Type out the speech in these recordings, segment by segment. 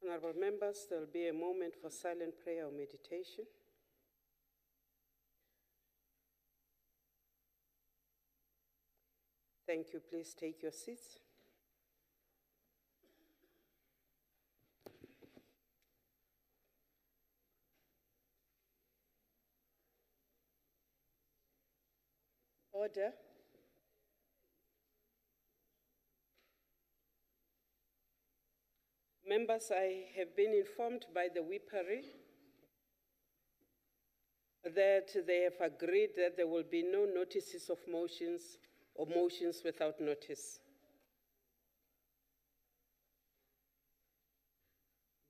Honorable members, there will be a moment for silent prayer or meditation. Thank you. Please take your seats. Order. Members, I have been informed by the whippery that they have agreed that there will be no notices of motions or motions without notice.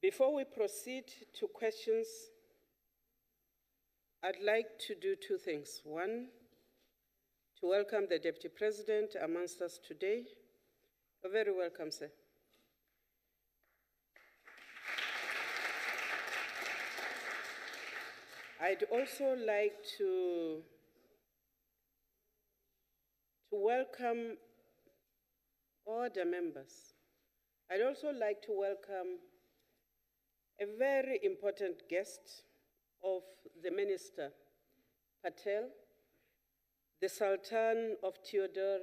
Before we proceed to questions, I'd like to do two things. One, to welcome the Deputy President amongst us today. You're very welcome, sir. I'd also like to welcome all the members. I'd also like to welcome a very important guest of the Minister, Patel, the Sultan of Tidore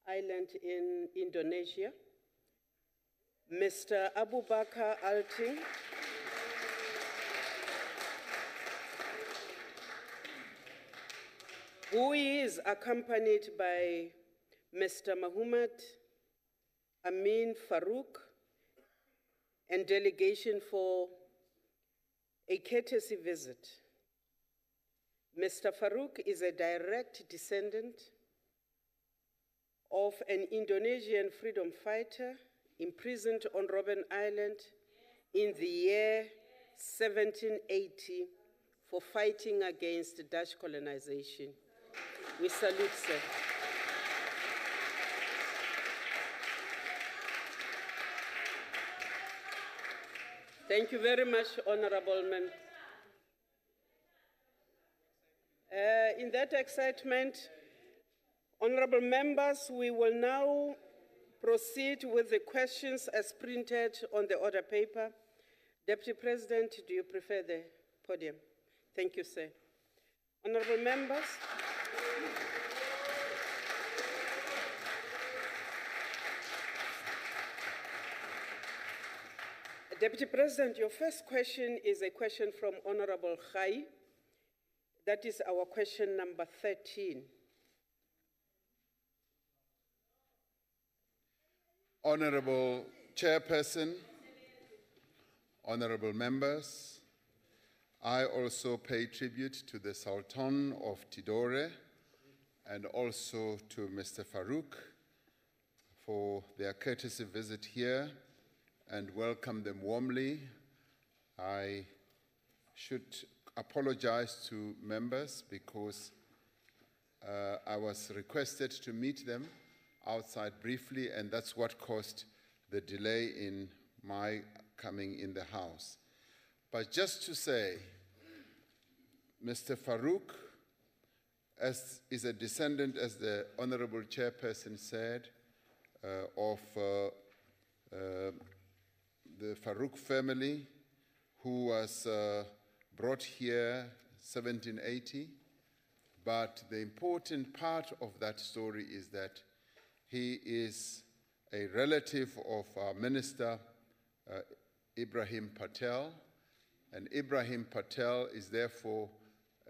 Island in Indonesia, Mr. Abu Bakar Alting, who is accompanied by Mr. Muhammad Amin Farouk, and delegation for a courtesy visit. Mr. Farouk is a direct descendant of an Indonesian freedom fighter imprisoned on Robben Island in the year 1780 for fighting against Dutch colonization. We salute, sir. Thank you very much, Honorable Man. In that excitement, honorable members, we will now proceed with the questions as printed on the order paper. Deputy President, do you prefer the podium? Thank you, sir. Honorable members. Deputy President, your first question is a question from Honorable Khai. That is our question number 13. Honorable Chairperson, honorable members, I also pay tribute to the Sultan of Tidore and also to Mr. Farouk for their courtesy visit here and welcome them warmly. I should apologize to members because I was requested to meet them outside briefly, and that's what caused the delay in my coming in the House. But just to say, Mr. Farouk is a descendant, as the Honorable Chairperson said, of the Farouk family, who was brought here 1780. But the important part of that story is that he is a relative of our Minister Ibrahim Patel, and Ibrahim Patel is therefore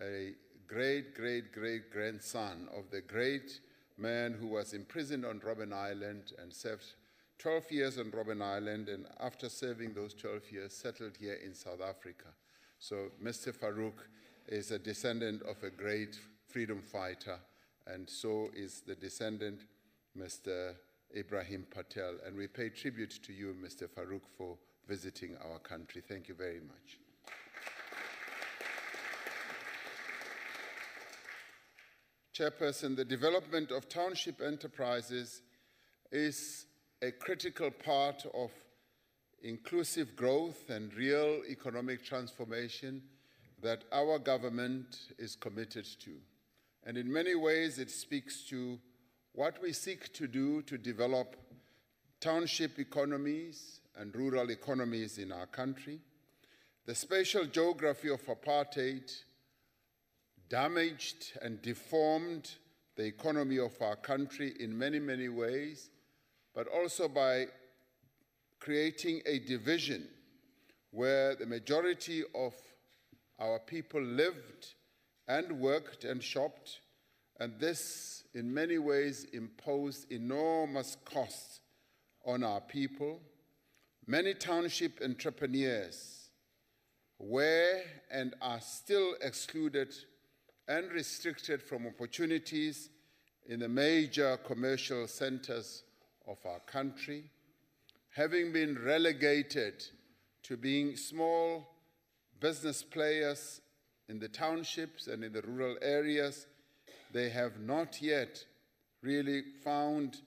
a great-great-great-grandson of the great man who was imprisoned on Robben Island and served 12 years on Robben Island, and after serving those 12 years, settled here in South Africa. So Mr. Farouk is a descendant of a great freedom fighter, and so is the descendant, Mr. Ibrahim Patel. And we pay tribute to you, Mr. Farouk, for visiting our country. Thank you very much. Chairperson, the development of township enterprises is a critical part of inclusive growth and real economic transformation that our government is committed to. And in many ways, it speaks to what we seek to do to develop township economies and rural economies in our country. The spatial geography of apartheid damaged and deformed the economy of our country in many, many ways, but also by creating a division where the majority of our people lived and worked and shopped, and this in many ways imposed enormous costs on our people. Many township entrepreneurs were and are still excluded and restricted from opportunities in the major commercial centers of our country. Having been relegated to being small business players in the townships and in the rural areas, they have not yet really found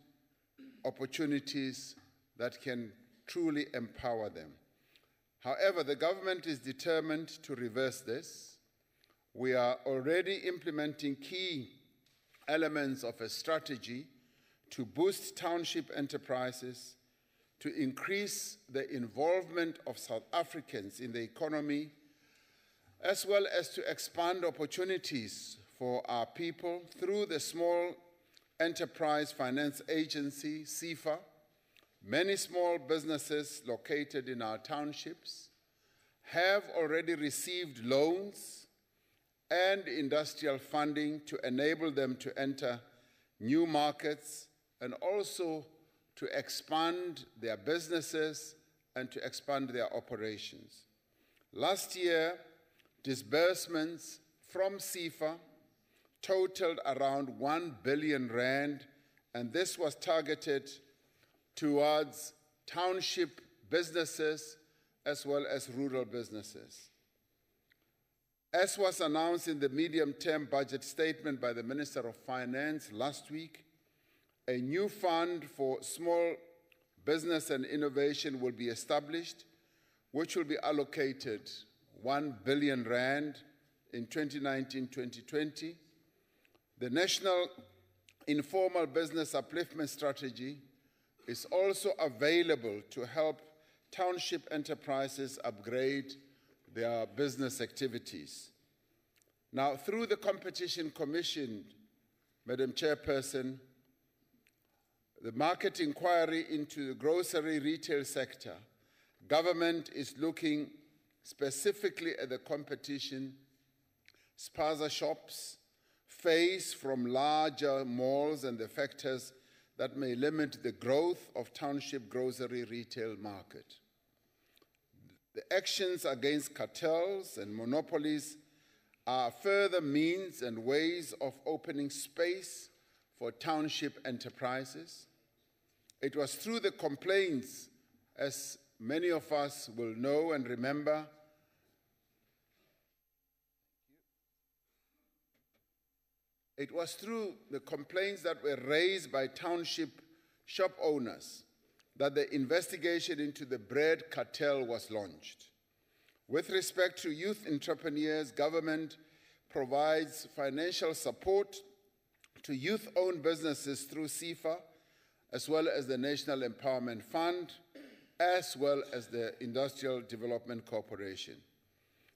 opportunities that can truly empower them. However, the government is determined to reverse this. We are already implementing key elements of a strategy to boost township enterprises, to increase the involvement of South Africans in the economy, as well as to expand opportunities for our people through the Small Enterprise Finance Agency, SEFA. Many small businesses located in our townships have already received loans and industrial funding to enable them to enter new markets and also to expand their businesses and to expand their operations. Last year, disbursements from SEFA totaled around 1 billion rand, and this was targeted towards township businesses as well as rural businesses. As was announced in the medium-term budget statement by the Minister of Finance last week, a new fund for small business and innovation will be established, which will be allocated 1 billion rand in 2019-2020. The National Informal Business Upliftment Strategy is also available to help township enterprises upgrade their business activities. Now, through the Competition Commission, Madam Chairperson, the market inquiry into the grocery retail sector, government is looking specifically at the competition spaza shops face from larger malls and the factors that may limit the growth of township grocery retail market. The actions against cartels and monopolies are further means and ways of opening space for township enterprises. It was through the complaints, as many of us will know and remember, it was through the complaints that were raised by township shop owners that the investigation into the bread cartel was launched. With respect to youth entrepreneurs, government provides financial support to youth-owned businesses through SEFA, as well as the National Empowerment Fund, as well as the Industrial Development Corporation.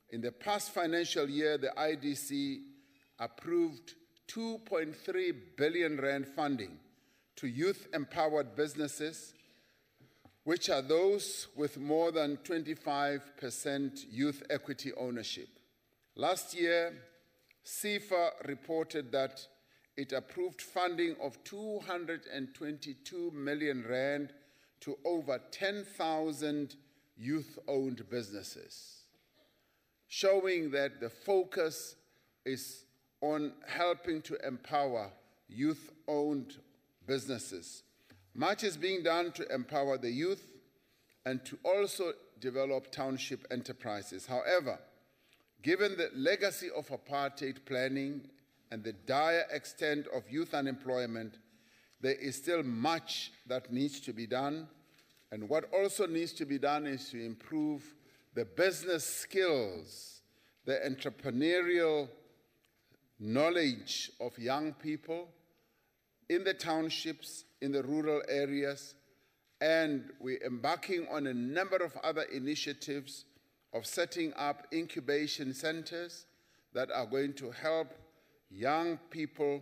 In the past financial year, the IDC approved 2.3 billion rand funding to youth-empowered businesses, which are those with more than 25% youth equity ownership. Last year, SEFA reported that it approved funding of 222 million rand to over 10,000 youth-owned businesses, showing that the focus is on helping to empower youth-owned businesses. Much is being done to empower the youth and to also develop township enterprises. However, given the legacy of apartheid planning and the dire extent of youth unemployment, there is still much that needs to be done. And what also needs to be done is to improve the business skills, the entrepreneurial knowledge of young people in the townships, in the rural areas, And we're embarking on a number of other initiatives of setting up incubation centers that are going to help young people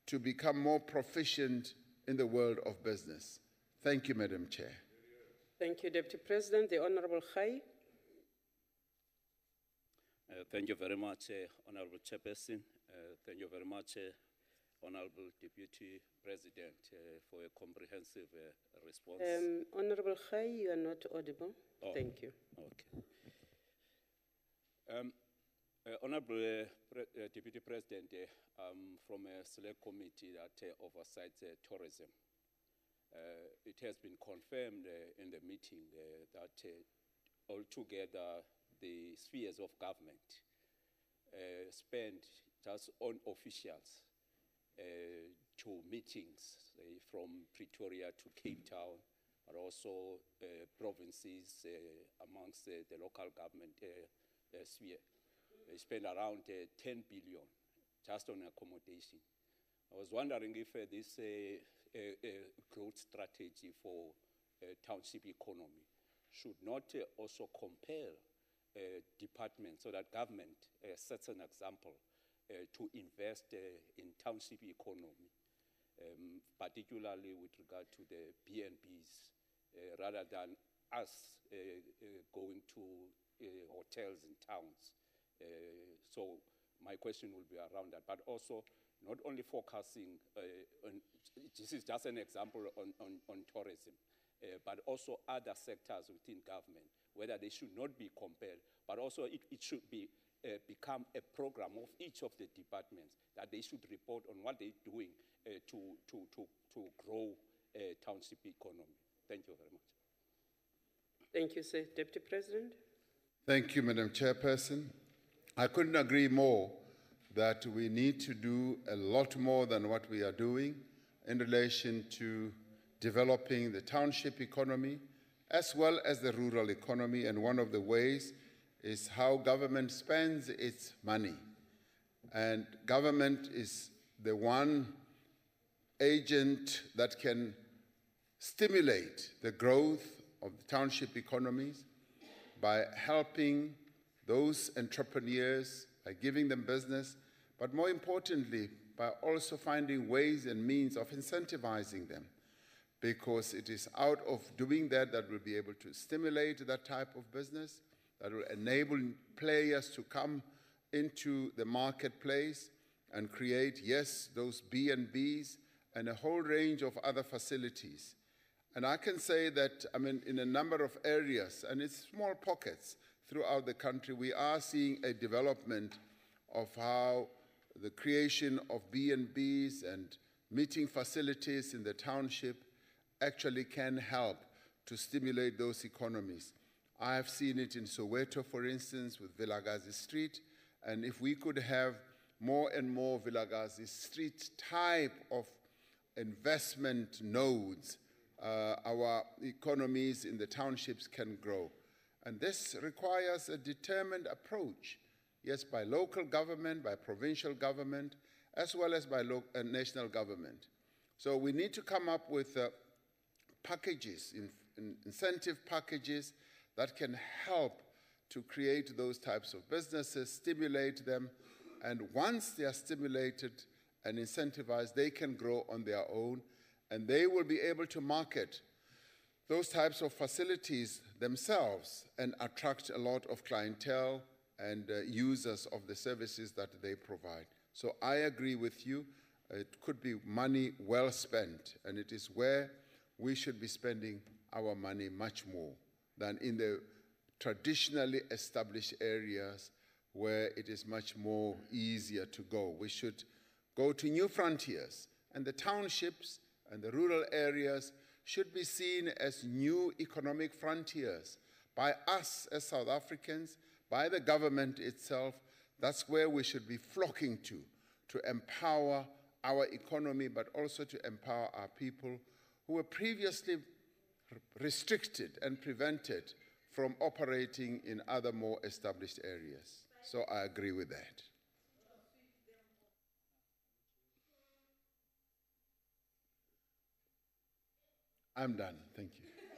to become more proficient in the world of business. Thank you, Madam Chair. Thank you, Deputy President. The Honorable Khai. Thank you very much, Honorable Chairperson. Thank you very much, Honorable Deputy President, for a comprehensive response. Honorable Khai, you are not audible. Oh, Thank you. Okay. Honorable Deputy President, from a select committee that oversights tourism, it has been confirmed in the meeting that altogether the spheres of government spend just on officials to meetings from Pretoria to Cape Town, but also provinces amongst the local government sphere. They spend around 10 billion just on accommodation. I was wondering if this growth strategy for township economy should not also compel departments so that government sets an example to invest in township economy, particularly with regard to the B&Bs, rather than us going to hotels in towns. So my question will be around that, but also not only focusing on, this is just an example on tourism, but also other sectors within government, whether they should not be compared, but also it should be become a program of each of the departments that they should report on what they're doing to grow township economy. Thank you very much. Thank you, sir. Deputy President. Thank you, Madam Chairperson. I couldn't agree more that we need to do a lot more than what we are doing in relation to developing the township economy as well as the rural economy, and one of the ways is how government spends its money. And government is the one agent that can stimulate the growth of the township economies by helping those entrepreneurs, by giving them business, but more importantly, by also finding ways and means of incentivizing them, because it is out of doing that that we'll be able to stimulate that type of business, that will enable players to come into the marketplace and create, yes, those B&Bs and a whole range of other facilities. And I can say that, I mean, in a number of areas, and it's small pockets throughout the country, we are seeing a development of how the creation of B&Bs and meeting facilities in the township actually can help to stimulate those economies. I have seen it in Soweto, for instance, with Vilakazi Street, and if we could have more and more Vilakazi Street type of investment nodes, our economies in the townships can grow. And this requires a determined approach, yes, by local government, by provincial government, as well as by national government. So we need to come up with packages, incentive packages that can help to create those types of businesses, stimulate them, and once they are stimulated and incentivized, they can grow on their own, and they will be able to market those types of facilities themselves and attract a lot of clientele and users of the services that they provide. So I agree with you. It could be money well spent, and it is where we should be spending our money much more than in the traditionally established areas where it is much more easier to go. We should go to new frontiers, and the townships and the rural areas should be seen as new economic frontiers by us as South Africans, by the government itself. That's where we should be flocking to empower our economy, but also to empower our people who were previously restricted and prevented from operating in other more established areas. So I agree with that. I'm done. Thank you.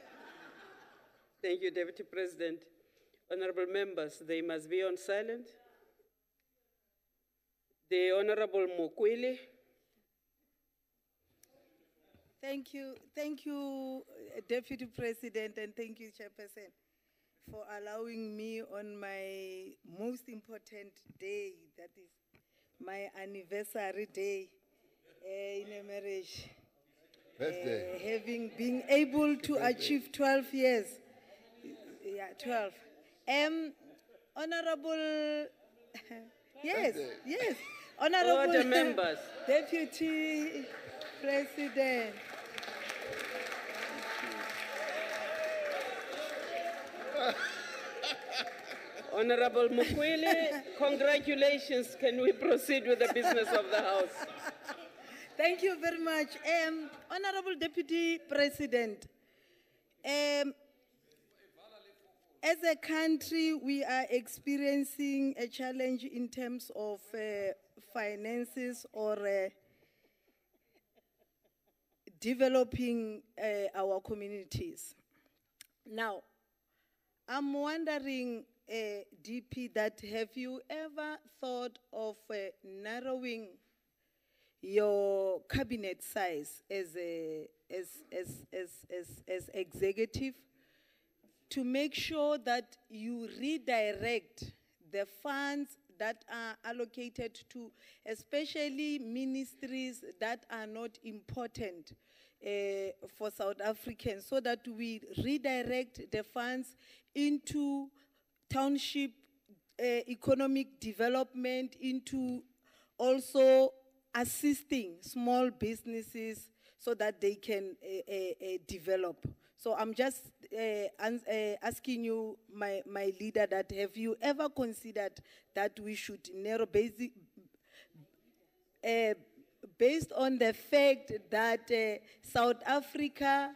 Thank you, Deputy President. Honorable members, they must be on silent. The Honorable Mokwele. Thank you, Deputy President, and thank you, Chairperson, for allowing me on my most important day, that is my anniversary day in a marriage. Birthday. Having been able to achieve 12 years. Yeah, 12. Honorable, yes, yes. Honorable Order members. Deputy President. Honorable Mokwele, congratulations. Can we proceed with the business of the House? Thank you very much. Honorable Deputy President, as a country, we are experiencing a challenge in terms of finances or developing our communities. Now, I'm wondering, DP, that have you ever thought of narrowing your cabinet size as executive to make sure that you redirect the funds that are allocated to especially ministries that are not important for South Africans, so that we redirect the funds into township economic development, into also assisting small businesses so that they can develop. So I'm just asking you, my leader, that have you ever considered that we should narrow based on the fact that South Africa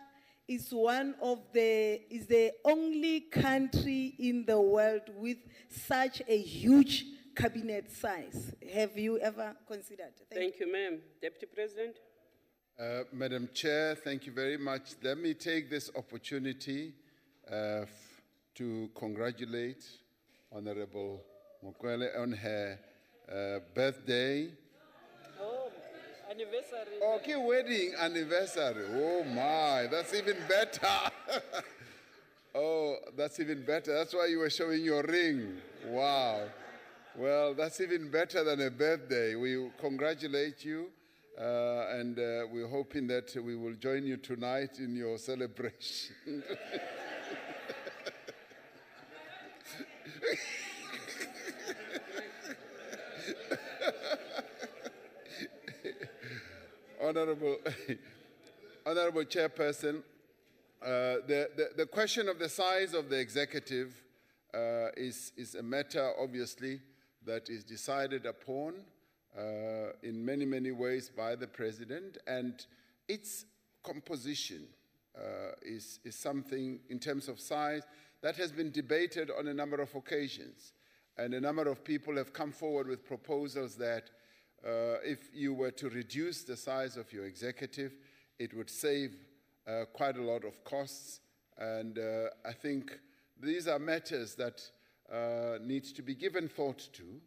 is the only country in the world with such a huge cabinet size? Have you ever considered? Thank you, ma'am. Deputy President. Madam Chair, thank you very much. Let me take this opportunity to congratulate Honorable Mokwele on her birthday. Oh, anniversary. Okay, wedding anniversary. Oh my, that's even better. Oh, that's even better. That's why you were showing your ring. Wow. Well, that's even better than a birthday. We congratulate you. And we're hoping that we will join you tonight in your celebration. Honorable Chairperson, the question of the size of the executive is a matter, obviously, that is decided upon in many, many ways by the President, and its composition is something in terms of size that has been debated on a number of occasions. And a number of people have come forward with proposals that if you were to reduce the size of your executive, it would save quite a lot of costs. And I think these are matters that need to be given thought to.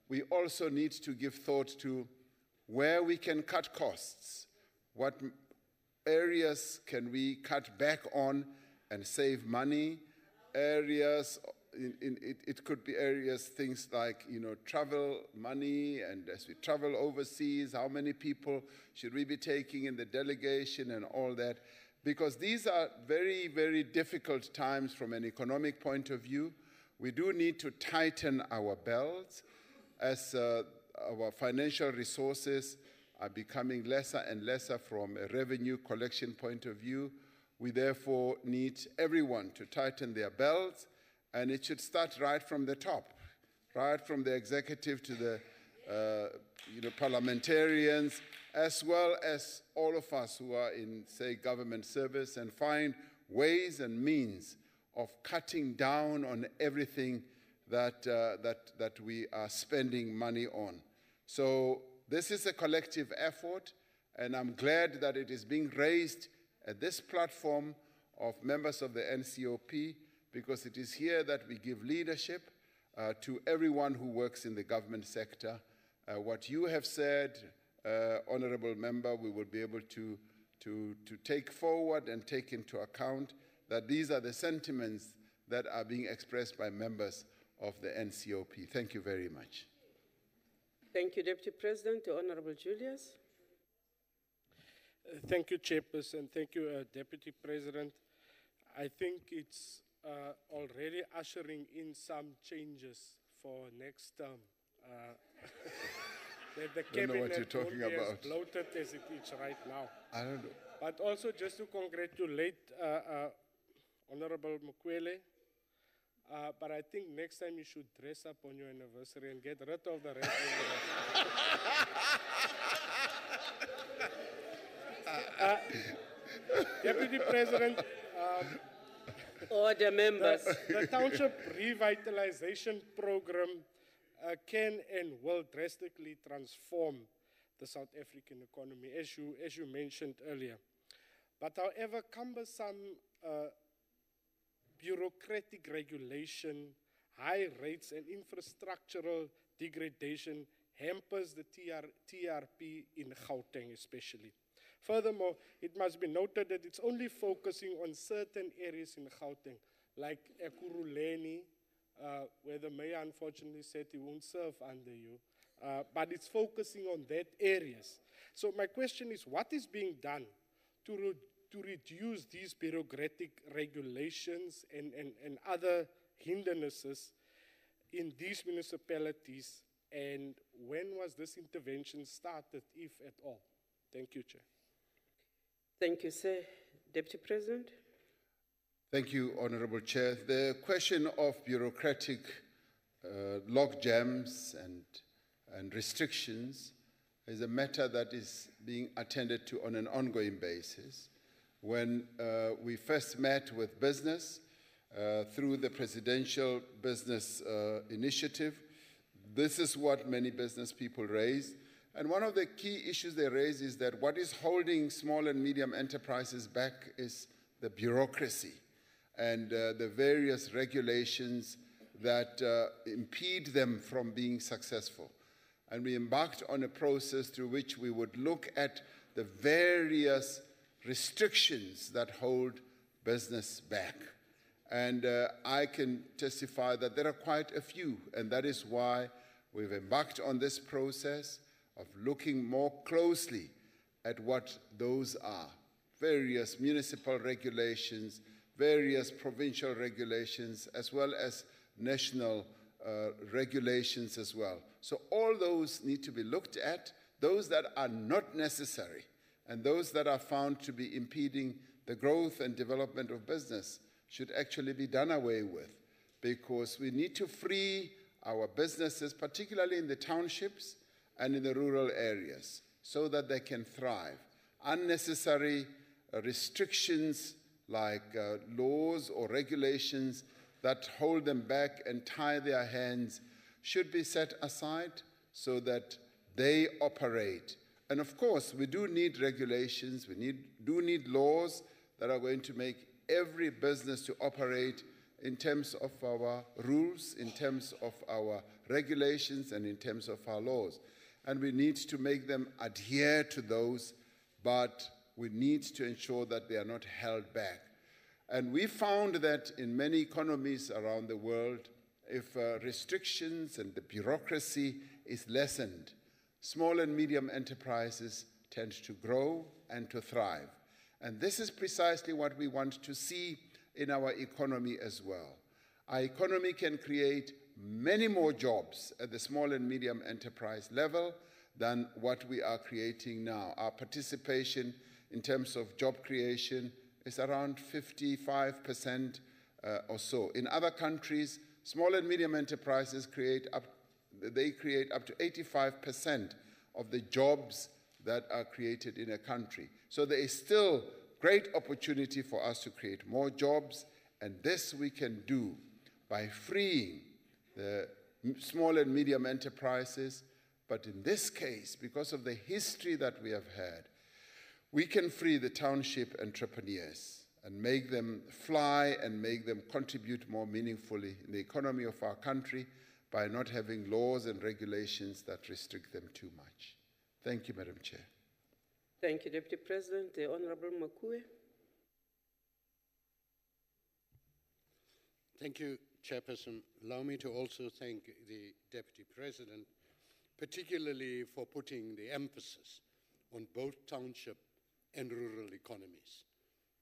We also need to give thought to where we can cut costs. What areas can we cut back on and save money? Areas, it could be areas, things like, travel money, and as we travel overseas, how many people should we be taking in the delegation and all that? Because these are very, very difficult times from an economic point of view. We do need to tighten our belts as our financial resources are becoming lesser and lesser from a revenue collection point of view. We therefore need everyone to tighten their belts, and it should start right from the top, right from the executive to the parliamentarians, as well as all of us who are in, say, government service, and find ways and means of cutting down on everything that we are spending money on. So this is a collective effort, and I'm glad that it is being raised at this platform of members of the NCOP, because it is here that we give leadership to everyone who works in the government sector. What you have said, Honorable Member, we will be able to take forward and take into account that these are the sentiments that are being expressed by members of the NCOP. Thank you very much. Thank you, Deputy President. The Honorable Julius. Thank you, Chairperson. Thank you, Deputy President. I think it's already ushering in some changes for next term. The cabinet won't be as bloated as it is right now. I don't know. But also just to congratulate Honorable Mukwele. But I think next time you should dress up on your anniversary and get rid of the red. Deputy President. Order, members. The Township Revitalization Program can and will drastically transform the South African economy, as you mentioned earlier. But however, cumbersome bureaucratic regulation, high rates and infrastructural degradation hampers the TRP in Gauteng especially. Furthermore, it must be noted that it's only focusing on certain areas in Gauteng, like Ekurhuleni, where the mayor unfortunately said he won't serve under you, but it's focusing on that areas. So my question is, what is being done to reduce these bureaucratic regulations and other hindrances in these municipalities, and when was this intervention started, if at all? Thank you, Chair. Thank you, sir. Deputy President. Thank you, Honorable Chair. The question of bureaucratic log jams and restrictions is a matter that is being attended to on an ongoing basis. When we first met with business through the Presidential Business Initiative, this is what many business people raised. And one of the key issues they raise is that what is holding small and medium enterprises back is the bureaucracy and the various regulations that impede them from being successful. And we embarked on a process through which we would look at the various restrictions that hold business back. And I can testify that there are quite a few, and that is why we've embarked on this process of looking more closely at what those are. Various municipal regulations, various provincial regulations, as well as national regulations as well. So all those need to be looked at, those that are not necessary, and those that are found to be impeding the growth and development of business should actually be done away with, because we need to free our businesses, particularly in the townships and in the rural areas, so that they can thrive. Unnecessary restrictions like laws or regulations that hold them back and tie their hands should be set aside so that they operate. And of course, we do need regulations, we do need laws that are going to make every business to operate in terms of our rules, in terms of our regulations, and in terms of our laws. And we need to make them adhere to those, but we need to ensure that they are not held back. And we found that in many economies around the world, if restrictions and the bureaucracy is lessened, small and medium enterprises tend to grow and to thrive. And this is precisely what we want to see in our economy as well. Our economy can create many more jobs at the small and medium enterprise level than what we are creating now. Our participation in terms of job creation is around 55% or so. In other countries, small and medium enterprises create up to 85% of the jobs that are created in a country. So there is still great opportunity for us to create more jobs, and this we can do by freeing the small and medium enterprises. But in this case, because of the history that we have had, we can free the township entrepreneurs. and make them fly and make them contribute more meaningfully in the economy of our country by not having laws and regulations that restrict them too much. Thank you, Madam Chair. Thank you, Deputy President. The Honorable Makue. Thank you, Chairperson. Allow me to also thank the Deputy President, particularly for putting the emphasis on both township and rural economies,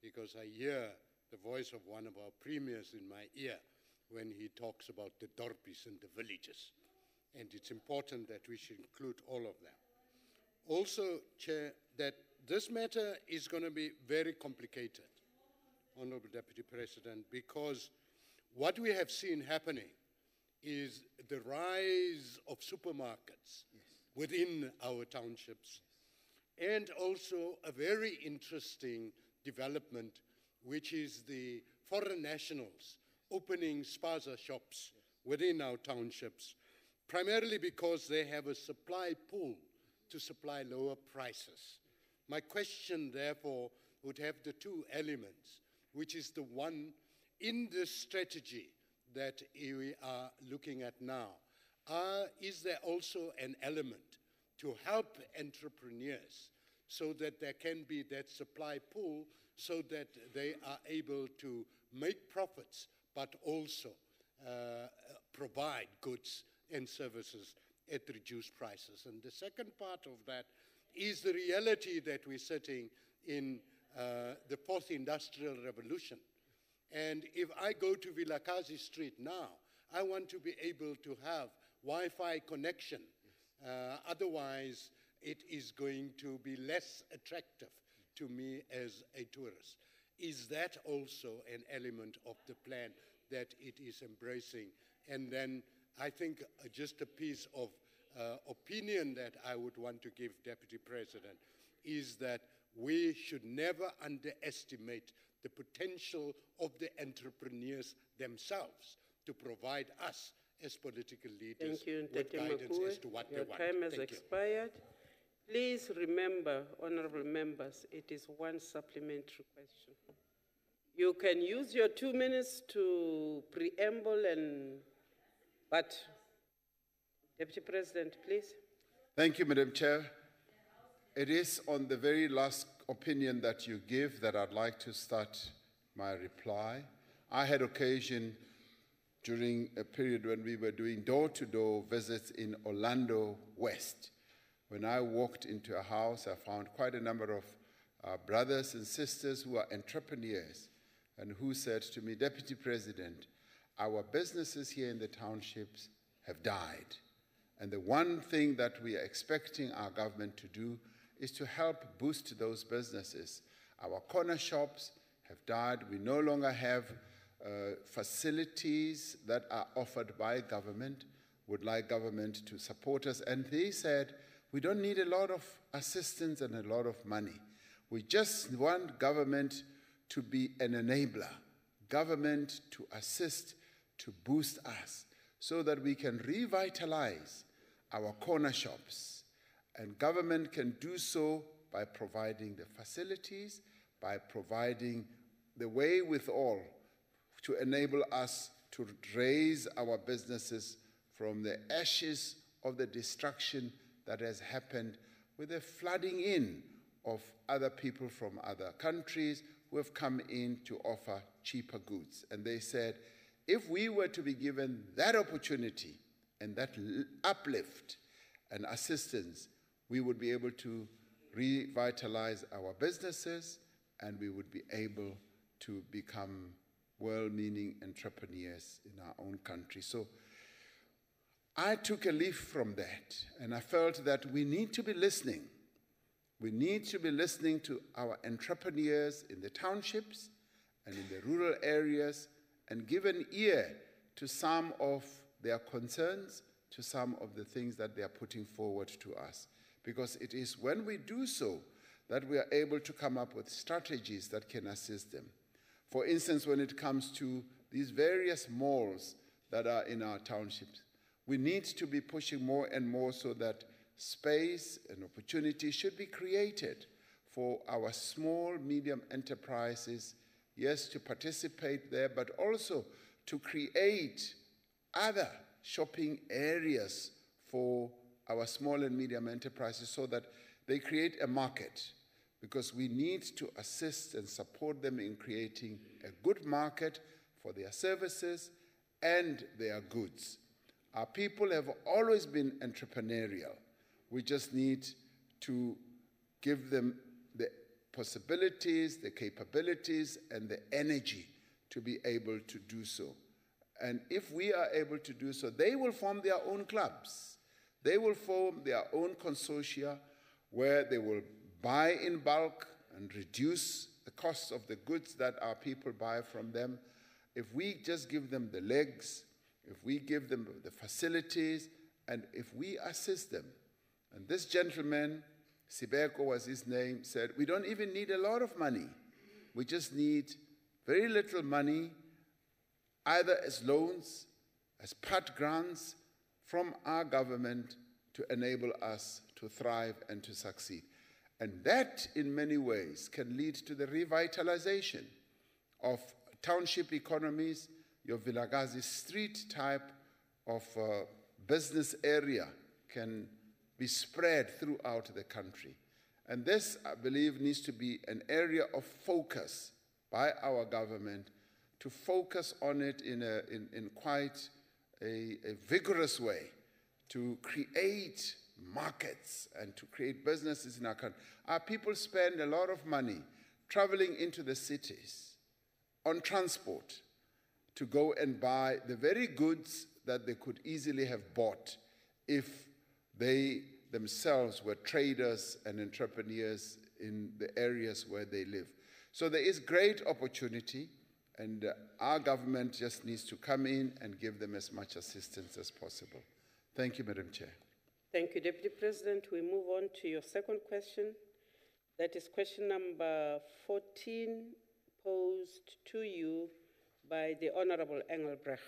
because I hear the voice of one of our premiers in my ear when he talks about the dorpies and the villages. And it's important that we should include all of them. Also, Chair, that this matter is going to be very complicated, Honorable Deputy President, because what we have seen happening is the rise of supermarkets within our townships, and also a very interesting development, which is the foreign nationals opening spaza shops within our townships, primarily because they have a supply pool to supply lower prices. My question, therefore, would have the two elements, which is the one in this strategy that we are looking at now. Is there also an element to help entrepreneurs so that there can be that supply pool so that they are able to make profits, but also provide goods and services at reduced prices? And the second part of that is the reality that we're sitting in the fourth industrial revolution. And if I go to Vilakazi Street now, I want to be able to have Wi-Fi connection. Otherwise, it is going to be less attractive to me as a tourist. Is that also an element of the plan that it is embracing? And then I think just a piece of opinion that I would want to give Deputy President is that we should never underestimate the potential of the entrepreneurs themselves to provide us as political leaders with guidance as to what they want. Your time has expired. Please remember, honorable members, it is one supplementary question. You can use your 2 minutes to preamble, but Deputy President, please. Thank you, Madam Chair. It is on the very last opinion that you give that I'd like to start my reply. I had occasion during a period when we were doing door-to-door visits in Orlando West. When I walked into a house, I found quite a number of brothers and sisters who are entrepreneurs and who said to me, Deputy President, our businesses here in the townships have died. And the one thing that we are expecting our government to do is to help boost those businesses. Our corner shops have died. We no longer have facilities that are offered by government. Would like government to support us. And they said, we don't need a lot of assistance and a lot of money. We just want government to be an enabler, government to assist, to boost us, so that we can revitalize our corner shops. And government can do so by providing the facilities, by providing the wherewithal to enable us to raise our businesses from the ashes of the destruction that has happened with the flooding in of other people from other countries who have come in to offer cheaper goods. And they said, if we were to be given that opportunity and that uplift and assistance, we would be able to revitalize our businesses and we would be able to become well-meaning entrepreneurs in our own country. So I took a leaf from that, and I felt that we need to be listening. We need to be listening to our entrepreneurs in the townships and in the rural areas and give an ear to some of their concerns, to some of the things that they are putting forward to us. Because it is when we do so that we are able to come up with strategies that can assist them. For instance, when it comes to these various malls that are in our townships, we need to be pushing more and more so that space and opportunity should be created for our small, medium enterprises yes, to participate there, but also to create other shopping areas for our small and medium enterprises so that they create a market, because we need to assist and support them in creating a good market for their services and their goods. Our people have always been entrepreneurial. We just need to give them the possibilities, the capabilities, and the energy to be able to do so. And if we are able to do so, they will form their own clubs. They will form their own consortia where they will buy in bulk and reduce the costs of the goods that our people buy from them. If we just give them the legs, if we give them the facilities, and if we assist them. And this gentleman, Sibeko was his name, said, we don't even need a lot of money. We just need very little money, either as loans, as part grants from our government to enable us to thrive and to succeed. And that, in many ways, can lead to the revitalization of township economies. Your Vilakazi street type of business area can be spread throughout the country. And this, I believe, needs to be an area of focus by our government, to focus on it in quite a vigorous way, to create markets and to create businesses in our country. Our people spend a lot of money traveling into the cities on transport to go and buy the very goods that they could easily have bought if they themselves were traders and entrepreneurs in the areas where they live. So there is great opportunity, and our government just needs to come in and give them as much assistance as possible. Thank you, Madam Chair. Thank you, Deputy President. We move on to your second question. That is question number 14, posed to you by the Honorable Engelbrecht.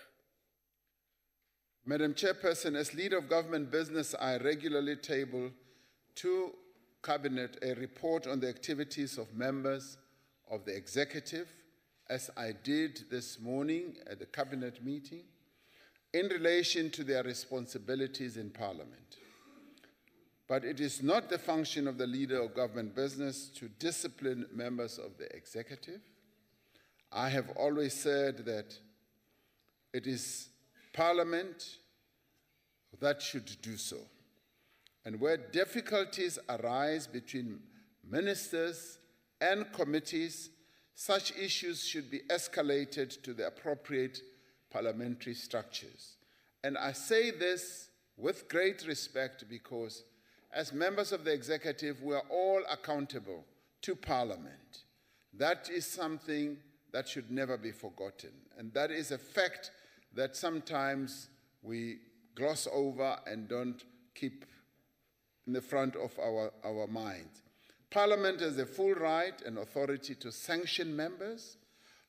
Madam Chairperson, as leader of government business, I regularly table to Cabinet a report on the activities of members of the executive, as I did this morning at the Cabinet meeting, in relation to their responsibilities in Parliament. But it is not the function of the leader of government business to discipline members of the executive. I have always said that it is Parliament that should do so. And where difficulties arise between ministers and committees, such issues should be escalated to the appropriate parliamentary structures. And I say this with great respect because as members of the executive, we are all accountable to Parliament. That is something that should never be forgotten. And that is a fact that sometimes we gloss over and don't keep in the front of our minds. Parliament has a full right and authority to sanction members,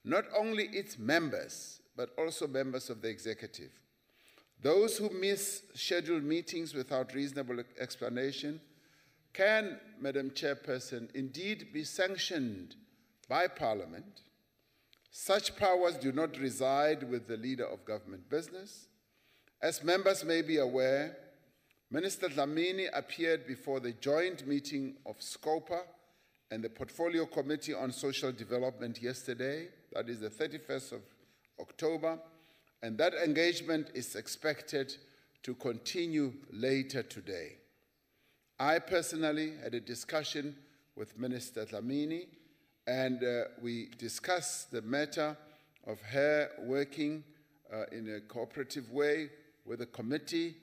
not only its members, but also members of the executive. Those who miss scheduled meetings without reasonable explanation can, Madam Chairperson, indeed be sanctioned by Parliament. Such powers do not reside with the leader of government business. As members may be aware, Minister Dlamini appeared before the joint meeting of SCOPA and the Portfolio Committee on Social Development yesterday, that is the 31st of October, and that engagement is expected to continue later today. I personally had a discussion with Minister Dlamini, and we discussed the matter of her working in a cooperative way with the committee,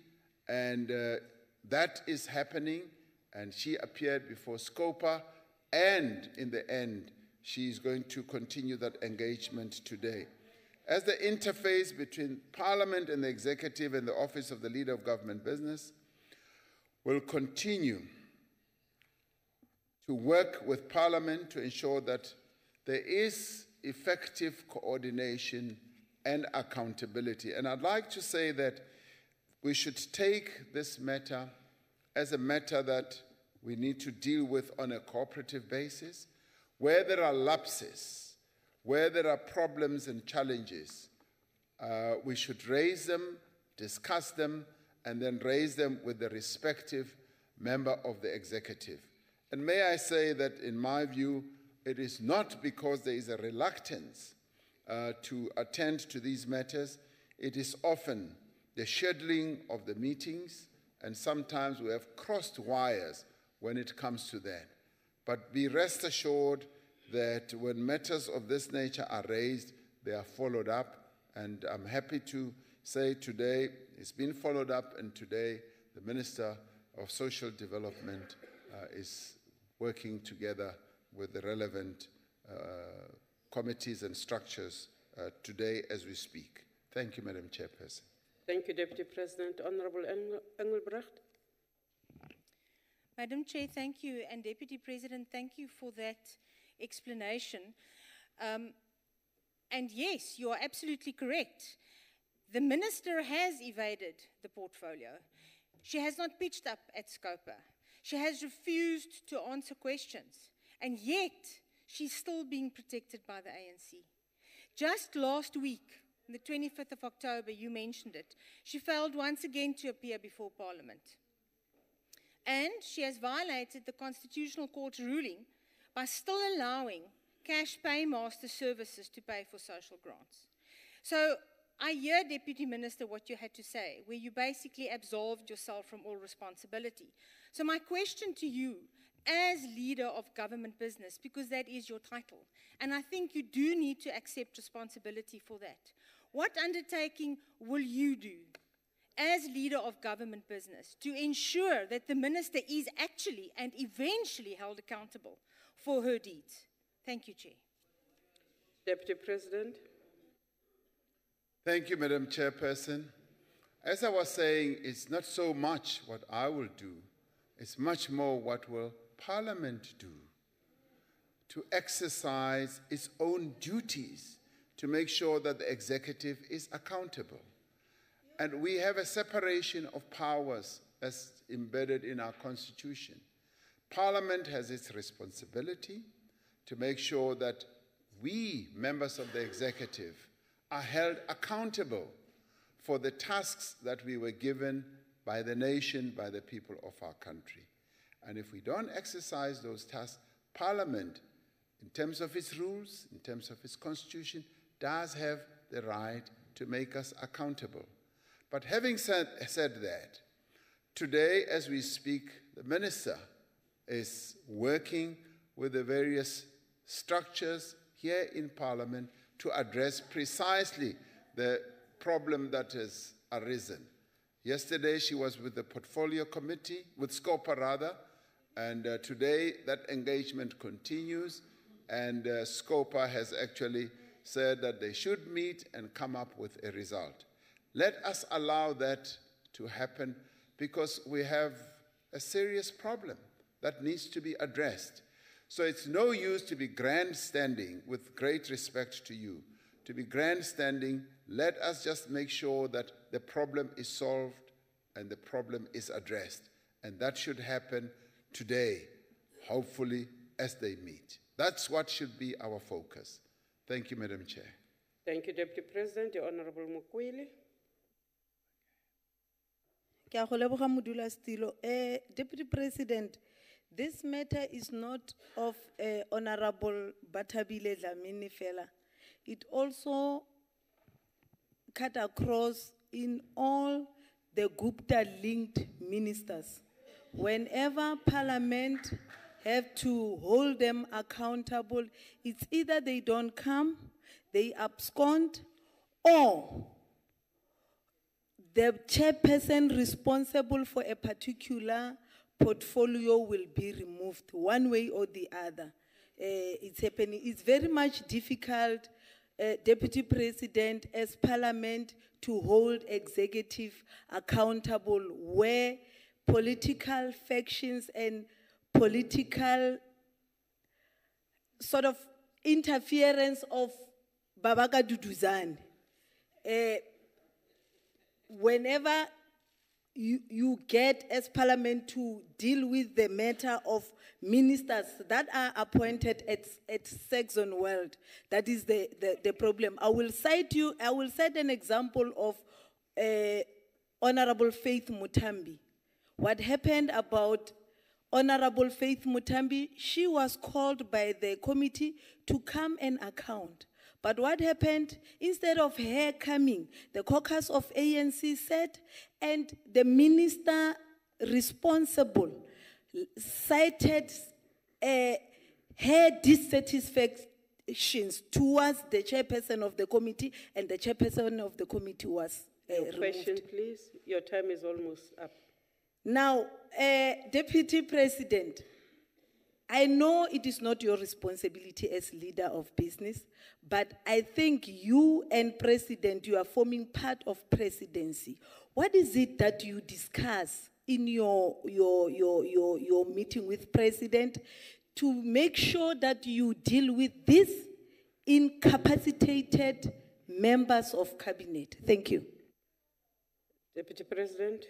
and that is happening, and she appeared before SCOPA, and in the end, she is going to continue that engagement today. As the interface between Parliament and the Executive and the Office of the Leader of Government Business, will continue to work with Parliament to ensure that there is effective coordination and accountability. And I'd like to say that we should take this matter as a matter that we need to deal with on a cooperative basis. Where there are lapses, where there are problems and challenges, we should raise them, discuss them, and then raise them with the respective member of the executive. And may I say that, in my view, it is not because there is a reluctance to attend to these matters. It is often the scheduling of the meetings, and sometimes we have crossed wires when it comes to that. But be rest assured that when matters of this nature are raised, they are followed up, and I'm happy to say today it's been followed up, and today the Minister of Social Development is working together with the relevant committees and structures today as we speak. Thank you, Madam Chairperson. Thank you, Deputy President. Honorable Engelbrecht. Madam Chair, thank you. And Deputy President, thank you for that explanation. And yes, you are absolutely correct. The Minister has evaded the portfolio. She has not pitched up at SCOPA. She has refused to answer questions. And yet, she's still being protected by the ANC. Just last week, on the 25th of October, you mentioned it, she failed once again to appear before Parliament. And she has violated the Constitutional Court's ruling by still allowing cash paymaster services to pay for social grants. So I hear, Deputy Minister, what you had to say, where you basically absolved yourself from all responsibility. So my question to you, as leader of government business, because that is your title, and I think you do need to accept responsibility for that, what undertaking will you do as leader of government business to ensure that the Minister is actually and eventually held accountable for her deeds? Thank you, Chair. Deputy President. Thank you, Madam Chairperson. As I was saying, it's not so much what I will do, it's much more what will Parliament do to exercise its own duties to make sure that the executive is accountable. And we have a separation of powers as embedded in our Constitution. Parliament has its responsibility to make sure that we, members of the executive, are held accountable for the tasks that we were given by the nation, by the people of our country. And if we don't exercise those tasks, Parliament, in terms of its rules, in terms of its constitution, does have the right to make us accountable. But having said that, today as we speak, the Minister is working with the various structures here in Parliament to address precisely the problem that has arisen. Yesterday she was with the Portfolio Committee, with SCOPA rather, and today that engagement continues, and SCOPA has actually said that they should meet and come up with a result. Let us allow that to happen because we have a serious problem that needs to be addressed. So it's no use to be grandstanding, with great respect to you, to be grandstanding. Let us just make sure that the problem is solved and the problem is addressed. And that should happen today, hopefully, as they meet. That's what should be our focus. Thank you, Madam Chair. Thank you, Deputy President. The Honorable Mukwili. Ke a go leboga modulasetulo. Deputy President, this matter is not of Honorable Bathabile Dlamini fela. It also cut across in all the Gupta-linked ministers. Whenever Parliament have to hold them accountable, it's either they don't come, they abscond, or the chairperson responsible for a particular portfolio will be removed one way or the other. It's happening. It's very much difficult, Deputy President, as Parliament to hold executive accountable where political factions and political sort of interference of Babaka Duduzane. Whenever you get as parliament to deal with the matter of ministers that are appointed at Saxon World. That is the problem. I will cite an example of Honorable Faith Mutambi. What happened about Honorable Faith Mutambi, she was called by the committee to come and account. But what happened, instead of her coming, the caucus of ANC said, and the minister responsible cited her dissatisfactions towards the chairperson of the committee, and the chairperson of the committee was removed. Question, please. Your time is almost up. Now, Deputy President, I know it is not your responsibility as leader of business, but I think you and President, you are forming part of presidency. What is it that you discuss in your meeting with President to make sure that you deal with these incapacitated members of cabinet? Thank you. Deputy President.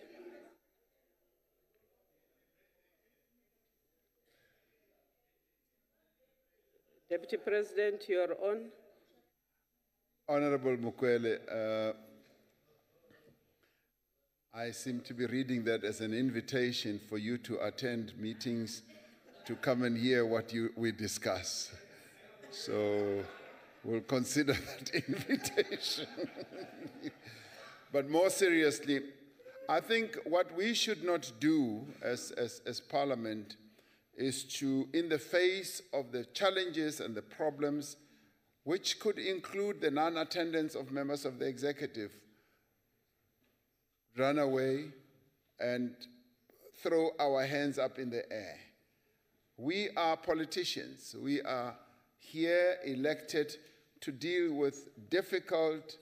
Deputy President, you are on. Honorable Mukwele, I seem to be reading that as an invitation for you to attend meetings to come and hear what we discuss. So we'll consider that invitation. But more seriously, I think what we should not do as Parliament is to, in the face of the challenges and the problems, which could include the non-attendance of members of the executive, run away and throw our hands up in the air. We are politicians. We are here elected to deal with difficult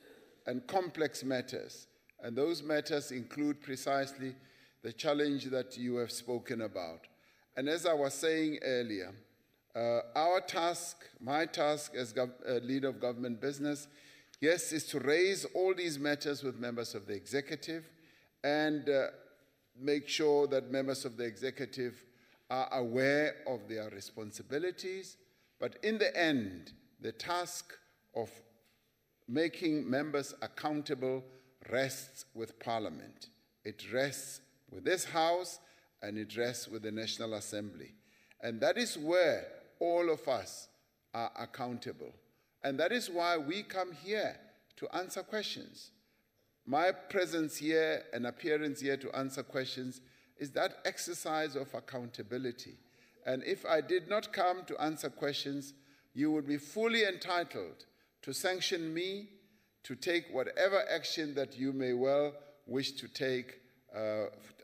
and complex matters. And those matters include precisely the challenge that you have spoken about. And as I was saying earlier, our task, my task as leader of government business, yes, is to raise all these matters with members of the executive and make sure that members of the executive are aware of their responsibilities. But in the end, the task of making members accountable rests with Parliament. It rests with this House, and it rests with the National Assembly. And that is where all of us are accountable. And that is why we come here to answer questions. My presence here and appearance here to answer questions is that exercise of accountability. And if I did not come to answer questions, you would be fully entitled to sanction me, to take whatever action that you may well wish to take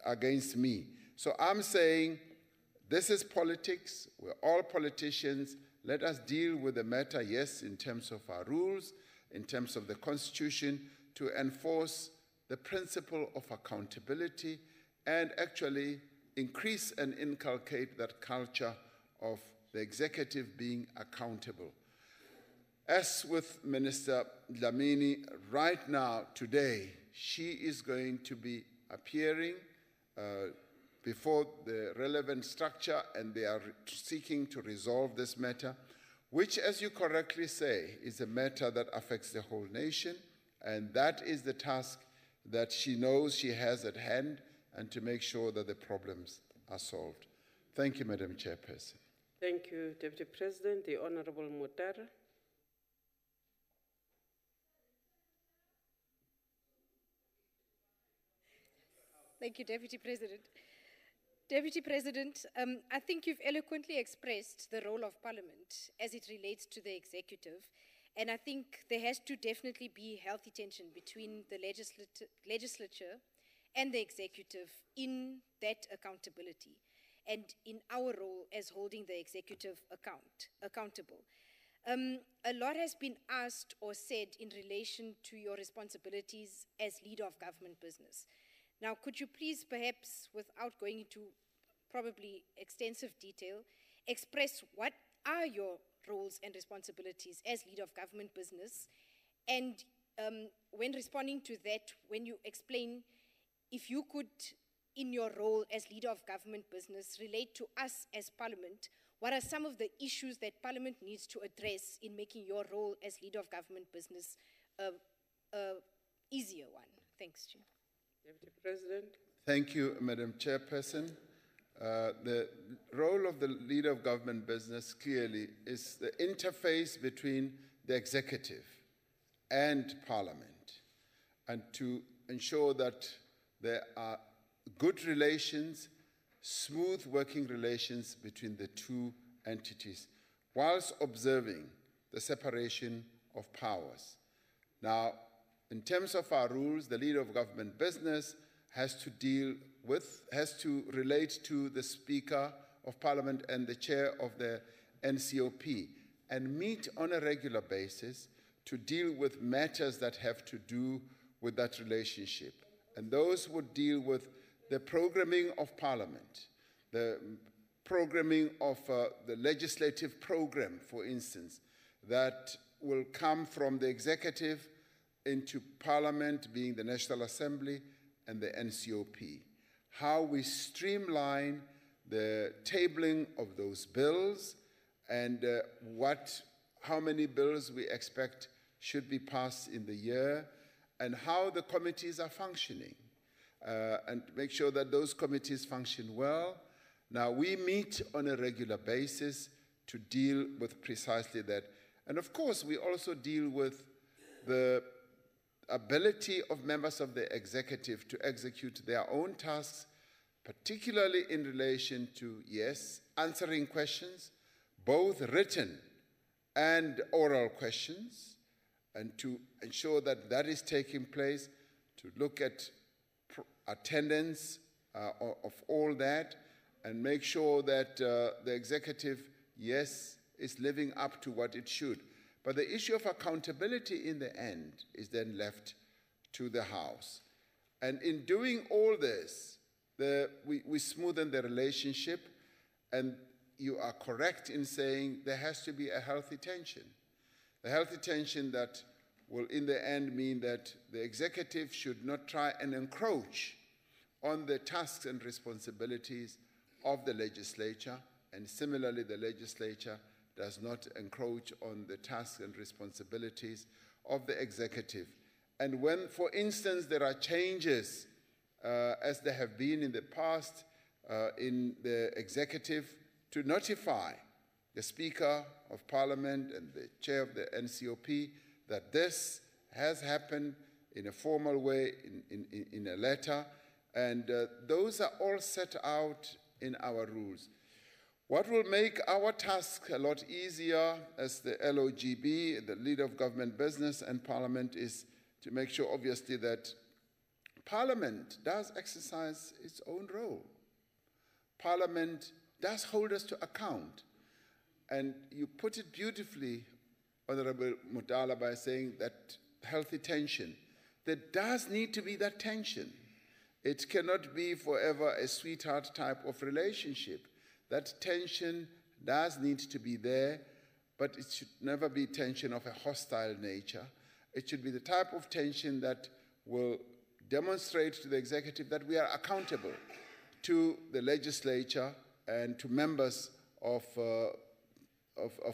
against me. So I'm saying this is politics. We're all politicians. Let us deal with the matter, yes, in terms of our rules, in terms of the Constitution, to enforce the principle of accountability and actually increase and inculcate that culture of the executive being accountable. As with Minister Dlamini, right now, today, she is going to be appearing before the relevant structure, and they are seeking to resolve this matter, which, as you correctly say, is a matter that affects the whole nation, and that is the task that she knows she has at hand, and to make sure that the problems are solved. Thank you, Madam Chairperson. Thank you, Deputy President. The Honorable Mutara. Thank you, Deputy President. Deputy President, I think you've eloquently expressed the role of Parliament as it relates to the executive, and I think there has to definitely be healthy tension between the legislature and the executive in that accountability and in our role as holding the executive accountable. A lot has been asked or said in relation to your responsibilities as leader of government business. Now, could you please perhaps, without going into probably extensive detail, express what are your roles and responsibilities as leader of government business? And when responding to that, when you explain if you could, in your role as leader of government business, relate to us as Parliament, what are some of the issues that Parliament needs to address in making your role as leader of government business a easier one? Thanks, Chair. Deputy President. Thank you, Madam Chairperson. The role of the leader of government business clearly is the interface between the executive and Parliament, and to ensure that there are good relations, smooth working relations between the two entities, whilst observing the separation of powers. Now, in terms of our rules, the leader of government business has to relate to the Speaker of Parliament and the Chair of the NCOP and meet on a regular basis to deal with matters that have to do with that relationship. And those would deal with the programming of Parliament, the programming of the legislative program, for instance, that will come from the executive into Parliament, being the National Assembly, and the NCOP. How we streamline the tabling of those bills and how many bills we expect should be passed in the year, and how the committees are functioning, and make sure that those committees function well. Now, we meet on a regular basis to deal with precisely that. And of course, we also deal with the ability of members of the executive to execute their own tasks, particularly in relation to, yes, answering questions, both written and oral questions, and to ensure that that is taking place, to look at attendance of all that, and make sure that the executive, yes, is living up to what it should. But the issue of accountability in the end is then left to the House. And in doing all this, we smoothen the relationship, and you are correct in saying there has to be a healthy tension. The healthy tension that will in the end mean that the executive should not try and encroach on the tasks and responsibilities of the legislature, and similarly the legislature does not encroach on the tasks and responsibilities of the executive. And when, for instance, there are changes, as there have been in the past in the executive, to notify the Speaker of Parliament and the Chair of the NCOP that this has happened in a formal way, in a letter, and those are all set out in our rules. What will make our task a lot easier as the LOGB, the leader of government business and Parliament, is to make sure, obviously, that Parliament does exercise its own role. Parliament does hold us to account. And you put it beautifully, Honorable Mutala, by saying that healthy tension. There does need to be that tension. It cannot be forever a sweetheart type of relationship. That tension does need to be there, but it should never be tension of a hostile nature. It should be the type of tension that will demonstrate to the executive that we are accountable to the legislature and to members of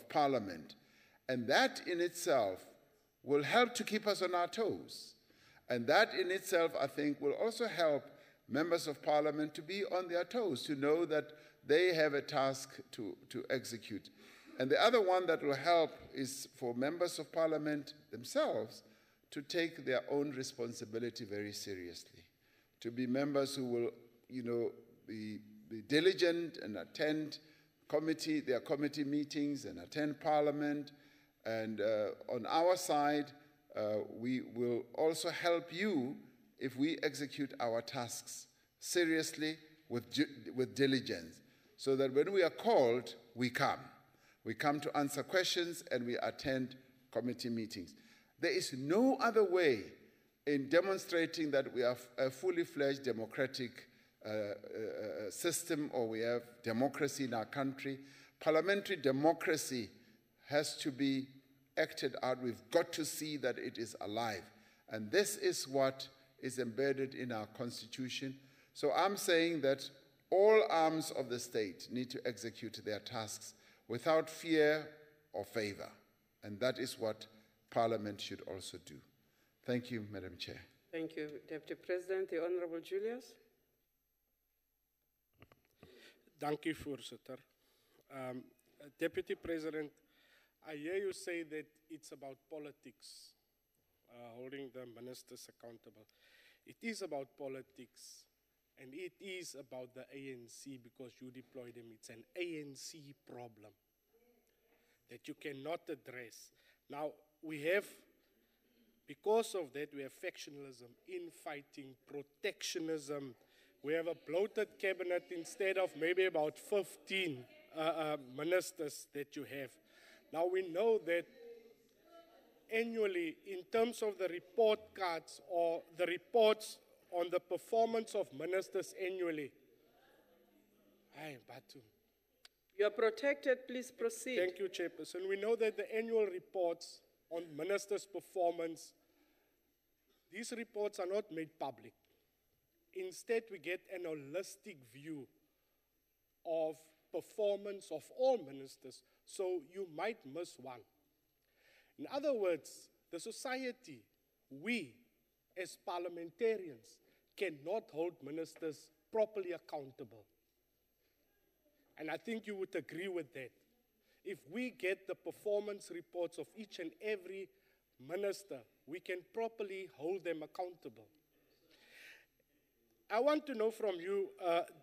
Parliament. And that in itself will help to keep us on our toes. And that in itself, I think, will also help members of Parliament to be on their toes, to know that they have a task to execute. And the other one that will help is for members of Parliament themselves to take their own responsibility very seriously, to be members who will, be diligent and attend their committee meetings and attend Parliament. And on our side, we will also help you if we execute our tasks seriously with diligence, so that when we are called, we come. We come to answer questions and we attend committee meetings. There is no other way in demonstrating that we are a fully fledged democratic system, or we have democracy in our country. Parliamentary democracy has to be acted out. We've got to see that it is alive. And this is what is embedded in our constitution. So I'm saying that all arms of the state need to execute their tasks without fear or favor. And that is what Parliament should also do. Thank you, Madam Chair. Thank you, Deputy President. The Honorable Julius. Dankie, voorzitter. Deputy President, I hear you say that it's about politics, holding the ministers accountable. It is about politics, and it is about the ANC because you deploy them. It's an ANC problem that you cannot address. Now, we have, because of that, we have factionalism, infighting, protectionism. We have a bloated cabinet instead of maybe about 15 ministers that you have. Now we know that annually, in terms of the report cards or the reports on the performance of ministers annually. Hi, Batu. You are protected, please proceed. Thank you, Chairperson. We know that the annual reports on ministers' performance, these reports are not made public. Instead, we get an holistic view of performance of all ministers, so you might miss one. In other words, the society, we as parliamentarians, cannot hold ministers properly accountable. And I think you would agree with that. If we get the performance reports of each and every minister, we can properly hold them accountable. I want to know from you,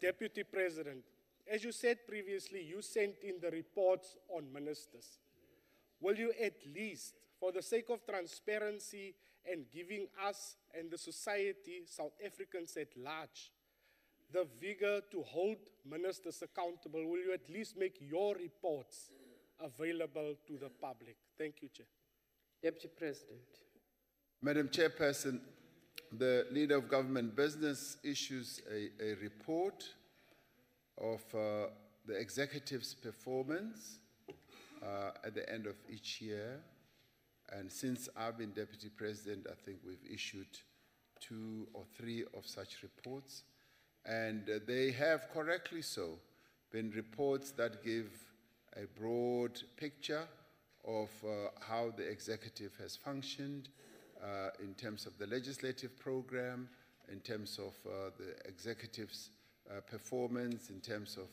Deputy President, as you said previously, you sent in the reports on ministers. Will you at least, for the sake of transparency and giving us and the society, South Africans at large, the vigor to hold ministers accountable, will you at least make your reports available to the public? Thank you, Chair. Deputy President. Madam Chairperson, the Leader of Government Business issues a report of the executive's performance at the end of each year. And since I've been Deputy President, I think we've issued 2 or 3 of such reports. And they have, correctly so, been reports that give a broad picture of how the executive has functioned in terms of the legislative program, in terms of the executive's performance, in terms of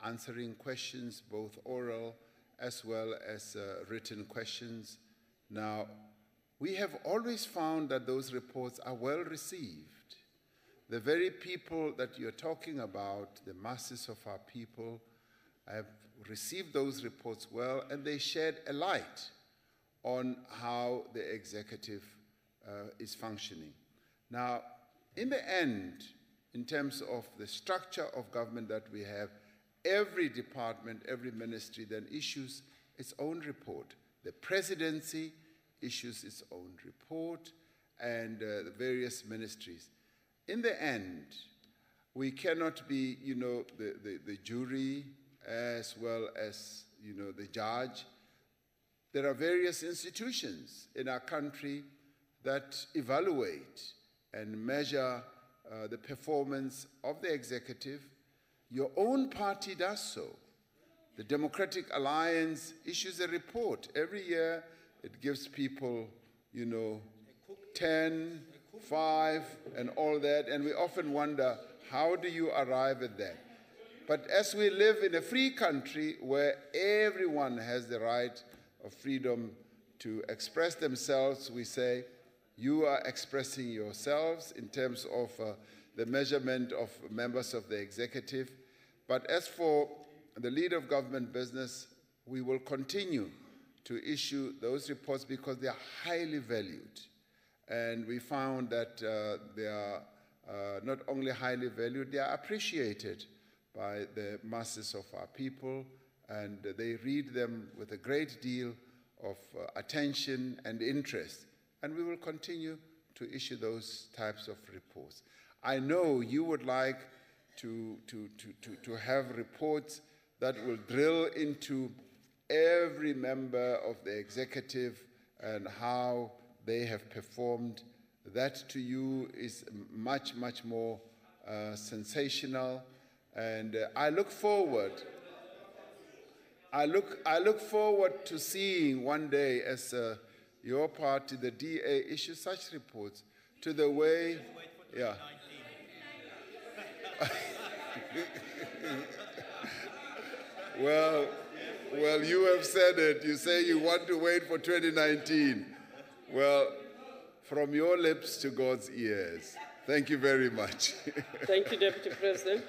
answering questions, both oral as well as written questions. Now, we have always found that those reports are well received. The very people that you're talking about, the masses of our people, have received those reports well, and they shed a light on how the executive is functioning. Now, in the end, in terms of the structure of government that we have, every department, every ministry then issues its own report. The presidency issues its own report, and the various ministries. In the end, we cannot be, the jury as well as, the judge. There are various institutions in our country that evaluate and measure the performance of the executive. Your own party does so. The Democratic Alliance issues a report. Every year, it gives people, 10, 5, and all that, and we often wonder, how do you arrive at that? But as we live in a free country where everyone has the right of freedom to express themselves, we say, you are expressing yourselves in terms of the measurement of members of the executive. But as for the Leader of Government Business, we will continue to issue those reports because they are highly valued. And we found that they are not only highly valued, they are appreciated by the masses of our people, and they read them with a great deal of attention and interest. And we will continue to issue those types of reports. I know you would like to have reports that will drill into every member of the executive and how they have performed that to you is much, much more sensational. And I look forward. I look forward to seeing one day, as your party, the DA, issue such reports to the way, yeah. Well, you have said it. You say you want to wait for 2019. Well, from your lips to God's ears. Thank you very much. Thank you, Deputy President.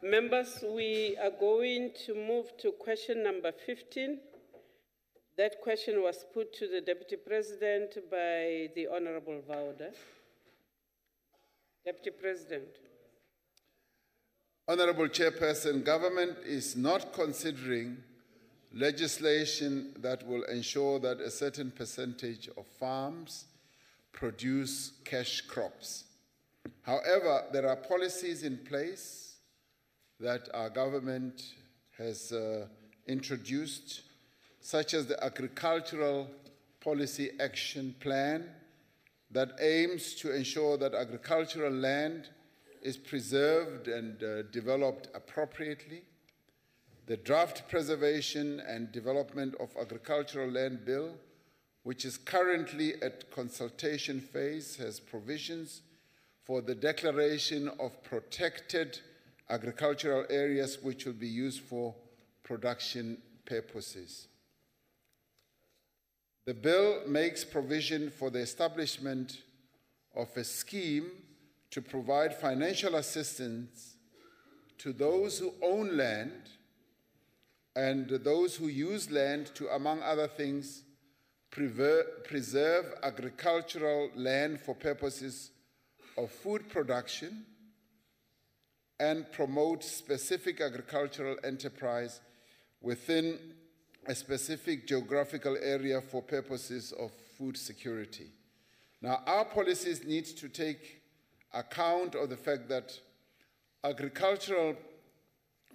Members, we are going to move to question number 15. That question was put to the Deputy President by the Honorable Vauda. Deputy President. Honorable Chairperson, government is not considering legislation that will ensure that a certain percentage of farms produce cash crops. However, there are policies in place that our government has introduced, such as the Agricultural Policy Action Plan, that aims to ensure that agricultural land is preserved and developed appropriately. The Draft Preservation and Development of Agricultural Land Bill, which is currently at consultation phase, has provisions for the declaration of protected agricultural areas which will be used for production purposes. The bill makes provision for the establishment of a scheme to provide financial assistance to those who own land and those who use land to, among other things, preserve agricultural land for purposes of food production and promote specific agricultural enterprise within a specific geographical area for purposes of food security. Now, our policies need to take account of the fact that agricultural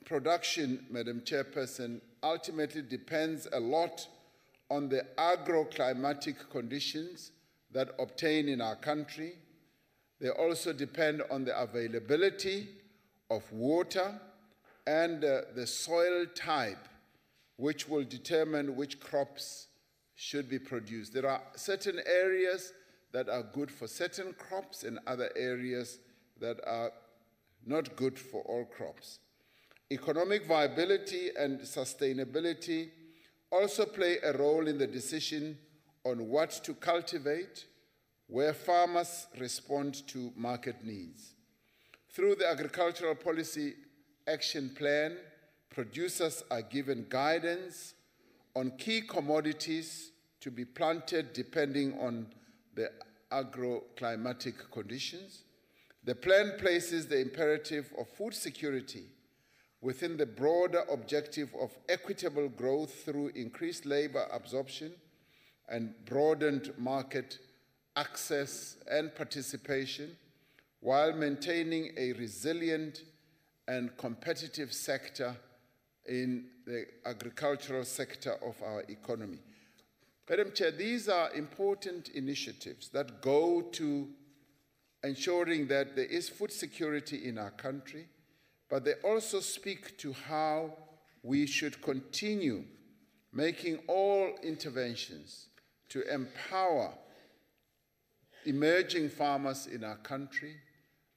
production, Madam Chairperson, ultimately depends a lot on the agroclimatic conditions that obtain in our country. They also depend on the availability of water and the soil type, which will determine which crops should be produced. There are certain areas that are good for certain crops and other areas that are not good for all crops. Economic viability and sustainability also play a role in the decision on what to cultivate, where farmers respond to market needs. Through the Agricultural Policy Action Plan, producers are given guidance on key commodities to be planted depending on the agroclimatic conditions. The plan places the imperative of food security within the broader objective of equitable growth through increased labor absorption and broadened market access and participation, while maintaining a resilient and competitive sector in the agricultural sector of our economy. Madam Chair, these are important initiatives that go to ensuring that there is food security in our country, but they also speak to how we should continue making all interventions to empower emerging farmers in our country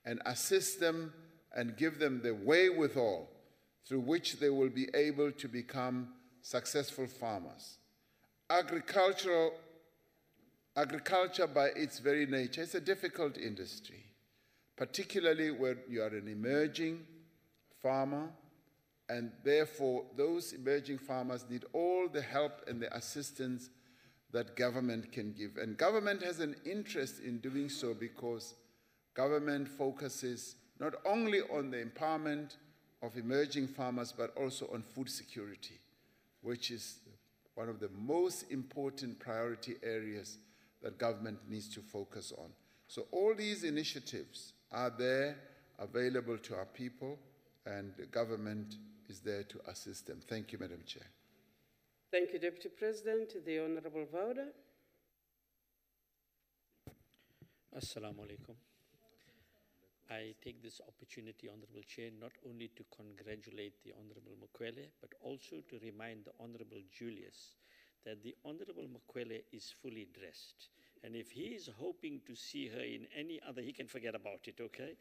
and assist them and give them the wherewithal through which they will be able to become successful farmers. Agriculture by its very nature is a difficult industry, particularly when you are an emerging farmer, and therefore those emerging farmers need all the help and the assistance that government can give. And government has an interest in doing so because government focuses not only on the empowerment of emerging farmers, but also on food security, which is one of the most important priority areas that government needs to focus on. So all these initiatives are there, available to our people, and the government is there to assist them. Thank you, Madam Chair. Thank you, Deputy President. The Honorable Vauda. Assalamu alaikum. I take this opportunity, Honorable Chair, not only to congratulate the Honorable Mokwele, but also to remind the Honorable Julius that the Honorable Mokwele is fully dressed. And if he is hoping to see her in any other, he can forget about it, okay?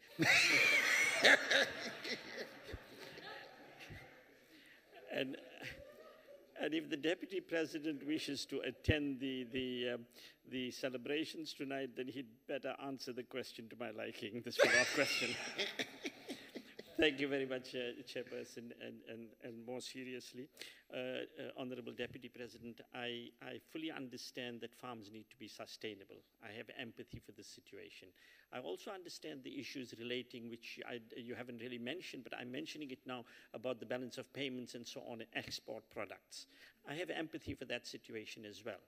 And if the Deputy President wishes to attend the celebrations tonight, then he'd better answer the question to my liking, this follow-up question. Thank you very much, Chairperson, and more seriously, Honorable Deputy President, I fully understand that farms need to be sustainable. I have empathy for this situation. I also understand the issues relating, which you haven't really mentioned, but I'm mentioning it now, about the balance of payments and so on, and export products. I have empathy for that situation as well.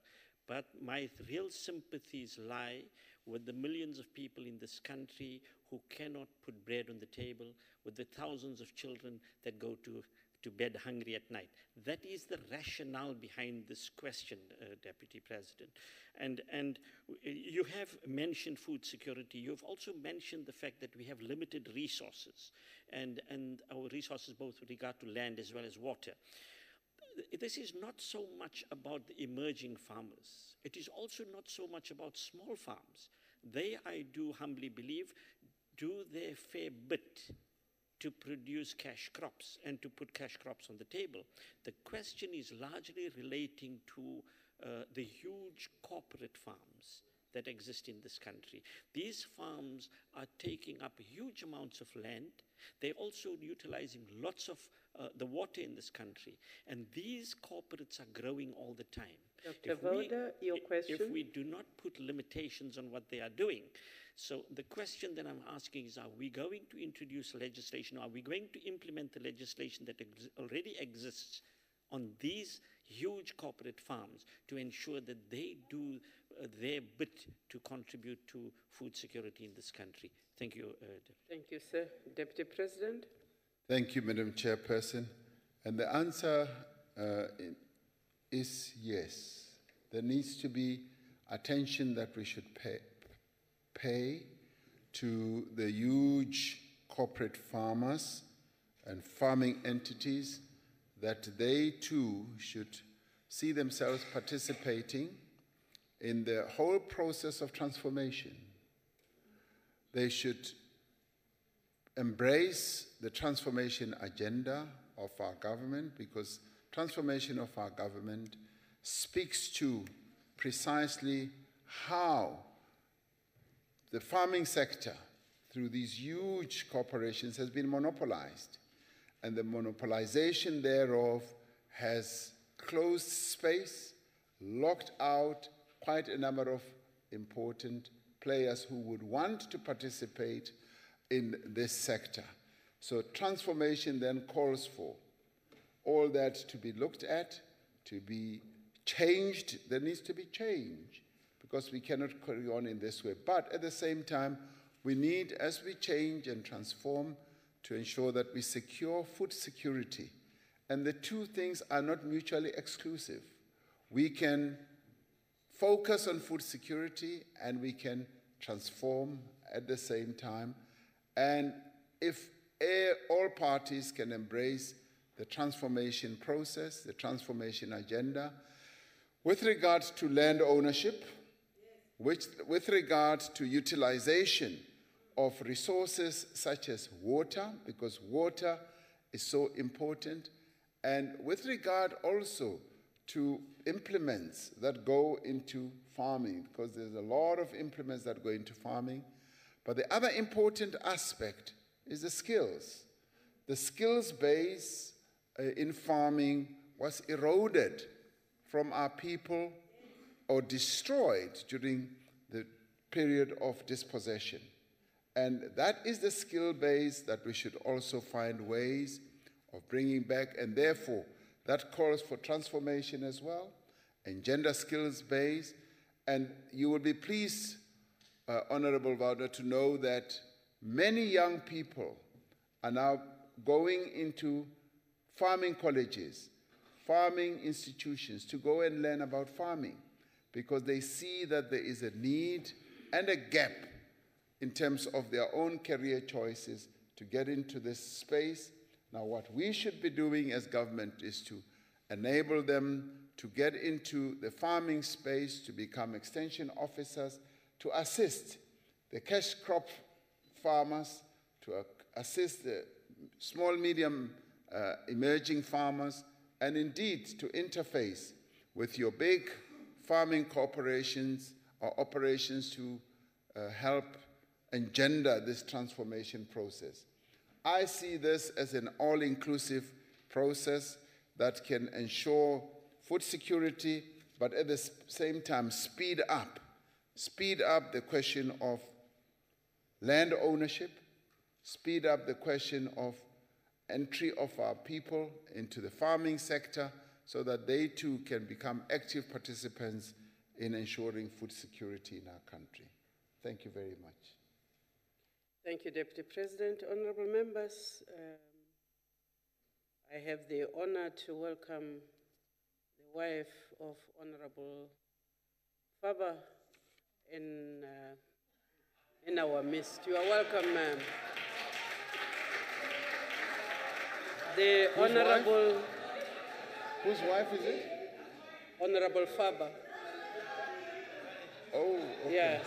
But my real sympathies lie with the millions of people in this country who cannot put bread on the table, with the thousands of children that go to bed hungry at night. That is the rationale behind this question, Deputy President. And you have mentioned food security. You've also mentioned the fact that we have limited resources, and our resources both with regard to land as well as water. This is not so much about the emerging farmers. It is also not so much about small farms. They, I do humbly believe, do their fair bit to produce cash crops and to put cash crops on the table. The question is largely relating to the huge corporate farms that exist in this country. These farms are taking up huge amounts of land. They're also utilizing lots of the water in this country. And these corporates are growing all the time. Dr. Voda, your question? If we do not put limitations on what they are doing. So the question that I'm asking is, are we going to introduce legislation? Are we going to implement the legislation that already exists on these huge corporate farms to ensure that they do their bit to contribute to food security in this country? Thank you. Thank you, sir. Deputy President. Thank you, Madam Chairperson. And the answer is yes. There needs to be attention that we should pay to the huge corporate farmers and farming entities, that they too should see themselves participating in the whole process of transformation. They should embrace the transformation agenda of our government, because transformation of our government speaks to precisely how the farming sector, through these huge corporations, has been monopolized. And the monopolization thereof has closed space, locked out quite a number of important players who would want to participate in this sector. So transformation then calls for all that to be looked at, to be changed. There needs to be change, because we cannot carry on in this way. But at the same time, we need, as we change and transform, to ensure that we secure food security. And the two things are not mutually exclusive. We can focus on food security and we can transform at the same time. And if all parties can embrace the transformation process, the transformation agenda, with regard to land ownership, with regard to utilization of resources such as water, because water is so important, and with regard also to implements that go into farming, because there's a lot of implements that go into farming. But the other important aspect is the skills. The skills base in farming was eroded from our people or destroyed during the period of dispossession. And that is the skill base that we should also find ways of bringing back, and therefore that calls for transformation as well, and gender skills base. And you will be pleased, Honorable Vauda, to know that many young people are now going into farming colleges, farming institutions, to go and learn about farming, because they see that there is a need and a gap in terms of their own career choices to get into this space. Now, what we should be doing as government is to enable them to get into the farming space, to become extension officers, to assist the cash crop farmers, to assist the small, medium, emerging farmers, and indeed to interface with your big farming corporations or operations to help engender this transformation process. I see this as an all-inclusive process that can ensure food security, but at the same time speed up the question of land ownership, speed up the question of entry of our people into the farming sector so that they too can become active participants in ensuring food security in our country. Thank you very much. Thank you, Deputy President. Honorable members, I have the honor to welcome the wife of Honorable Faba in our midst. You are welcome, ma'am. The Honorable... Whose wife is it? Honorable Faba. Oh, okay. Yes.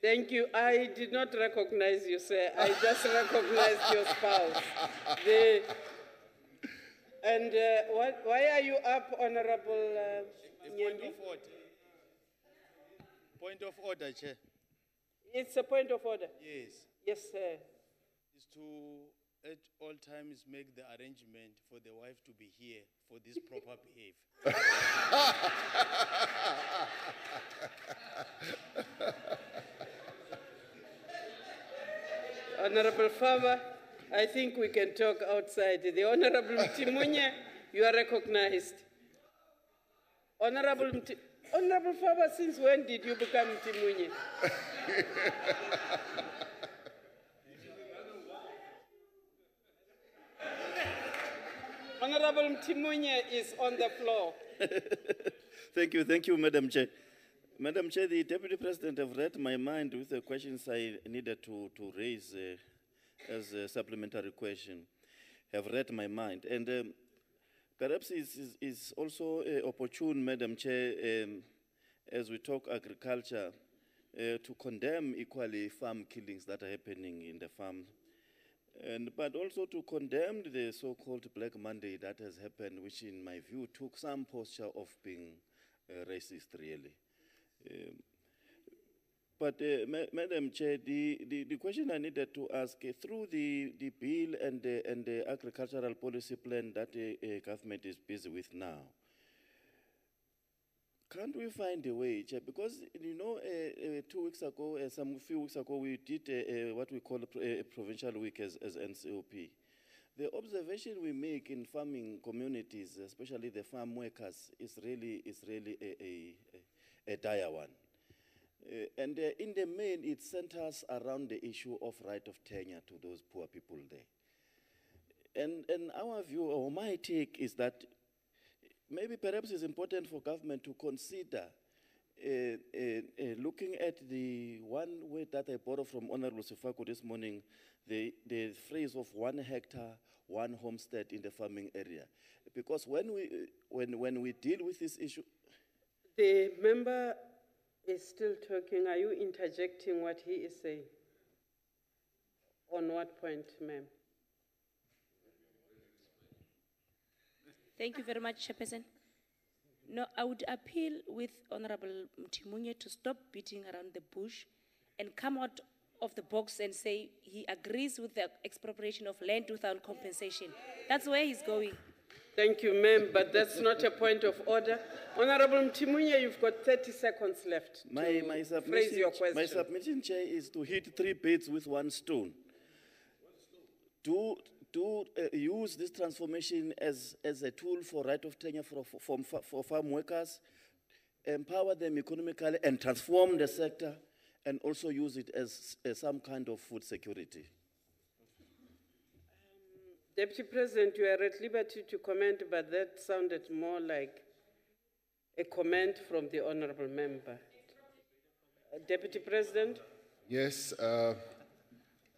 Thank you. I did not recognize you, sir. I just recognized your spouse. Why are you up, Honorable Point of order. Point of order, Chair. It's a point of order. Yes. Yes, sir. Is to at all times make the arrangement for the wife to be here for this proper behave. Honorable Faba, I think we can talk outside. The Honorable Mtimunye, you are recognized. Honorable Faba, since when did you become Mtimunye? Honorable Mtimunye is on the floor. Thank you, Madam Chair. Madam Chair, the Deputy President have read my mind with the questions I needed to raise as a supplementary question. Have read my mind. And perhaps it's also opportune, Madam Chair, as we talk agriculture, to condemn equally farm killings that are happening in the farm. But also to condemn the so-called Black Monday that has happened, which in my view took some posture of being racist, really. Madam Chair, the question I needed to ask, through the bill and the agricultural policy plan that the government is busy with now, can't we find a way, Chair? Because, you know, 2 weeks ago, few weeks ago, we did what we call a provincial week as NCOP. The observation we make in farming communities, especially the farm workers, is really a dire one. And in the main, it centers around the issue of right of tenure to those poor people there. And our view, or my take, is that maybe perhaps it's important for government to consider looking at the one word that I borrowed from Honorable Sifako this morning, the phrase of 1 hectare, 1 homestead in the farming area. Because when we deal with this issue... The member is still talking. Are you interjecting what he is saying? On what point, ma'am? Thank you very much, Chairperson. No, I would appeal with Honorable Mtimunye to stop beating around the bush and come out of the box and say he agrees with the expropriation of land without compensation. That's where he's going. Thank you, ma'am, but that's not a point of order. Honorable Mtimunye, you've got 30 seconds left to phrase your question. My submission, Chair, is to hit 3 birds with 1 stone. To use this transformation as a tool for right of tenure for farm workers, empower them economically and transform the sector, and also use it as some kind of food security. Deputy President, you are at liberty to comment, but that sounded more like a comment from the honorable member. Deputy President. Yes,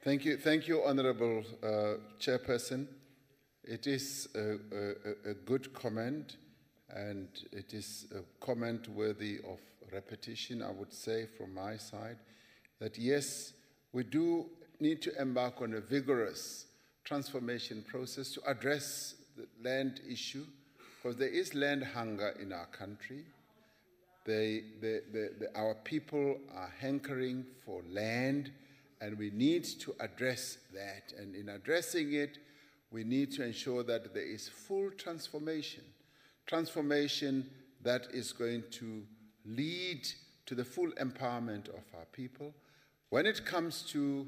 thank you, Honorable Chairperson. It is a good comment, and it is a comment worthy of repetition, I would say, from my side, that yes, we do need to embark on a vigorous transformation process to address the land issue, because there is land hunger in our country. Our people are hankering for land, and we need to address that. And in addressing it, we need to ensure that there is full transformation that is going to lead to the full empowerment of our people. When it comes to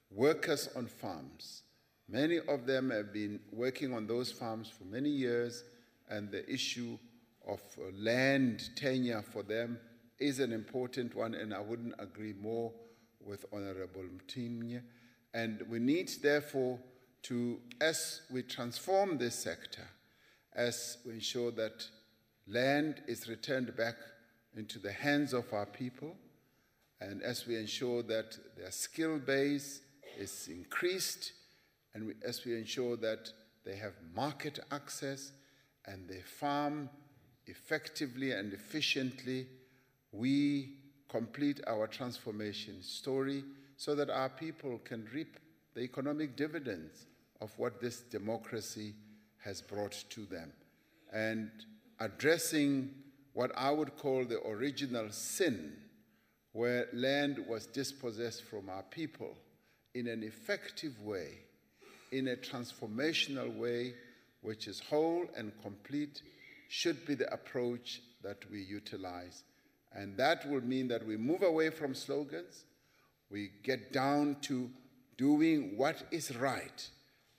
workers on farms, many of them have been working on those farms for many years, and the issue of land tenure for them is an important one, and I wouldn't agree more with Honorable Mtimnye. And we need, therefore, to, as we transform this sector, as we ensure that land is returned back into the hands of our people, and as we ensure that their skill base is increased, and as we ensure that they have market access and they farm effectively and efficiently, we complete our transformation story so that our people can reap the economic dividends of what this democracy has brought to them. And addressing what I would call the original sin, where land was dispossessed from our people in an effective way, in a transformational way, which is whole and complete, should be the approach that we utilize. And that will mean that we move away from slogans, we get down to doing what is right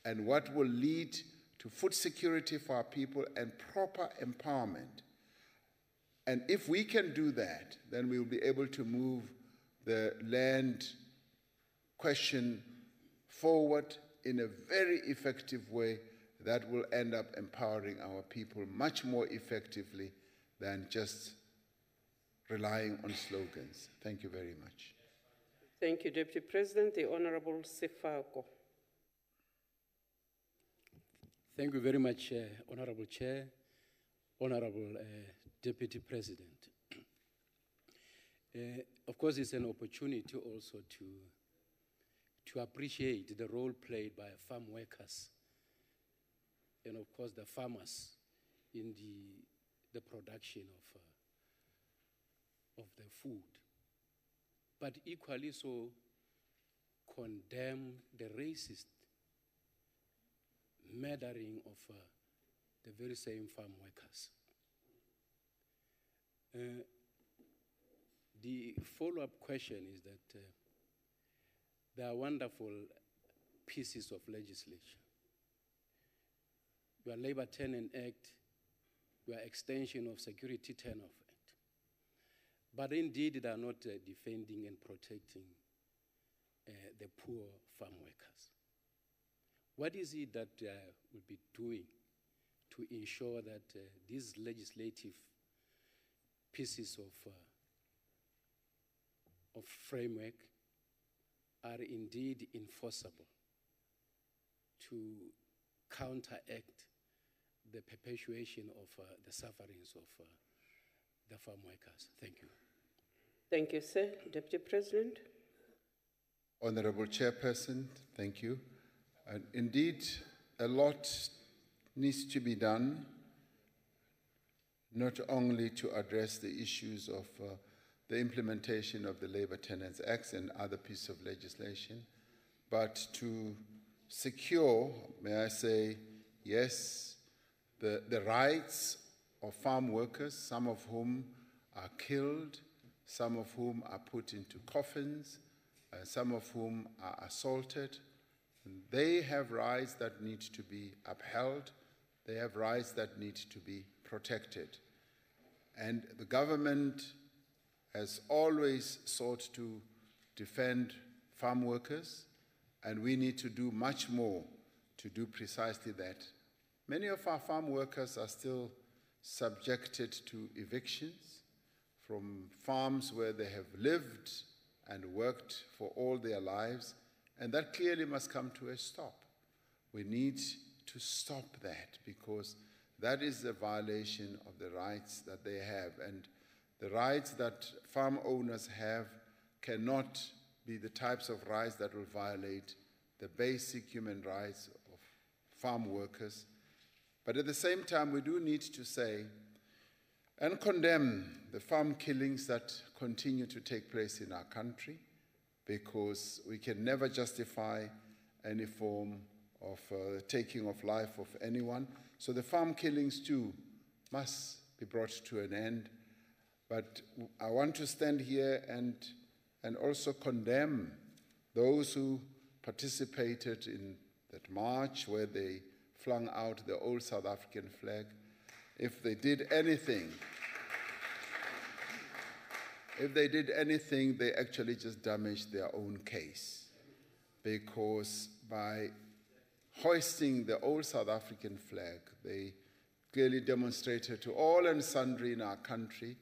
and what will lead to food security for our people and proper empowerment. And if we can do that, then we will be able to move the land question forward in a very effective way that will end up empowering our people much more effectively than just relying on slogans. Thank you very much. Thank you, Deputy President. The Honorable Sefako. Thank you very much, Honorable Chair, Honorable Deputy President. Of course, it's an opportunity also to appreciate the role played by farm workers and, of course, the farmers in the production of the food. But equally so, condemn the racist murdering of the very same farm workers. The follow-up question is that there are wonderful pieces of legislation. Your Labor Tenant Act, your extension of Security Turnoff Act. But indeed, they are not defending and protecting the poor farm workers. What is it that we'll be doing to ensure that these legislative pieces of framework are indeed enforceable to counteract the perpetuation of the sufferings of the farm workers? Thank you. Thank you, sir. Deputy President. Honorable Chairperson, thank you. And indeed, a lot needs to be done, not only to address the issues of the implementation of the Labor Tenants Act and other pieces of legislation, but to secure, may I say, yes, the rights of farm workers, some of whom are killed, some of whom are put into coffins, some of whom are assaulted. And they have rights that need to be upheld. They have rights that need to be protected. And the government has always sought to defend farm workers, and we need to do much more to do precisely that. Many of our farm workers are still subjected to evictions from farms where they have lived and worked for all their lives, and that clearly must come to a stop. We need to stop that because that is a violation of the rights that they have, and the rights that farm owners have cannot be the types of rights that will violate the basic human rights of farm workers. But at the same time, we do need to say and condemn the farm killings that continue to take place in our country, because we can never justify any form of taking of life of anyone. So the farm killings too must be brought to an end. But I want to stand here and also condemn those who participated in that march where they flung out the old South African flag. If they did anything, they actually just damaged their own case, because by hoisting the old South African flag, they clearly demonstrated to all and sundry in our country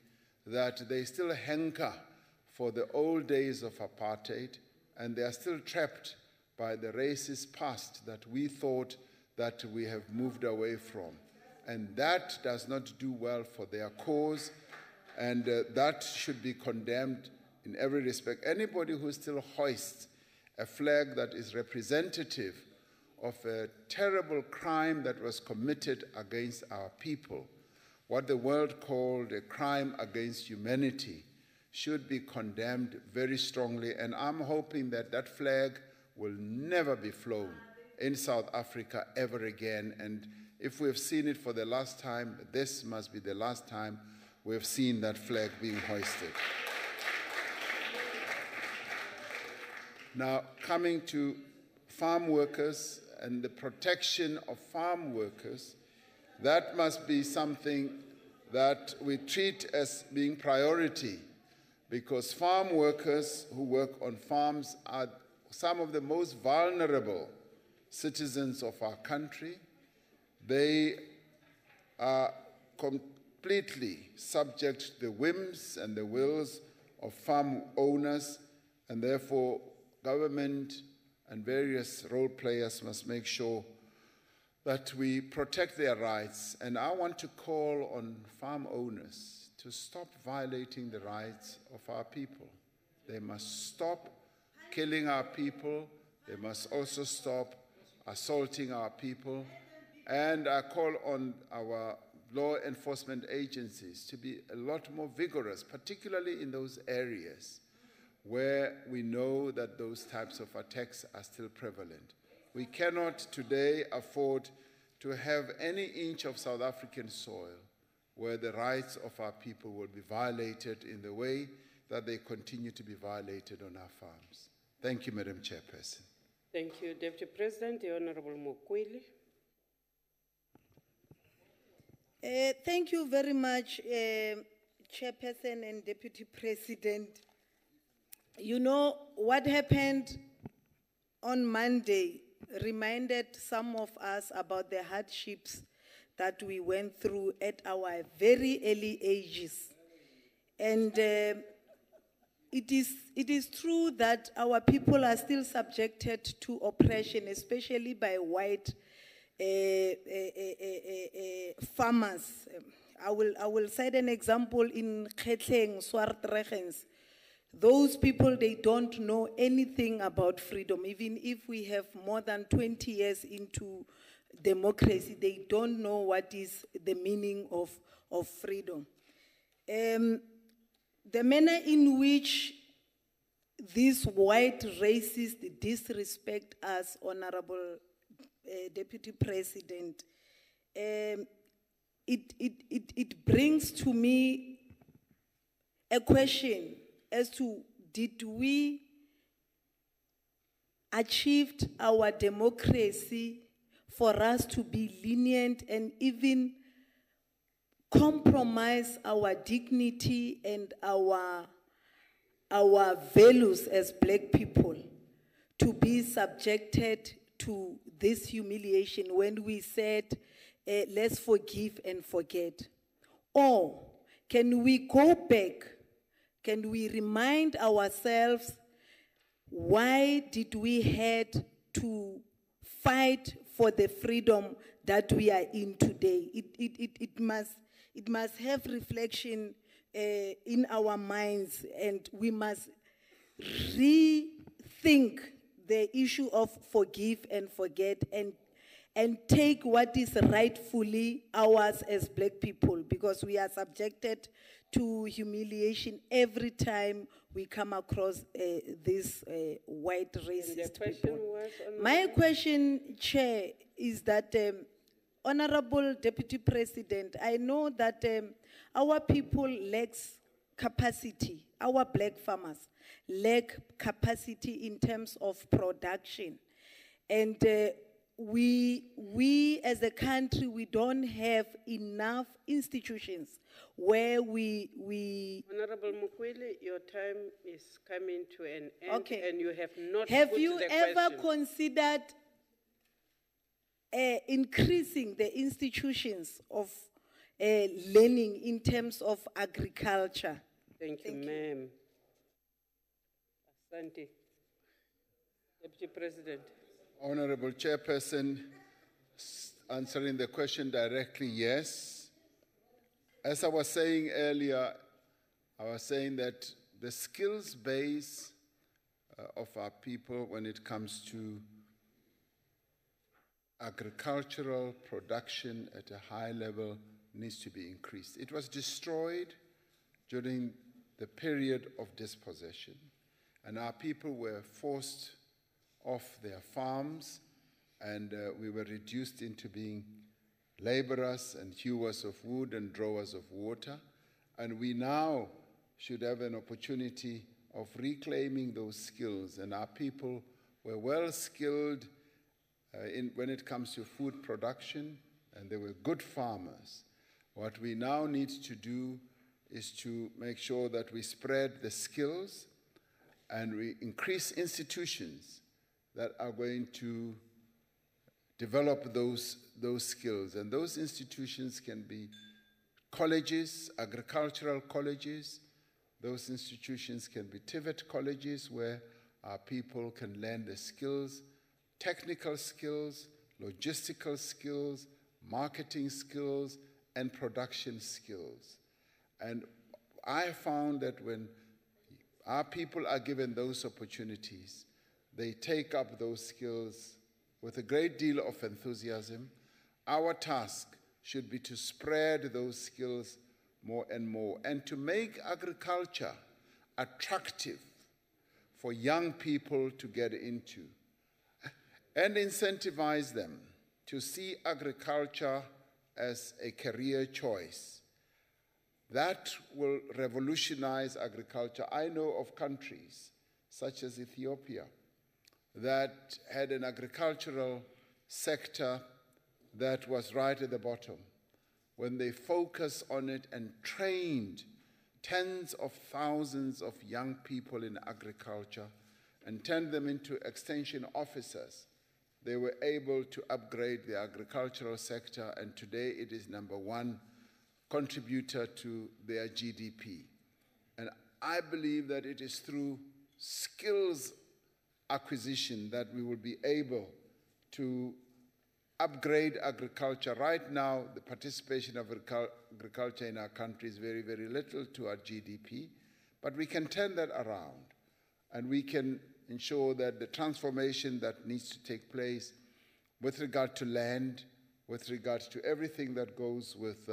that they still hanker for the old days of apartheid, and they are still trapped by the racist past that we thought that we have moved away from. And that does not do well for their cause, and that should be condemned in every respect. Anybody who still hoists a flag that is representative of a terrible crime that was committed against our people, what the world called a crime against humanity, should be condemned very strongly. And I'm hoping that that flag will never be flown in South Africa ever again. And if we've seen it for the last time, this must be the last time we've seen that flag being hoisted. Now, coming to farm workers and the protection of farm workers, that must be something that we treat as being priority, because farm workers who work on farms are some of the most vulnerable citizens of our country. They are completely subject to the whims and the wills of farm owners, and therefore government and various role players must make sure that we protect their rights. And I want to call on farm owners to stop violating the rights of our people. They must stop killing our people. They must also stop assaulting our people. And I call on our law enforcement agencies to be a lot more vigorous, particularly in those areas where we know that those types of attacks are still prevalent. We cannot today afford to have any inch of South African soil where the rights of our people will be violated in the way that they continue to be violated on our farms. Thank you, Madam Chairperson. Thank you, Deputy President. The Honorable Mokweli. Thank you very much, Chairperson and Deputy President. You know, what happened on Monday reminded some of us about the hardships that we went through at our very early ages. And it is true that our people are still subjected to oppression, especially by white farmers. I will cite an example in Khetleng, Swartregens. Those people, they don't know anything about freedom. Even if we have more than 20 years into democracy, they don't know what is the meaning of freedom. The manner in which these white racists disrespect us, Honorable Deputy President, it brings to me a question as to, did we achieve our democracy for us to be lenient and even compromise our dignity and our values as black people to be subjected to this humiliation when we said, let's forgive and forget? Or can we go back can we remind ourselves why did we had to fight for the freedom that we are in today? It must have reflection in our minds, and we must rethink the issue of forgive and forget, and take what is rightfully ours as black people, because we are subjected to humiliation every time we come across these white racist people. My question, Chair, is that Honorable Deputy President, I know that our people lacks capacity, our black farmers lack capacity in terms of production. And we as a country, we don't have enough institutions where we Honorable Mukwele, your time is coming to an end, Okay. and you have not Have put you the ever question. considered increasing the institutions of learning in terms of agriculture? Thank you, ma'am. Asante. Deputy President. Honorable Chairperson, answering the question directly, yes. As I was saying earlier, I was saying that the skills base of our people when it comes to agricultural production at a high level needs to be increased. It was destroyed during the period of dispossession, and our people were forced off their farms, and we were reduced into being laborers and hewers of wood and drawers of water. And we now should have an opportunity of reclaiming those skills. And our people were well skilled when it comes to food production, and they were good farmers. What we now need to do is to make sure that we spread the skills and we increase institutions that are going to develop those skills. And those institutions can be colleges, agricultural colleges. Those institutions can be TVET colleges where our people can learn the skills, technical skills, logistical skills, marketing skills, and production skills. And I found that when our people are given those opportunities, they take up those skills with a great deal of enthusiasm. Our task should be to spread those skills more and more, and to make agriculture attractive for young people to get into, and incentivize them to see agriculture as a career choice. That will revolutionize agriculture. I know of countries such as Ethiopia that had an agricultural sector that was right at the bottom. When they focused on it and trained tens of thousands of young people in agriculture and turned them into extension officers, they were able to upgrade the agricultural sector, and today it is #1 contributor to their GDP. And I believe that it is through skills acquisition that we will be able to upgrade agriculture. Right now, the participation of agriculture in our country is very, very little to our GDP, but we can turn that around, and we can ensure that the transformation that needs to take place with regard to land, with regard to everything that goes with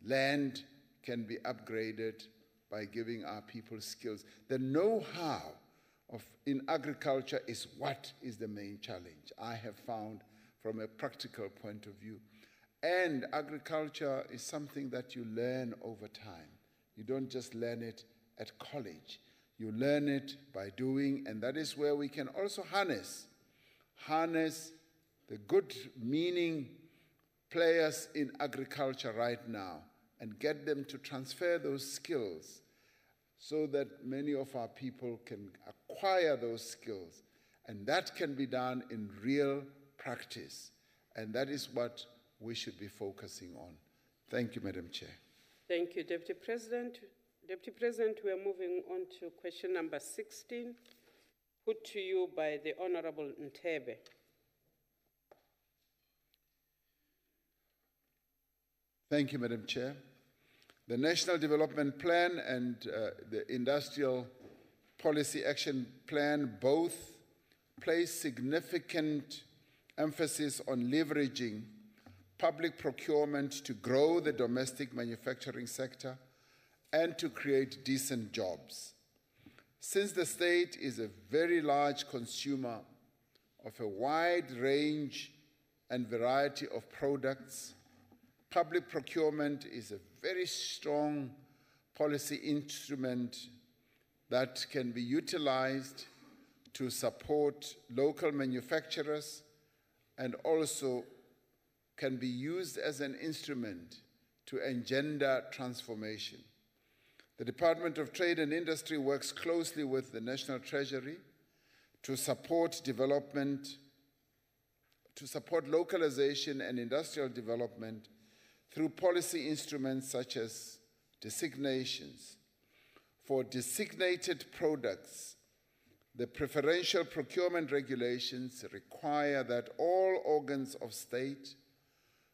land, can be upgraded by giving our people skills. The know-how in agriculture is what is the main challenge, I have found, from a practical point of view. And agriculture is something that you learn over time. You don't just learn it at college. You learn it by doing, and that is where we can also harness the good meaning players in agriculture right now and get them to transfer those skills so that many of our people can acquire those skills. And that can be done in real practice. And that is what we should be focusing on. Thank you, Madam Chair. Thank you, Deputy President. Deputy President, we are moving on to question number 16, put to you by the Honorable Ntebe. Thank you, Madam Chair. The National Development Plan and the Industrial Policy Action Plan both place significant emphasis on leveraging public procurement to grow the domestic manufacturing sector and to create decent jobs. Since the state is a very large consumer of a wide range and variety of products, public procurement is a very strong policy instrument that can be utilized to support local manufacturers and also can be used as an instrument to engender transformation. The Department of Trade and Industry works closely with the National Treasury to support development, to support localization and industrial development through policy instruments such as designations. For designated products, the preferential procurement regulations require that all organs of state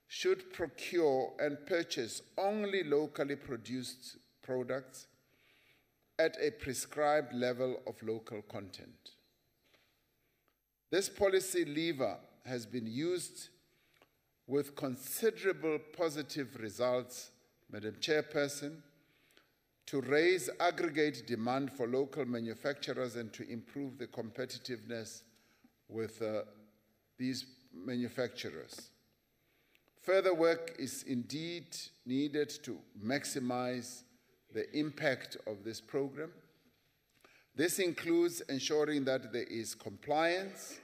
should procure and purchase only locally produced products at a prescribed level of local content. This policy lever has been used with considerable positive results, Madam Chairperson, to raise aggregate demand for local manufacturers and to improve the competitiveness with these manufacturers. Further work is indeed needed to maximize the impact of this program. This includes ensuring that there is compliance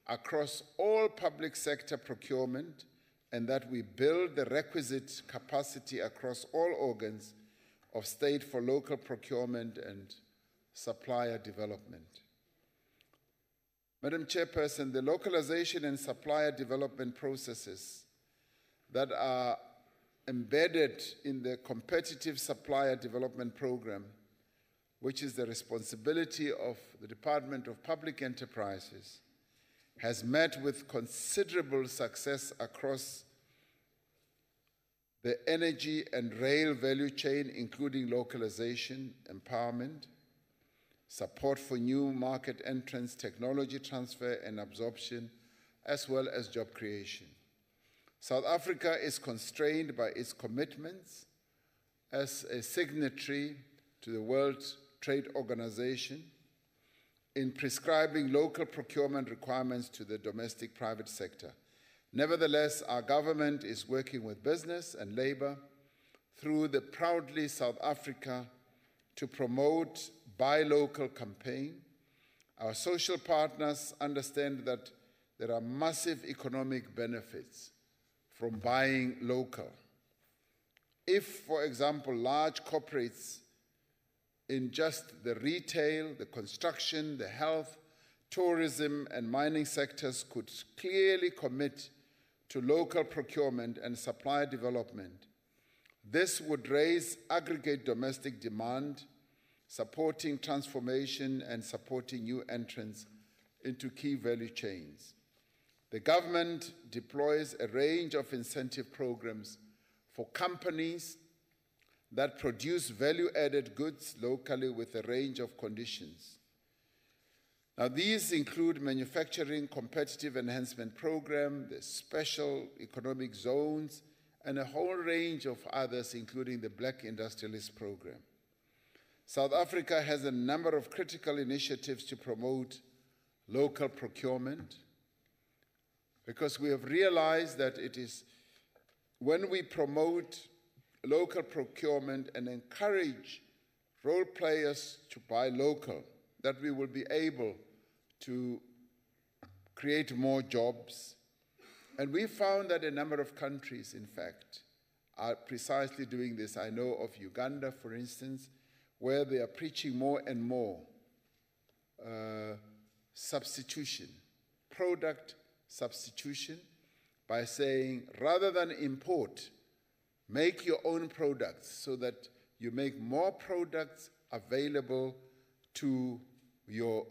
across all public sector procurement and that we build the requisite capacity across all organs of state for local procurement and supplier development. Madam Chairperson, the localization and supplier development processes that are embedded in the Competitive Supplier Development Program, which is the responsibility of the Department of Public Enterprises, has met with considerable success across the energy and rail value chain, including localization, empowerment, support for new market entrants, technology transfer and absorption, as well as job creation. South Africa is constrained by its commitments as a signatory to the World Trade Organization in prescribing local procurement requirements to the domestic private sector. Nevertheless, our government is working with business and labor through the Proudly South Africa to promote Buy Local campaign. Our social partners understand that there are massive economic benefits from buying local. If, for example, large corporates in just the retail, the construction, the health, tourism, and mining sectors could clearly commit to local procurement and supply development, this would raise aggregate domestic demand, supporting transformation and supporting new entrants into key value chains. The government deploys a range of incentive programs for companies that produce value-added goods locally with a range of conditions. Now, these include manufacturing competitive enhancement program, the special economic zones, and a whole range of others, including the Black Industrialist Program. South Africa has a number of critical initiatives to promote local procurement, because we have realized that it is when we promote local procurement and encourage role players to buy local that we will be able to create more jobs. And we found that a number of countries, in fact, are precisely doing this. I know of Uganda, for instance, where they are preaching more and more substitution, product substitution, by saying, rather than import, make your own products so that you make more products available to your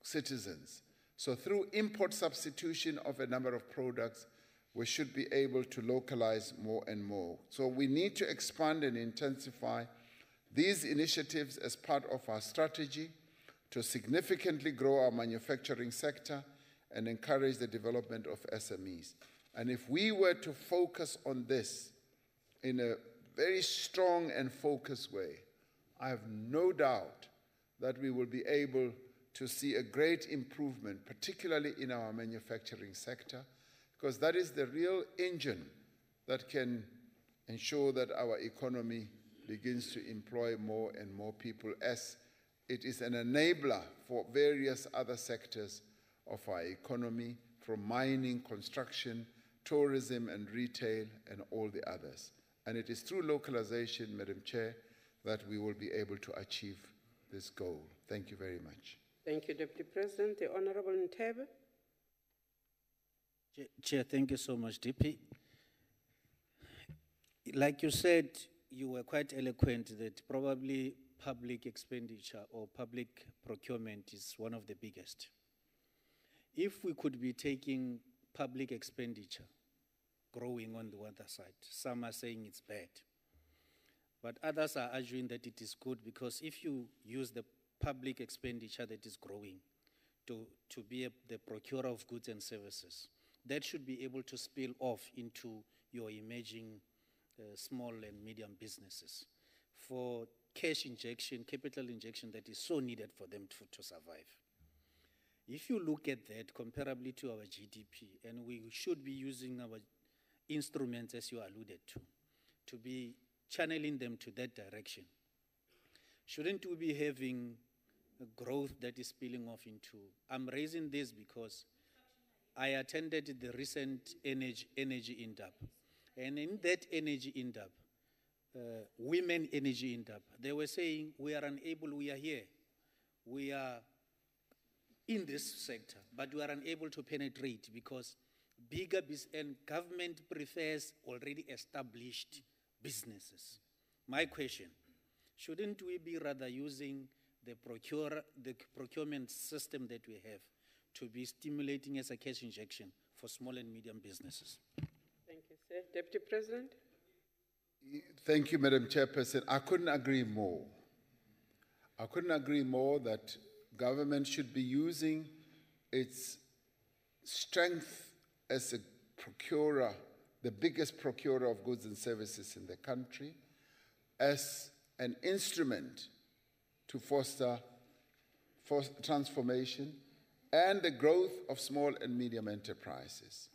citizens. So through import substitution of a number of products, we should be able to localize more and more. So we need to expand and intensify these initiatives as part of our strategy to significantly grow our manufacturing sector and encourage the development of SMEs. And if we were to focus on this in a very strong and focused way, I have no doubt that we will be able to see a great improvement, particularly in our manufacturing sector, because that is the real engine that can ensure that our economy begins to employ more and more people, as it is an enabler for various other sectors of our economy, from mining, construction, tourism and retail, and all the others. And it is through localization, Madam Chair, that we will be able to achieve this goal. Thank you very much. Thank you, Deputy President. The Honorable Ntebe. Chair, thank you so much, DP. Like you said, you were quite eloquent that probably public expenditure or public procurement is one of the biggest. If we could be taking public expenditure growing on the other side, some are saying it's bad, but others are arguing that it is good, because if you use the public expenditure that is growing to be the procurer of goods and services, that should be able to spill off into your emerging small and medium businesses for cash injection, capital injection that is so needed for them to survive. If you look at that comparably to our GDP, and we should be using our instruments, as you alluded to be channeling them to that direction, shouldn't we be having a growth that is spilling off into? I'm raising this because I attended the recent energy in-depth, and in that energy in-depth, women energy in-depth, they were saying, we are unable, we are here, we are in this sector, but we are unable to penetrate because bigger and government prefers already established businesses. My question, shouldn't we be rather using the procurement system that we have to be stimulating as a cash injection for small and medium businesses? Thank you, sir. Deputy President. Thank you, Madam Chairperson. I couldn't agree more. I couldn't agree more that government should be using its strength as a procurer, the biggest procurer of goods and services in the country, as an instrument to foster transformation and the growth of small and medium enterprises.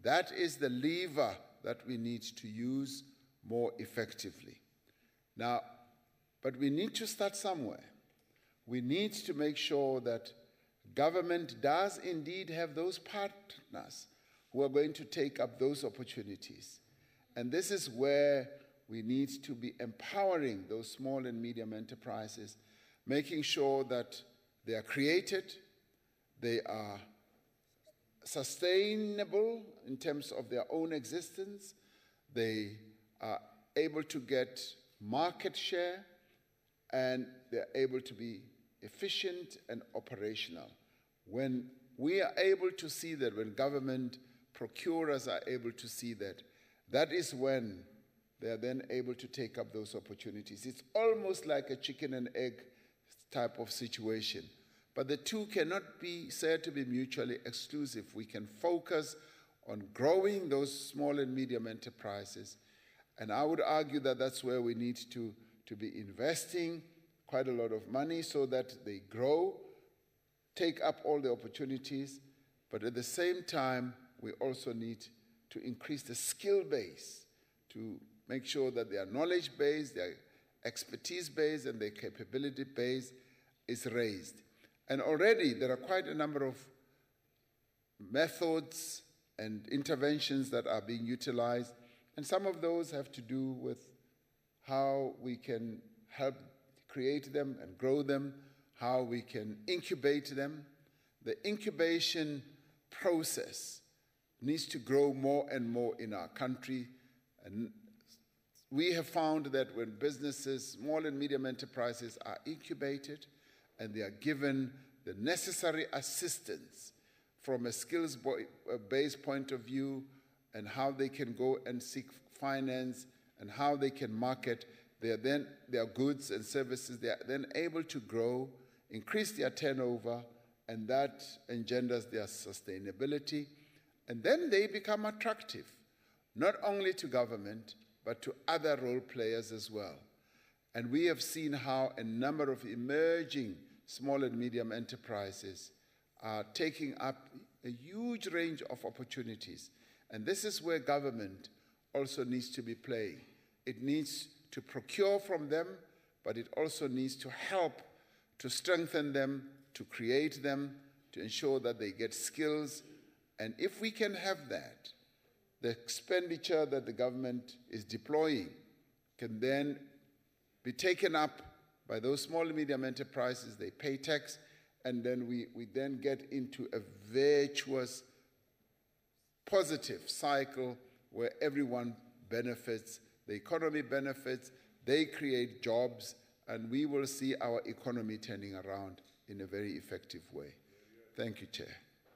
That is the lever that we need to use more effectively. Now, but we need to start somewhere. We need to make sure that government does indeed have those partners who are going to take up those opportunities. And this is where we need to be empowering those small and medium enterprises, making sure that they are created, they are sustainable in terms of their own existence, they are able to get market share, and they're able to be efficient and operational. When we are able to see that, when government procurers are able to see that, that is when they are then able to take up those opportunities. It's almost like a chicken and egg type of situation. But the two cannot be said to be mutually exclusive. We can focus on growing those small and medium enterprises. And I would argue that that's where we need to be investing quite a lot of money so that they grow, take up all the opportunities, but at the same time, we also need to increase the skill base to make sure that their knowledge base, their expertise base, and their capability base is raised. And already there are quite a number of methods and interventions that are being utilized, and some of those have to do with how we can help create them and grow them, how we can incubate them. The incubation process needs to grow more and more in our country. And we have found that when businesses, small and medium enterprises are incubated and they are given the necessary assistance from a skills-based point of view and how they can go and seek finance and how they can market their goods and services, they are then able to grow, increase their turnover, and that engenders their sustainability. And then they become attractive, not only to government, but to other role players as well. And we have seen how a number of emerging small and medium enterprises are taking up a huge range of opportunities. And this is where government also needs to be playing. It needs to procure from them, but it also needs to help to strengthen them, to create them, to ensure that they get skills. And if we can have that, the expenditure that the government is deploying can then be taken up by those small and medium enterprises. They pay tax, and then we then get into a virtuous, positive cycle where everyone benefits, the economy benefits, they create jobs, and we will see our economy turning around in a very effective way. Thank you, Chair.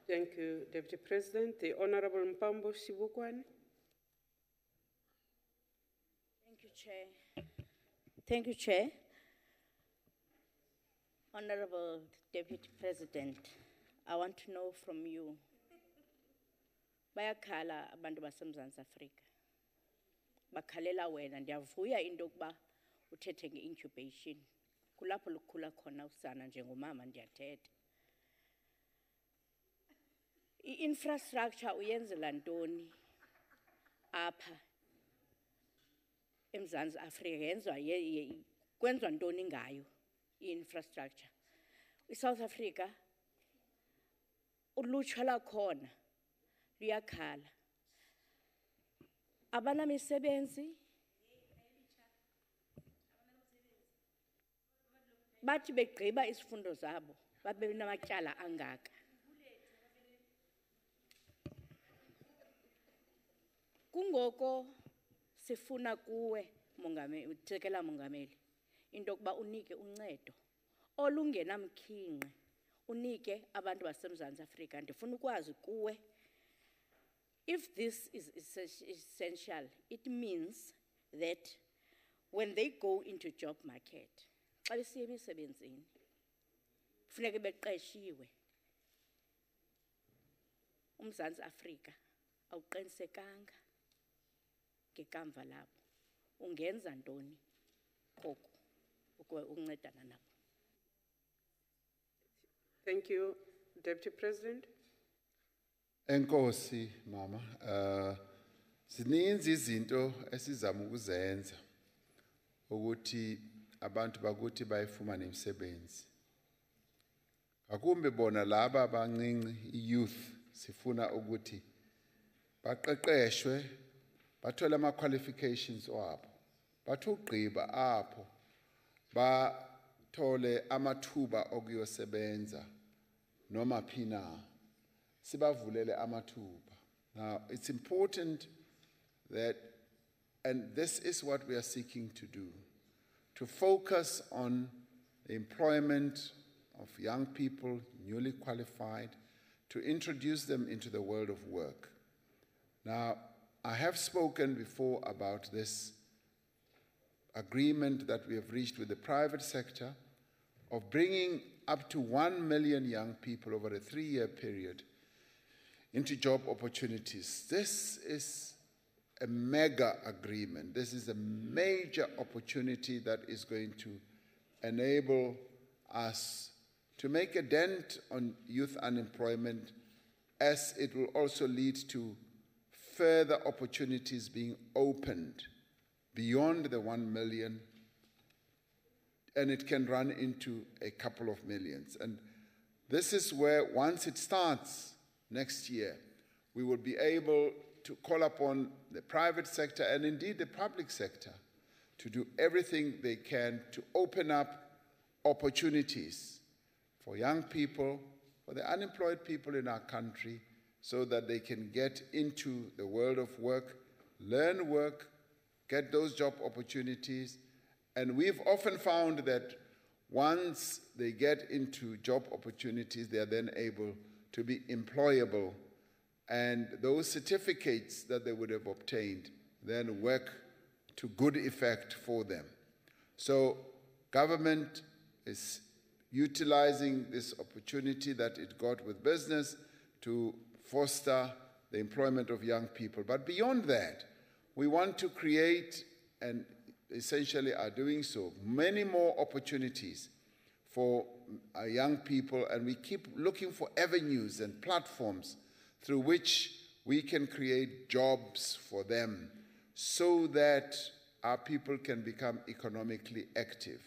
Thank you, Deputy President. The Honorable Mpambo Shibukwane. Thank you, Chair. Thank you, Chair. Honorable Deputy President, I want to know from you, bayakhala abantu baseMzantsi Afrika. Bakhalela wena, ndiyavuya into yokuba uthethe nge-incubation. Kulapho lukhula khona usana njengomama ndiyathetha. I-infrastructure uyenzela ntoni apha eMzantsi Afrika? Kwenziwa ntoni ngayo i-infrastructure? ISouth Africa, ulutsha lakhona luyakhala. Abanamisebenzi, bathi begqiba isifundo zabo babe namatyala angaka. Kungoko sifuna kuwe mongameli, uthekela mongameli, into yokuba unike uncedo olungenamkhinqe, unike abantu baseMzantsi Afrika. Ndifuna ukwazi kuwe, if this is essential, it means that when they go into job market, xa besiya emisebenzini, kufuneka beqeshiwe. UMzantsi Afrika awuqinisekanga ngekamva labo. Ungenza ntoni oku ukuncedana nabo? Thank you, Deputy President. Enkosi mama, zininzi izinto esizama ukuzenza ukuthi abantu bakuthi bayifumane imisebenzi. Akumbe bona laba abancinci, i-youth, sifuna ukuthi baqeqeshwe, bathole ama-qualifications wabo, bathi ugqiba apho bathole amathuba okuyosebenza noma phina, sibavulele amathuba. Now, it's important that, and this is what we are seeking to do, to focus on the employment of young people, newly qualified, to introduce them into the world of work. Now, I have spoken before about this agreement that we have reached with the private sector of bringing up to 1 million young people over a 3-year period into job opportunities. This is a mega agreement. This is a major opportunity that is going to enable us to make a dent on youth unemployment, as it will also lead to further opportunities being opened beyond the 1 million, and it can run into a couple of millions. And this is where, once it starts next year, we will be able to call upon the private sector and indeed the public sector to do everything they can to open up opportunities for young people, for the unemployed people in our country, so that they can get into the world of work, learn work, get those job opportunities. And we've often found that once they get into job opportunities, they are then able to be employable. And those certificates that they would have obtained then work to good effect for them. So government is utilizing this opportunity that it got with business to foster the employment of young people. But beyond that, we want to create, and essentially are doing so, many more opportunities for our young people, and we keep looking for avenues and platforms through which we can create jobs for them so that our people can become economically active.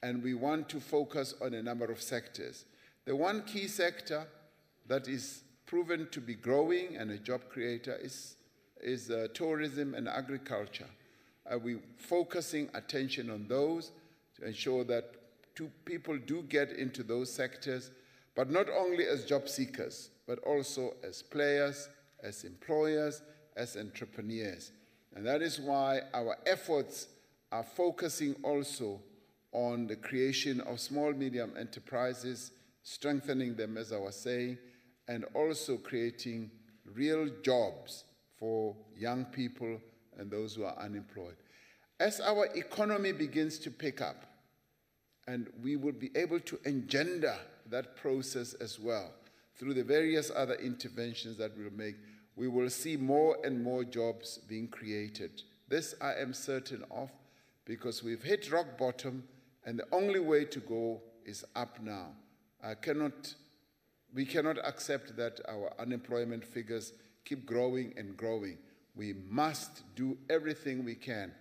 And we want to focus on a number of sectors. The one key sector that is proven to be growing and a job creator is tourism and agriculture. We're focusing attention on those to ensure that people do get into those sectors, but not only as job seekers, but also as players, as employers, as entrepreneurs. And that is why our efforts are focusing also on the creation of small, medium enterprises, strengthening them, as I was saying, and also creating real jobs for young people and those who are unemployed. As our economy begins to pick up, and we will be able to engender that process as well through the various other interventions that we'll make, we will see more and more jobs being created. This I am certain of, because we've hit rock bottom, and the only way to go is up now. We cannot accept that our unemployment figures keep growing and growing. We must do everything we can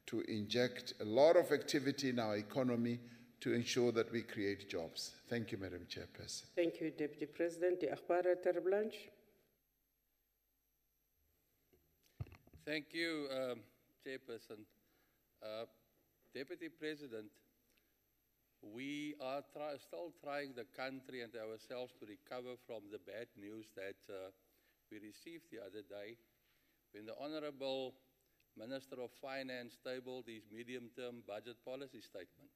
to inject a lot of activity in our economy to ensure that we create jobs. Thank you, Madam Chairperson. Thank you, Deputy President. The Akhbara Terblanche. Thank you, Chairperson. Deputy President, we are still trying the country and ourselves to recover from the bad news that we received the other day when the Honourable Minister of Finance tabled his medium-term budget policy statement.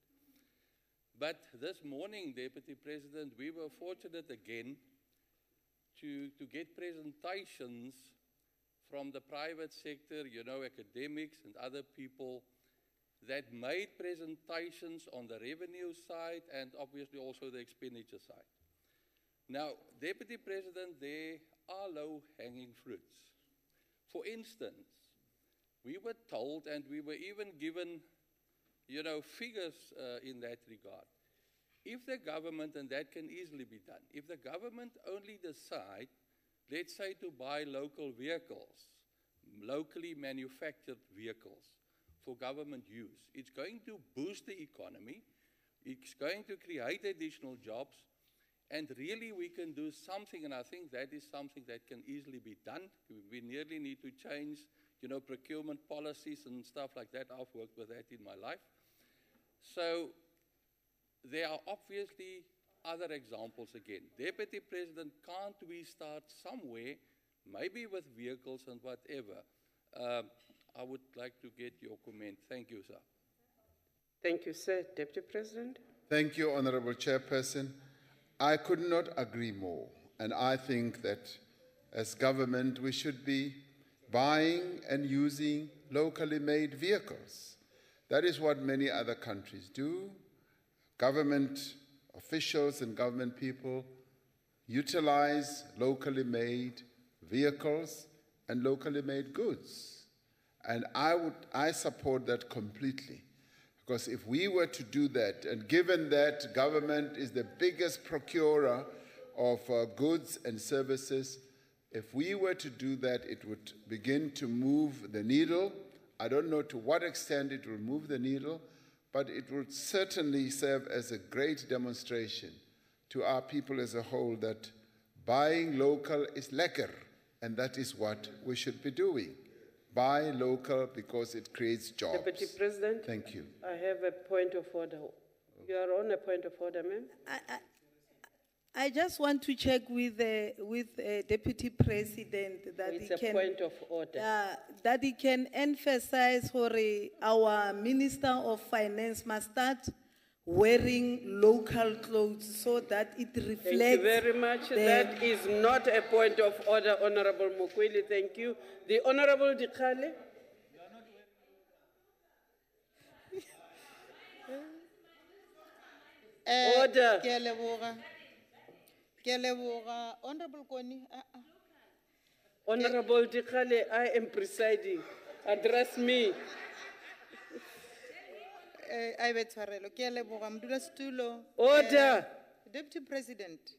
But this morning, Deputy President, we were fortunate again to get presentations from the private sector, you know, academics and other people that made presentations on the revenue side and obviously also the expenditure side. Now, Deputy President, there are low-hanging fruits. For instance, we were told, and we were even given, you know, figures in that regard. If the government, and that can easily be done, if the government only decide, let's say, to buy local vehicles, locally manufactured vehicles for government use, it's going to boost the economy, it's going to create additional jobs, and really we can do something, and I think that is something that can easily be done. We nearly need to change, you know, procurement policies and stuff like that. I've worked with that in my life. So there are obviously other examples again. Deputy President, can't we start somewhere, maybe with vehicles and whatever? I would like to get your comment. Thank you, sir. Thank you, sir. Deputy President. Thank you, Honourable Chairperson. I could not agree more. And I think that as government, we should be buying and using locally made vehicles. That is what many other countries do. Government officials and government people utilize locally made vehicles and locally made goods. And I support that completely. Because if we were to do that, and given that government is the biggest procurer of goods and services, if we were to do that, it would begin to move the needle. I don't know to what extent it will move the needle, but it would certainly serve as a great demonstration to our people as a whole that buying local is lekker, and that is what we should be doing. Buy local because it creates jobs. Deputy President. Thank you. I have a point of order. You are on a point of order, ma'am. I just want to check with Deputy President that It's he a can. point of order. That he can emphasize for our Minister of Finance must start wearing local clothes so that it reflects. Thank you very much. the- That is not a point of order, Honorable Mukweli. Thank you. The Honorable Dikale. Order. Honorable Koni. Honorable Dikale, I am presiding. Address me. I bet tshwarelo. Ke a leboga modulasetulo. Order. Deputy President.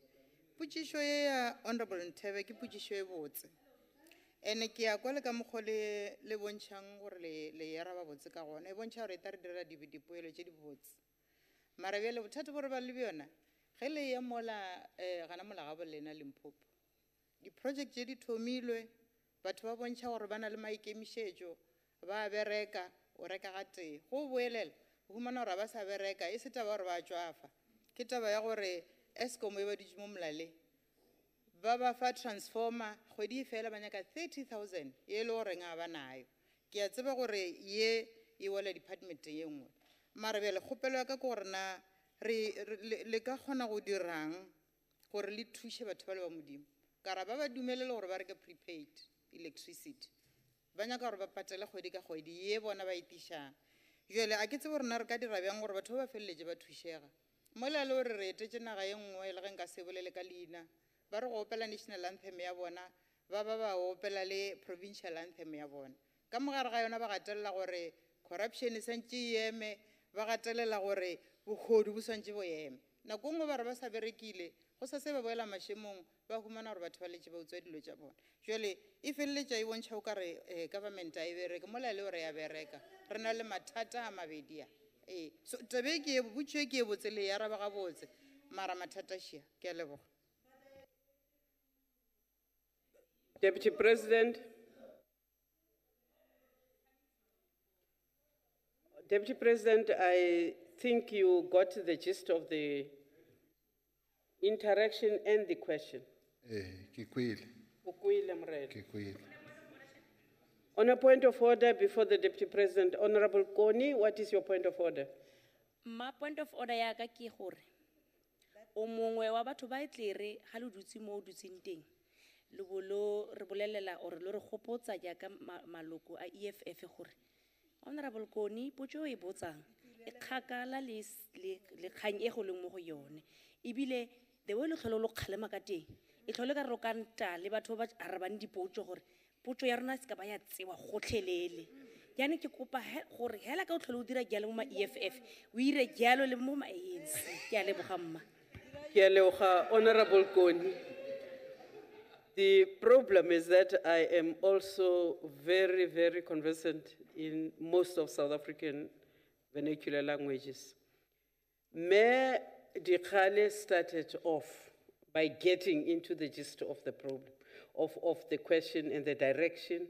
Putshišo ye ya Honorable Ntebe ke putshišo e botse. Ene ke ya kwa le ka mokgwa le bontšhang gore le araba botse ka gona. E bontšha gore e tla re direla dipoelo tše di botse. Mara bjale bothata bo re ba le bjona. Ge le ya mola gana mola ga bolena Limpopo. Di-project tše di thomilwe, batho ba bontšha gore ba na le maikemišetšo, ba bereka, o reka ga tee. Go boelela, o humana gore ba sa bereka, e se taba gore ba tšwafa. Ke taba ya gore Eskom e ba dutše mo molale. Ba ba fa transformer, kgwedi e fela ba nyaka 30,000, ye le gore nga ba nayo. Ke a tseba gore ye e wela department ye nngwe. Mara bjale kgopelo ya ka ke gore na le ka kgona go dirang gore le thuše batho ba le ba modimo. Kara ba ba dumelele gore ba reke prepaid electricity. Ba nyaka gore ba patele kgwedi ka kgwedi ye bona ba itišang. Jwale a ke tsebe gore na re ka dira bjang gore batho ba ba feleletše ba thušega. Mola le gore re etetše naga ye nngwe le ge nka se bolele ka leina. Ba re go opela national anthem ya bona, ba opela le provincial anthem ya bona. Ka mogare ga yona ba gatelela gore corruption e santše e eme, ba gatelela gore bogodu bo swantše bo eme. Nako nngwe ba re ba sa berekile, go sa se ba boela mašemong, ba humana gore batho ba letše ba utswa dilo tša bona. Jwale e feleletša e bontšha o ka re government a e bereke, mola le gore ya bereka. Re na le mathata a mabedi a. So tabe ke botšwe ke botse le ya raba ga botse, mara mathata šia. Ke a leboga. Deputy President. Deputy President, I think you got the gist of the interaction and the question. Ke kwele, Ukwile Mrele. ke kwele. On a point of order before the Deputy President, Honorable Koni, what is your point of order? Ma point of order ya ka ke gore o mongwe wa batho ba etlere ga le dutse mo o dutseng teng le bolo re bolelela or le re gopotsa jaaka maloko a EFF gore Honorable Koni potso e botsang e kgakala le kgang e go leng mo go yone ebile the way le tlhole lo kgalema ka teng e tlhole ka re ka nta le batho ba arabang dipotso gore potso ya rona se ka ba ya tsewa gotlhelele yana ke kopa gore hela ka o tlhole o dira jalo mo EFF o ire jalo le mo ANC ke a leboga mma Ke a leboga, Honorable Koni. The problem is that I am also very, very conversant in most of South African vernacular languages. Mayor Dikale started off by getting into the gist of the problem, of the question and the direction,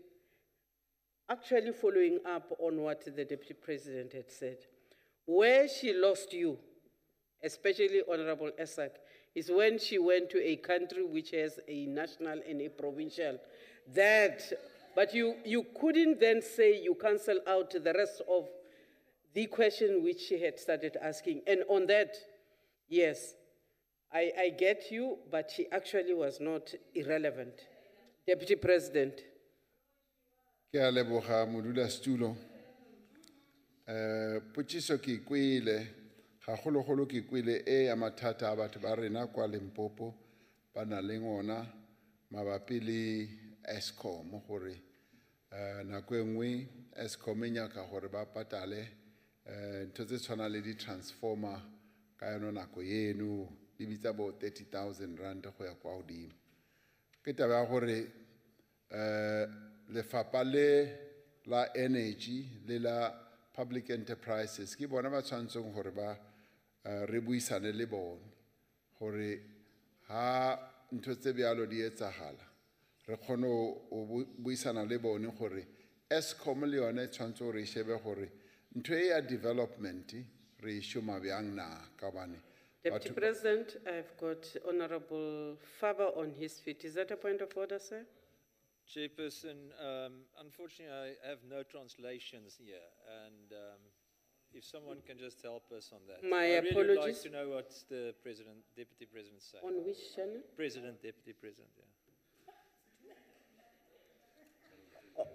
actually following up on what the Deputy President had said. Where she lost you, especially Honorable Esak, is when she went to a country which has a national and a provincial. But you couldn't then say you cancel out the rest of the question which she had started asking. And on that, yes, I get you, but she actually was not irrelevant. Deputy President. Ke a leboga modulasetulo. Potšišo ke kwele, gagologolo ke kwele e ya mathata a batho ba rena kwa Limpopo ba na le ngona mabapi le Eskom gore nako e nngwe Eskom e nyaka gore ba patale ntho tse tshwana le di-transformer ka yona nako eno di bitsa bo 30,000 rand go ya kwa godimo. Ke taba ya gore lefapha le la energy le la public enterprises ke bona ba tshwantseng gore ba re buisane le bone gore ha ntho tse bjalo di etsagala re kgone go buisana le bone gore Eskom le yone tshwantse gore e shebe gore ntho e ya development re e šoma bjang na ka bane Deputy President, I've got Honorable Faber on his feet. Is that a point of order, sir? Chairperson, unfortunately, I have no translations here, and if someone can just help us on that. My I really would like apologies. to know what the Deputy President saying. On which channel? President, Deputy President, yeah.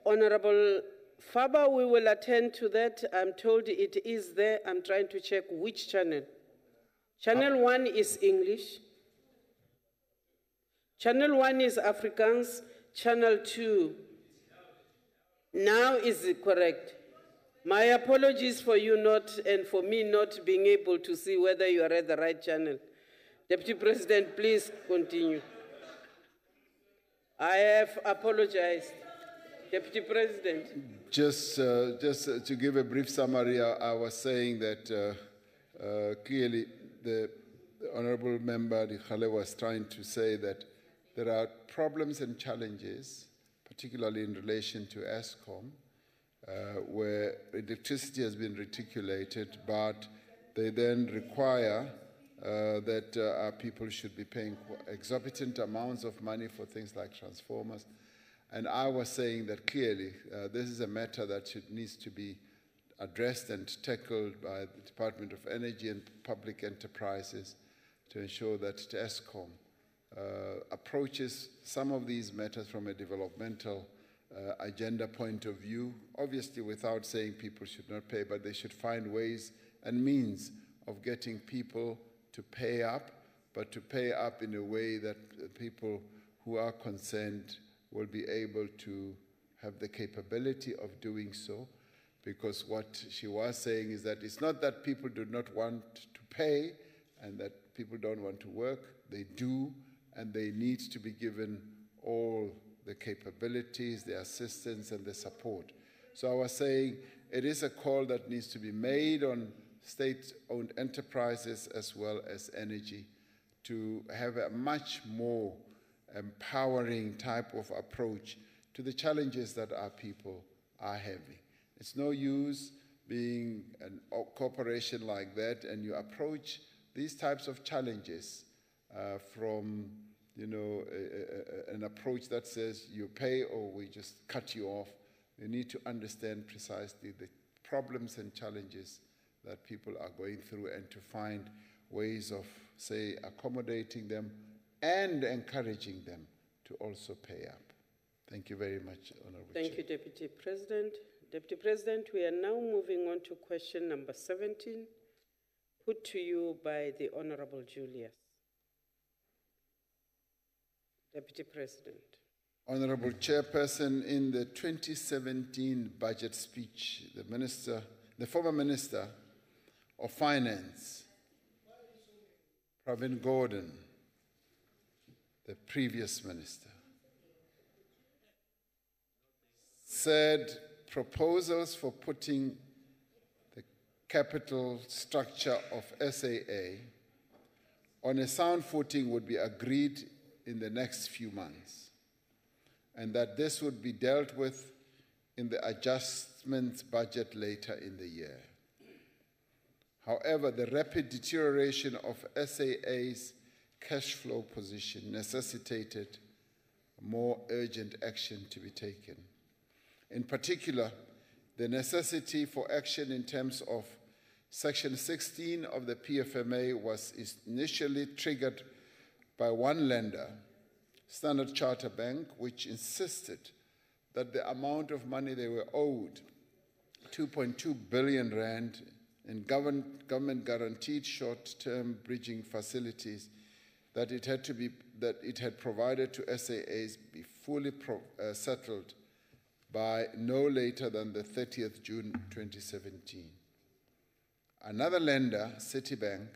Honorable Faber, we will attend to that. I'm told it is there. I'm trying to check which channel. Channel 1 is English. Channel 1 is Afrikaans. Channel 2 now is it correct. My apologies for you not, and for me not being able to see whether you are at the right channel. Deputy President, please continue. I have apologized. Deputy President. Just to give a brief summary, I was saying that clearly the Honorable Member Dikhale was trying to say that there are problems and challenges, particularly in relation to ESCOM, where electricity has been reticulated, but they then require that our people should be paying exorbitant amounts of money for things like transformers. And I was saying that clearly this is a matter that needs to be addressed and tackled by the Department of Energy and Public Enterprises to ensure that ESCOM approaches some of these matters from a developmental agenda point of view, obviously without saying people should not pay, but they should find ways and means of getting people to pay up, but to pay up in a way that people who are concerned will be able to have the capability of doing so, because what she was saying is that it's not that people do not want to pay and that people don't want to work. They do, and they need to be given all the capabilities, the assistance, and the support. So I was saying it is a call that needs to be made on state-owned enterprises as well as energy to have a much more empowering type of approach to the challenges that our people are having. It's no use being a corporation like that and you approach these types of challenges from an approach that says you pay or we just cut you off. You need to understand precisely the problems and challenges that people are going through and to find ways of, say, accommodating them and encouraging them to also pay up. Thank you very much, Honorable Thank Chair. you, Deputy President. Deputy President, we are now moving on to question number 17, put to you by the Honorable Julius. Deputy President. Honorable Chairperson, in the 2017 budget speech, the former Minister of Finance, Pravin Gordhan, the previous minister, said proposals for putting the capital structure of SAA on a sound footing would be agreed in the next few months, and that this would be dealt with in the adjustments budget later in the year. However, the rapid deterioration of SAA's cash flow position necessitated more urgent action to be taken. In particular, the necessity for action in terms of Section 16 of the PFMA was initially triggered by one lender, Standard Chartered Bank, which insisted that the amount of money they were owed, 2.2 billion rand in government-guaranteed short-term bridging facilities, that it had provided to SAAs be fully settled by no later than the 30th June 2017. Another lender, Citibank,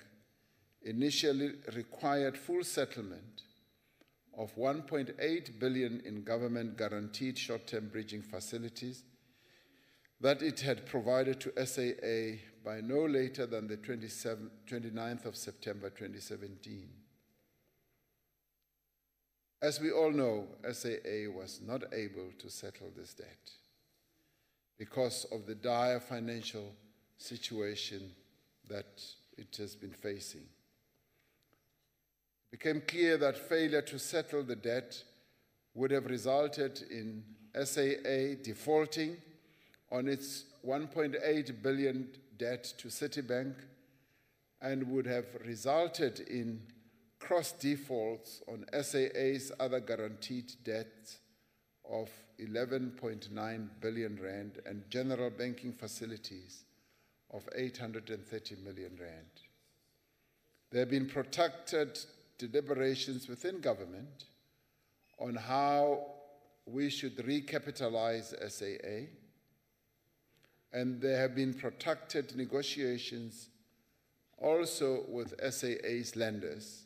initially required full settlement of 1.8 billion in government-guaranteed short-term bridging facilities that it had provided to SAA by no later than the 29th of September 2017. As we all know, SAA was not able to settle this debt because of the dire financial situation that it has been facing. became clear that failure to settle the debt would have resulted in SAA defaulting on its 1.8 billion debt to Citibank and would have resulted in cross defaults on SAA's other guaranteed debts of 11.9 billion rand and general banking facilities of 830 million rand. There have been protracted deliberations within government on how we should recapitalize SAA, and there have been protracted negotiations also with SAA's lenders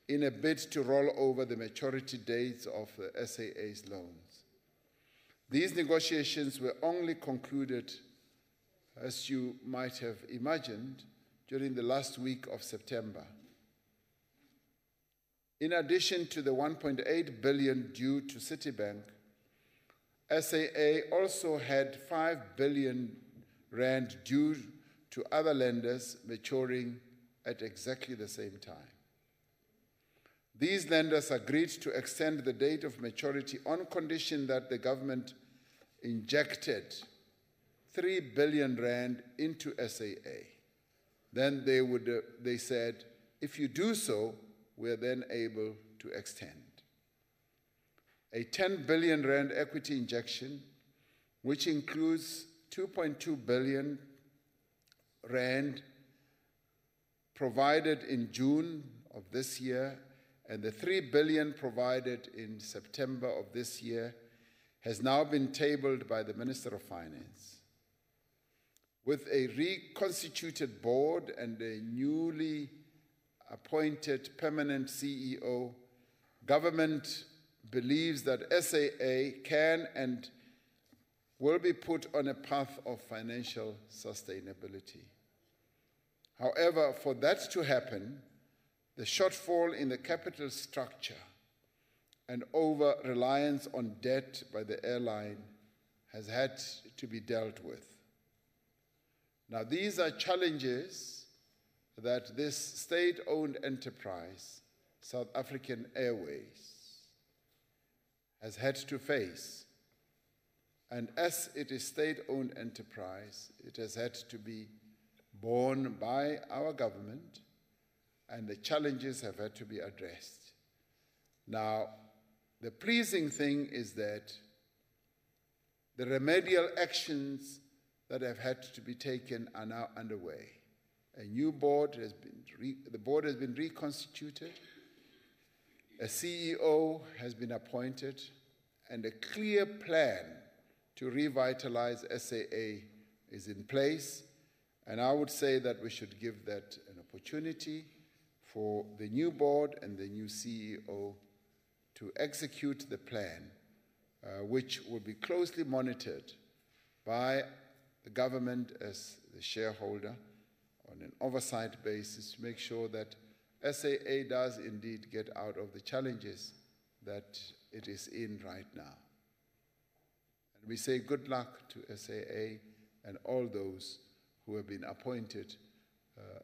in a bid to roll over the maturity dates of the SAA's loans. These negotiations were only concluded, as you might have imagined, during the last week of September. In addition to the 1.8 billion due to Citibank, SAA also had 5 billion rand due to other lenders maturing at exactly the same time. These lenders agreed to extend the date of maturity on condition that the government injected 3 billion rand into SAA. Then they said, if you do so, we're then able to extend. A 10 billion rand equity injection, which includes 2.2 billion rand provided in June of this year and the 3 billion provided in September of this year, has now been tabled by the Minister of Finance. With a reconstituted board and a newly appointed permanent CEO, government believes that SAA can and will be put on a path of financial sustainability. However, for that to happen, the shortfall in the capital structure and over-reliance on debt by the airline has had to be dealt with. Now, these are challenges that this state-owned enterprise, South African Airways, has had to face. And as it is state-owned enterprise, it has had to be borne by our government, and the challenges have had to be addressed. Now, the pleasing thing is that the remedial actions that have had to be taken are now underway. A new board has been, the board has been reconstituted, a CEO has been appointed, and a clear plan to revitalize SAA is in place. And I would say that we should give that an opportunity for the new board and the new CEO to execute the plan, which will be closely monitored by the government as the shareholder on an oversight basis to make sure that SAA does indeed get out of the challenges that it is in right now. And we say good luck to SAA and all those who have been appointed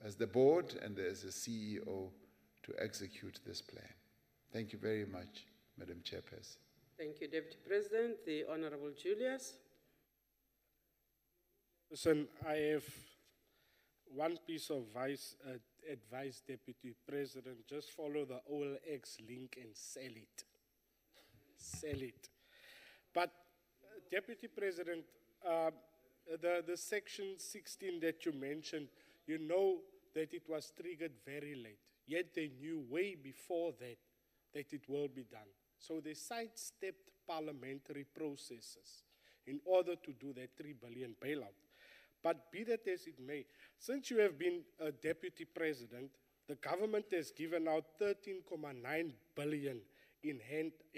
as the board and as a CEO to execute this plan. Thank you very much, Madam Chairperson. Thank you, Deputy President. The Honorable Julius. Listen, I have one piece of advice, Deputy President. Just follow the OLX link and sell it. Sell it. But, Deputy President, the section 16 that you mentioned, you know that it was triggered very late. Yet they knew way before that it will be done. So they sidestepped parliamentary processes in order to do that 3 billion bailout. But be that as it may, since you have been a deputy president, the government has given out 13.9 billion in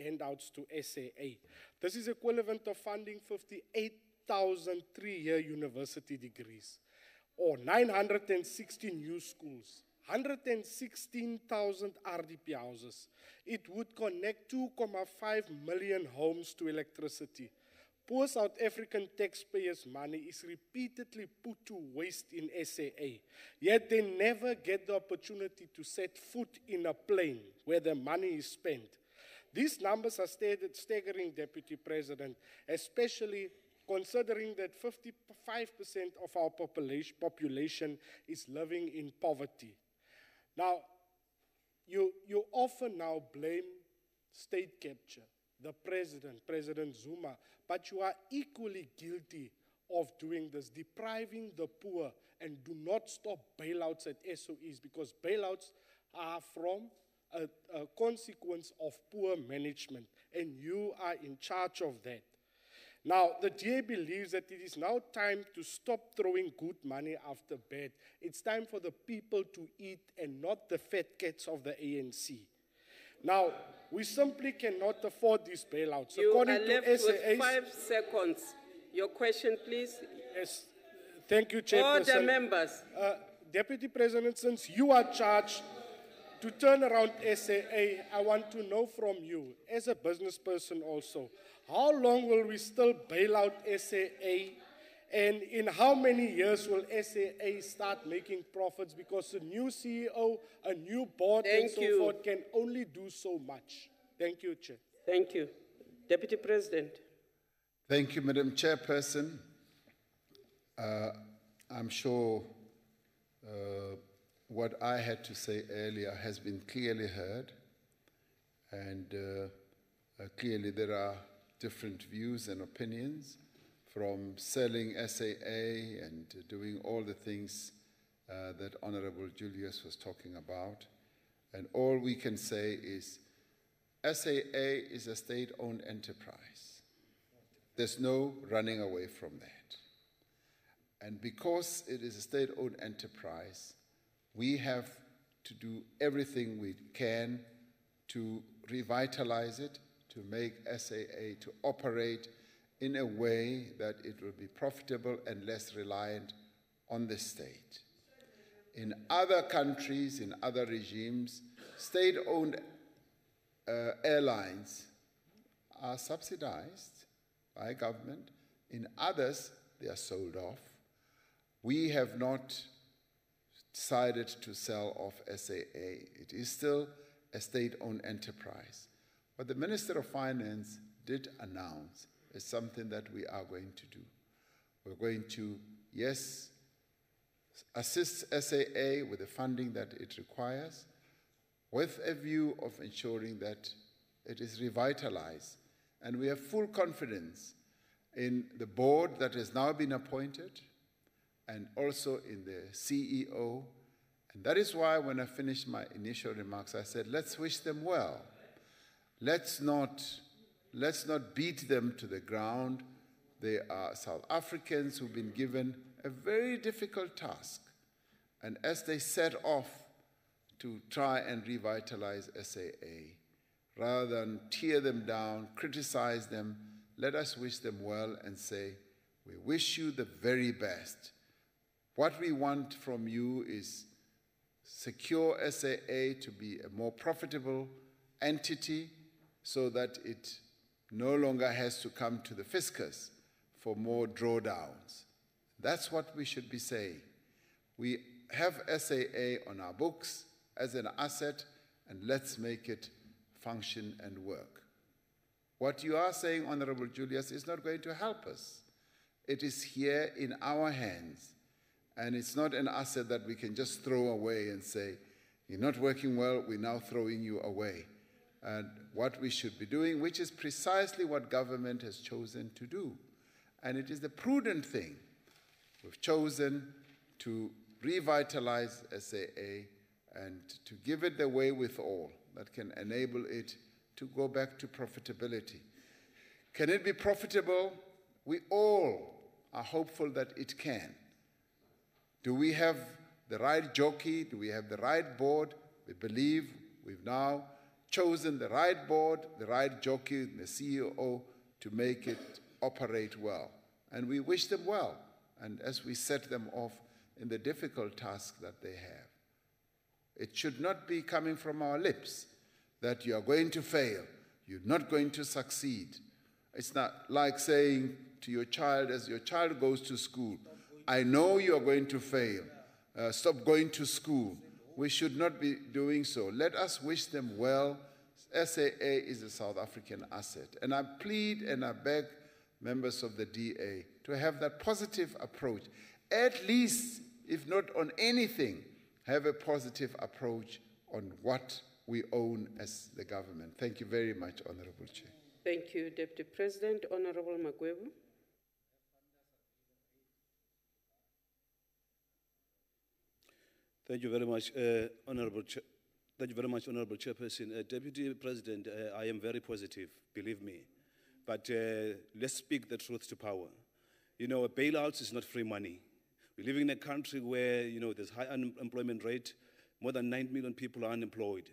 handouts to SAA. This is equivalent of funding 58,000 three-year university degrees, or 960 new schools, 116,000 RDP houses. It would connect 2.5 million homes to electricity, Poor South African taxpayers' money is repeatedly put to waste in SAA, yet they never get the opportunity to set foot in a plane where the money is spent. These numbers are staggering, Deputy President, especially considering that 55% of our population is living in poverty. Now, you often now blame state capture, the president, President Zuma, but you are equally guilty of doing this, depriving the poor, and do not stop bailouts at SOEs, because bailouts are from a consequence of poor management, and you are in charge of that. Now, the DA believes that it is now time to stop throwing good money after bad. It's time for the people to eat and not the fat cats of the ANC. Now, we simply cannot afford these bailouts. You According are left to SAA's, with 5 seconds. Your question, please. Yes. Thank you, Chairperson. Order, members. Deputy President, since you are charged to turn around SAA, I want to know from you, as a business person also, how long will we still bail out SAA, and in how many years will SAA start making profits? Because a new CEO, a new board, and so forth can only do so much. Thank you, Chair. Thank you. Deputy President. Thank you, Madam Chairperson. I'm sure what I had to say earlier has been clearly heard, and clearly there are different views and opinions, from selling SAA and doing all the things that Honorable Julius was talking about. And all we can say is SAA is a state-owned enterprise. There's no running away from that. And because it is a state-owned enterprise, we have to do everything we can to revitalize it, to make SAA to operate in a way that it will be profitable and less reliant on the state. In other countries, in other regimes, state-owned airlines are subsidized by government. In others, they are sold off. We have not decided to sell off SAA. It is still a state-owned enterprise. What the Minister of Finance did announce is something that we are going to do. We're going to, yes, assist SAA with the funding that it requires, with a view of ensuring that it is revitalized. And we have full confidence in the board that has now been appointed, and also in the CEO. And that is why when I finished my initial remarks, I said, let's wish them well. Let's not beat them to the ground. They are South Africans who've been given a very difficult task. And as they set off to try and revitalize SAA, rather than tear them down, criticize them, let us wish them well and say, we wish you the very best. What we want from you is secure SAA to be a more profitable entity so that it no longer has to come to the fiscus for more drawdowns. That's what we should be saying. We have SAA on our books as an asset, and let's make it function and work. What you are saying, Honorable Julius, is not going to help us. It is here in our hands, and it's not an asset that we can just throw away and say, you're not working well, we're now throwing you away. And what we should be doing, which is precisely what government has chosen to do. And it is the prudent thing. We've chosen to revitalize SAA and to give it the wherewithal that can enable it to go back to profitability. Can it be profitable? We all are hopeful that it can. Do we have the right jockey? Do we have the right board? We believe we've now chosen the right board, the right jockey, the CEO to make it operate well. And we wish them well, and as we set them off in the difficult task that they have. It should not be coming from our lips that you are going to fail, you're not going to succeed. It's not like saying to your child, as your child goes to school, I know you are going to fail. Stop going to school. We should not be doing so. Let us wish them well. SAA is a South African asset. And I plead and I beg members of the DA to have that positive approach. At least, if not on anything, have a positive approach on what we own as the government. Thank you very much, Honorable Chair. Thank you, Deputy President. Honorable Magwebu. Thank you very much, Honorable Chair. Thank you very much, Honorable Chairperson. Deputy President, I am very positive, believe me. But let's speak the truth to power. You know, bailouts is not free money. We live in a country where, you know, there's high unemployment rate. More than 9 million people are unemployed.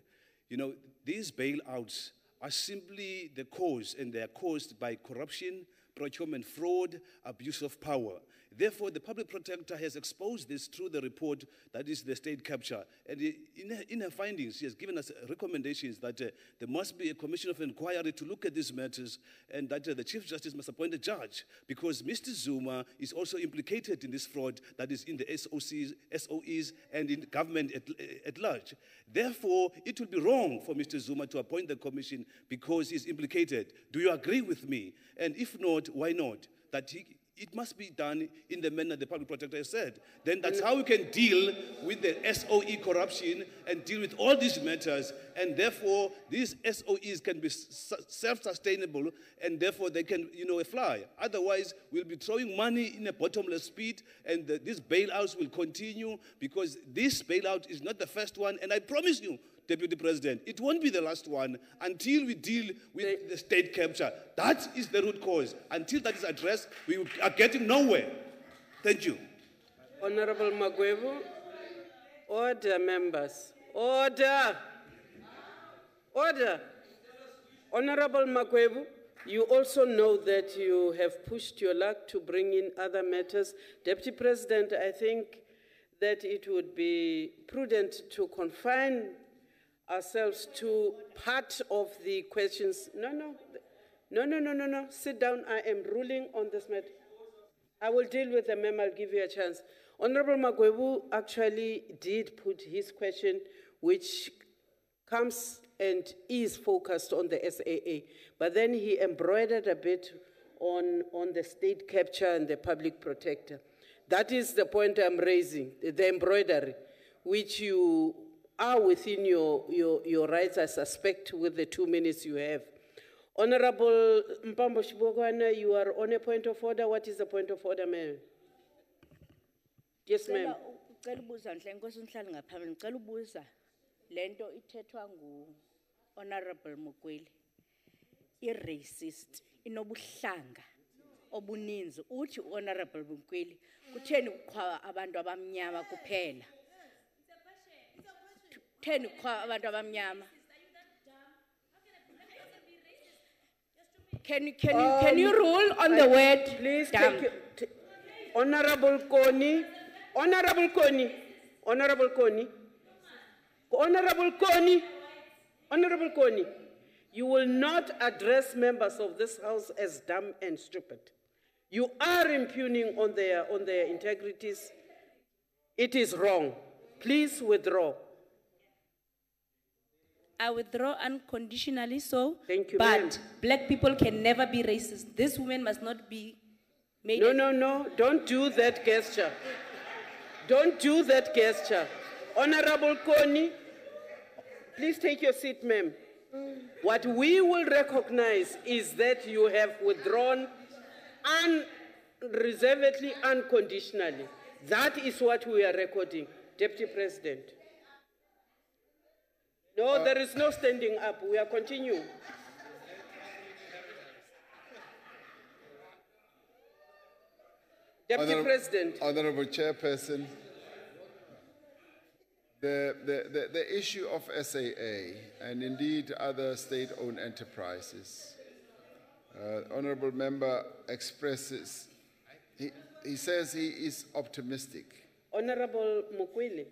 You know, these bailouts are simply the cause, and they are caused by corruption, procurement fraud, abuse of power. Therefore, the public protector has exposed this through the report that is the state capture. And in her findings, she has given us recommendations that there must be a commission of inquiry to look at these matters, and that the Chief Justice must appoint a judge, because Mr. Zuma is also implicated in this fraud that is in the SOEs and in government at large. Therefore, it will be wrong for Mr. Zuma to appoint the commission because he's implicated. Do you agree with me? And if not, why not? That it must be done in the manner the public protector has said. Then that's how we can deal with the SOE corruption and deal with all these matters. And therefore, these SOEs can be self-sustainable, and therefore they can, you know, fly. Otherwise, we'll be throwing money in a bottomless pit, and these bailouts will continue, because this bailout is not the first one. And I promise you, Deputy President, it won't be the last one until we deal with the state capture. That is the root cause. Until that is addressed, we are getting nowhere. Thank you. Honorable Magwebu. Order, members. Order. Order. Honorable Magwebu, you also know that you have pushed your luck to bring in other matters. Deputy President, I think that it would be prudent to confine ourselves to part of the questions. No. Sit down. I am ruling on this matter. I will deal with the memo. I'll give you a chance. Honorable Magwebu actually did put his question, which comes and is focused on the SAA. But then he embroidered a bit on the state capture and the public protector. That is the point I'm raising, the embroidery, which you are within your rights, I suspect, with the 2 minutes you have. Honorable Mpambo Shibogwana, you are on a point of order. What is the point of order, ma'am? Yes, ma'am. Lento ithethwa Honorable Mukweli i-racist inobuhlanga obuninzi uthi Honorable Mukweli kutheni kuqhwa abantu abamnyama kuphela kutheni kuqhwa abantu abamnyama Can you rule on the word please dumb? Honorable Koni Honorable Koni, you will not address members of this house as dumb and stupid. You are impugning on their integrities. It is wrong. Please withdraw. I withdraw unconditionally, so. Thank you, but black people can never be racist. This woman must not be made. No. Don't do that gesture. Don't do that gesture. Honorable Koni, please take your seat, ma'am. What we will recognize is that you have withdrawn unreservedly, unconditionally. That is what we are recording, Deputy President. No, there is no standing up. We are continuing. Deputy President. Honorable Chairperson, the issue of SAA and indeed other state-owned enterprises, Honorable Member expresses, he says he is optimistic. Honorable Mukweli,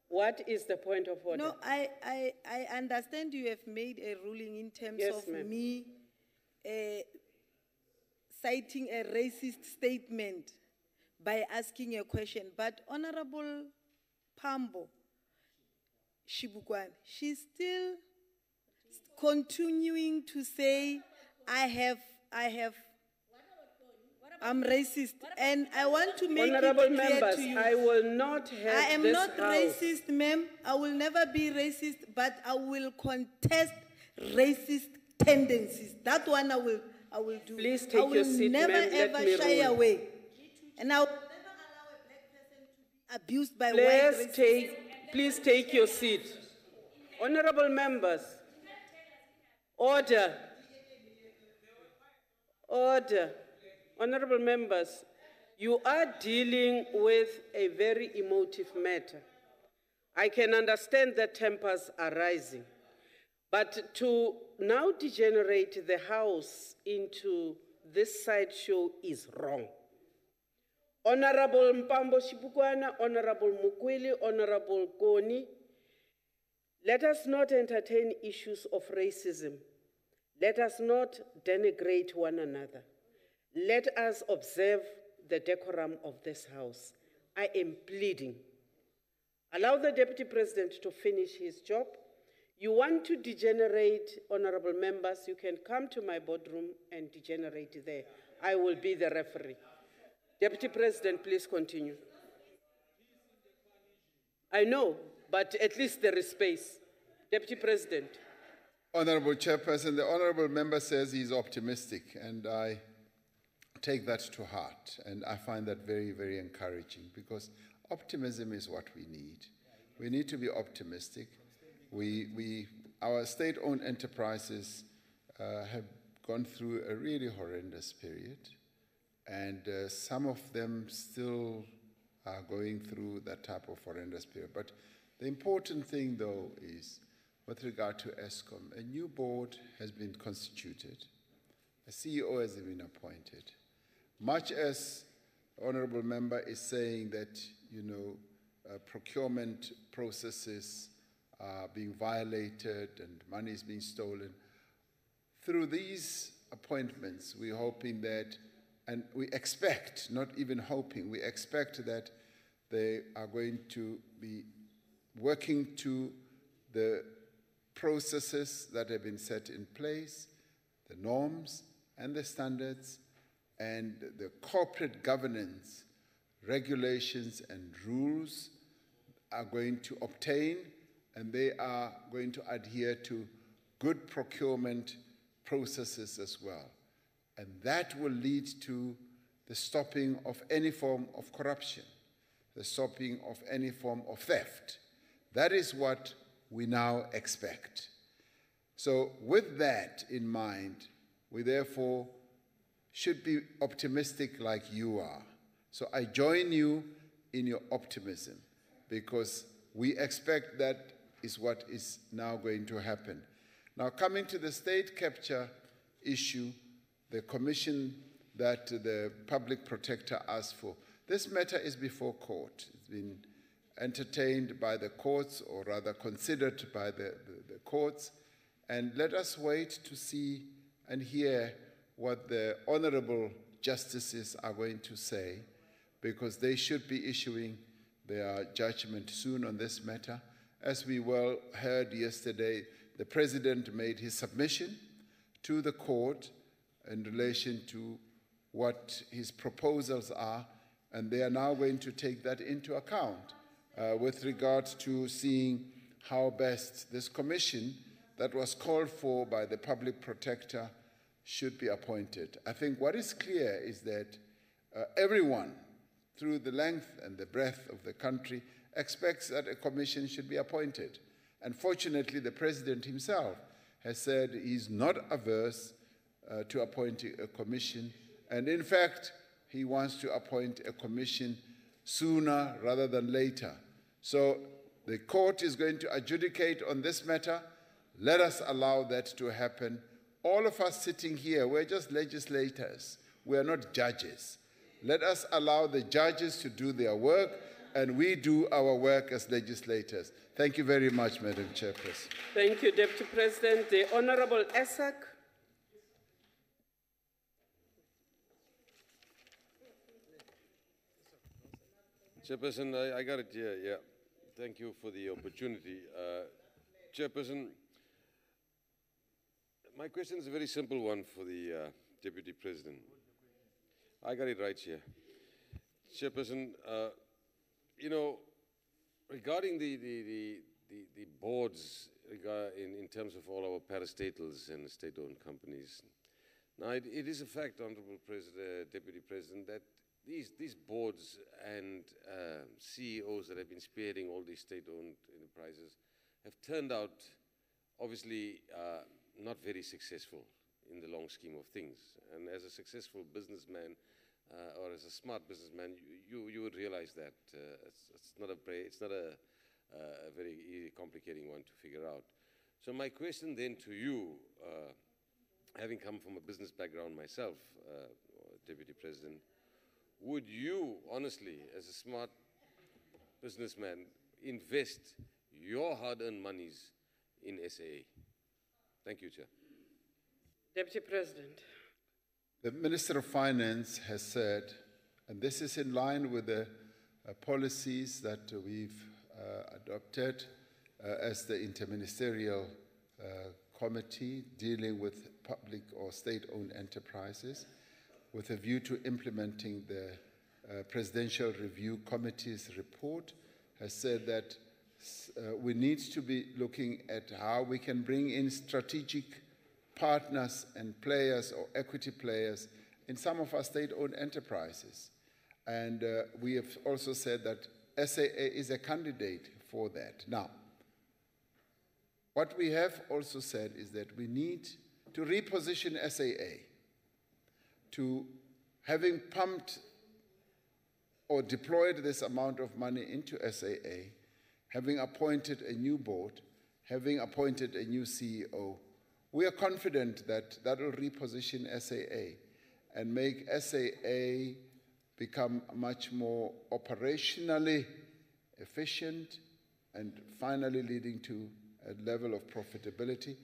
what is the point of order? No, I understand you have made a ruling in terms Yes, of ma'am. me citing a racist statement by asking a question. But Honorable Pambo Shibukwane, she's still continuing to say, I'm racist, and I want to make Honorable it clear members, to you. I will not have I am this not house. racist, ma'am. I will never be racist, but I will contest racist tendencies. That one I will do. Please I take will your seat, never ma'am. Let ever me shy rule. away, and I will never allow a black person to be abused by white racists. Please take your seat. Honorable members, order. Order. Honorable members, you are dealing with a very emotive matter. I can understand that tempers are rising, but to now degenerate the House into this sideshow is wrong. Honorable Mpambo Shibukwana, Honorable Mukwili, Honorable Koni, let us not entertain issues of racism. Let us not denigrate one another. Let us observe the decorum of this House. I am pleading. Allow the Deputy President to finish his job. You want to degenerate, honorable members, you can come to my boardroom and degenerate there. I will be the referee. Deputy President, please continue. I know, but at least there is space. Deputy President. Honorable Chairperson, the honorable member says he's optimistic, and I take that to heart, and I find that very, very encouraging, because optimism is what we need. We need to be optimistic. Our state-owned enterprises have gone through a really horrendous period, and some of them still are going through that type of horrendous period. But the important thing, though, is with regard to ESCOM, a new board has been constituted. A CEO has been appointed. Much as the honorable member is saying that, procurement processes are being violated and money is being stolen, through these appointments, we're hoping that, and we expect, not even hoping, we expect that they are going to be working to the processes that have been set in place, the norms and the standards, and the corporate governance regulations and rules are going to obtain, and they are going to adhere to good procurement processes as well. And that will lead to the stopping of any form of corruption, the stopping of any form of theft. That is what we now expect. So with that in mind, we therefore should be optimistic like you are. So I join you in your optimism, because we expect that is what is now going to happen. Now, coming to the state capture issue, the commission that the public protector asked for, this matter is before court. It's been entertained by the courts, or rather considered by the courts, and let us wait to see and hear what the honorable justices are going to say, because they should be issuing their judgment soon on this matter. As we well heard yesterday, the president made his submission to the court in relation to what his proposals are, and they are now going to take that into account with regard to seeing how best this commission that was called for by the public protector should be appointed. I think what is clear is that everyone, through the length and the breadth of the country, expects that a commission should be appointed. And fortunately, the president himself has said he's not averse to appointing a commission. And in fact, he wants to appoint a commission sooner rather than later. So the court is going to adjudicate on this matter. Let us allow that to happen. All of us sitting here, we're just legislators. We're not judges. Let us allow the judges to do their work, and we do our work as legislators. Thank you very much, Madam Chairperson. Thank you, Deputy President. The Honorable Esak. Chairperson, I got it here, yeah. Thank you for the opportunity. Chairperson, my question is a very simple one for the Deputy President. I got it right here. Chairperson, you know, regarding the boards in terms of all our parastatals and state-owned companies, now it is a fact, Honorable Deputy President, that these boards and CEOs that have been spearheading all these state-owned enterprises have turned out, obviously, not very successful in the long scheme of things. And as a successful businessman, or as a smart businessman, you would realize that it's not a very complicating one to figure out. So my question then to you, having come from a business background myself, Deputy President, would you, honestly, as a smart businessman, invest your hard-earned monies in SAA? Thank you, Chair. Deputy President. The Minister of Finance has said, and this is in line with the policies that we've adopted as the interministerial committee dealing with public or state-owned enterprises, with a view to implementing the Presidential Review Committee's report, has said that we need to be looking at how we can bring in strategic partners and players or equity players in some of our state-owned enterprises. And we have also said that SAA is a candidate for that. Now, what we have also said is that we need to reposition SAA to, having pumped or deployed this amount of money into SAA, having appointed a new board, having appointed a new CEO, we are confident that that will reposition SAA and make SAA become much more operationally efficient and finally leading to a level of profitability.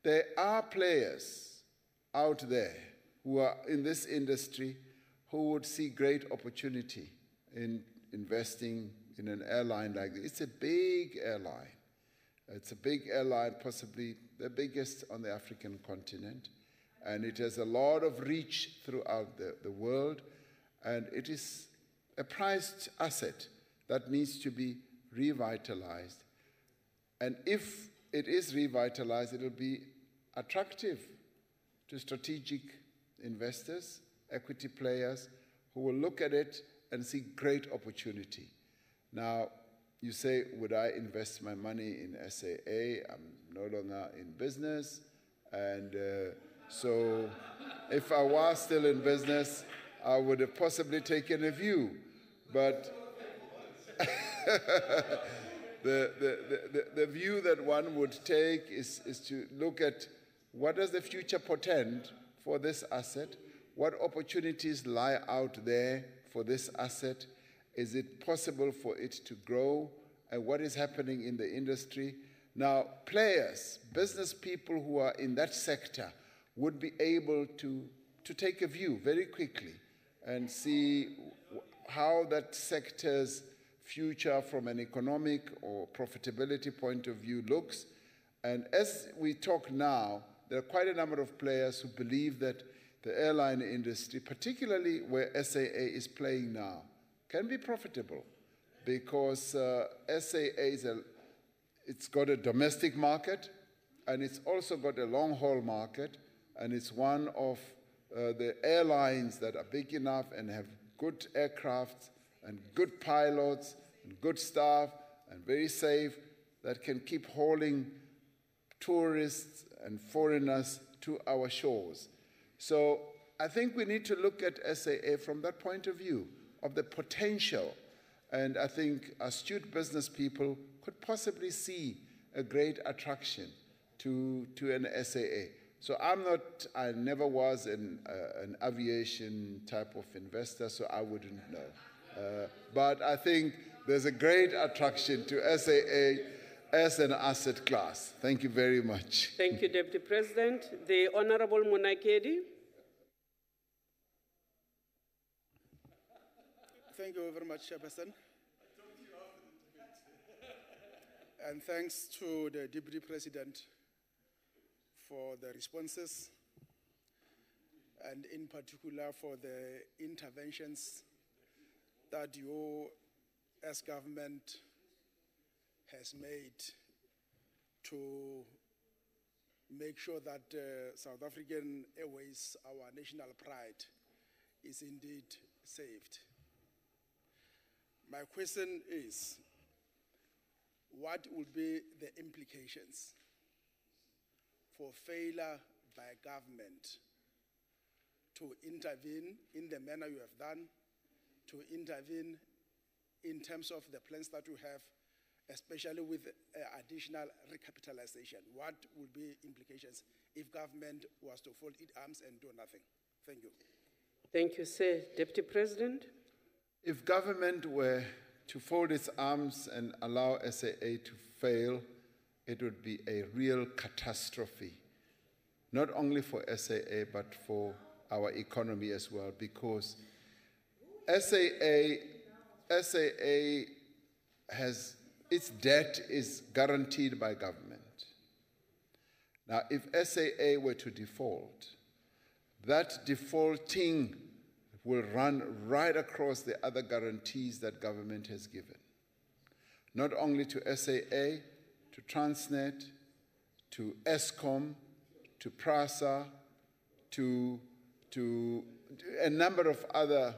There are players out there who are in this industry who would see great opportunity in investing in an airline like this. It's a big airline. It's a big airline, possibly the biggest on the African continent, and it has a lot of reach throughout the world, and it is a prized asset that needs to be revitalized. And if it is revitalized, it will be attractive to strategic investors, equity players, who will look at it and see great opportunity. Now, you say, would I invest my money in SAA? I'm no longer in business. And so if I was still in business, I would have possibly taken a view. But the view that one would take is to look at what does the future portend for this asset? What opportunities lie out there for this asset? Is it possible for it to grow? And what is happening in the industry? Now, players, business people who are in that sector would be able to take a view very quickly and see how that sector's future from an economic or profitability point of view looks. And as we talk now, there are quite a number of players who believe that the airline industry, particularly where SAA is playing now, can be profitable because SAA it's got a domestic market and it's also got a long-haul market, and it's one of the airlines that are big enough and have good aircraft and good pilots and good staff and very safe that can keep hauling tourists and foreigners to our shores. So I think we need to look at SAA from that point of view of the potential, and I think astute business people could possibly see a great attraction to an SAA. So I never was an aviation type of investor, so I wouldn't know. But I think there's a great attraction to SAA as an asset class. Thank you very much. Thank you, Deputy President. The Honorable Munakedi. Thank you very much, Chairperson. And thanks to the Deputy President for the responses, and in particular for the interventions that you as government has made to make sure that South African Airways, our national pride, is indeed saved. My question is, what will be the implications for failure by government to intervene in the manner you have done, to intervene in terms of the plans that you have, especially with additional recapitalization? What will be implications if government was to fold its arms and do nothing? Thank you. Thank you, sir. Deputy President. If government were to fold its arms and allow SAA to fail, it would be a real catastrophe, not only for SAA, but for our economy as well, because SAA has, its debt is guaranteed by government. Now, if SAA were to default, that defaulting will run right across the other guarantees that government has given, not only to SAA, to Transnet, to Eskom, to PRASA, to a number of other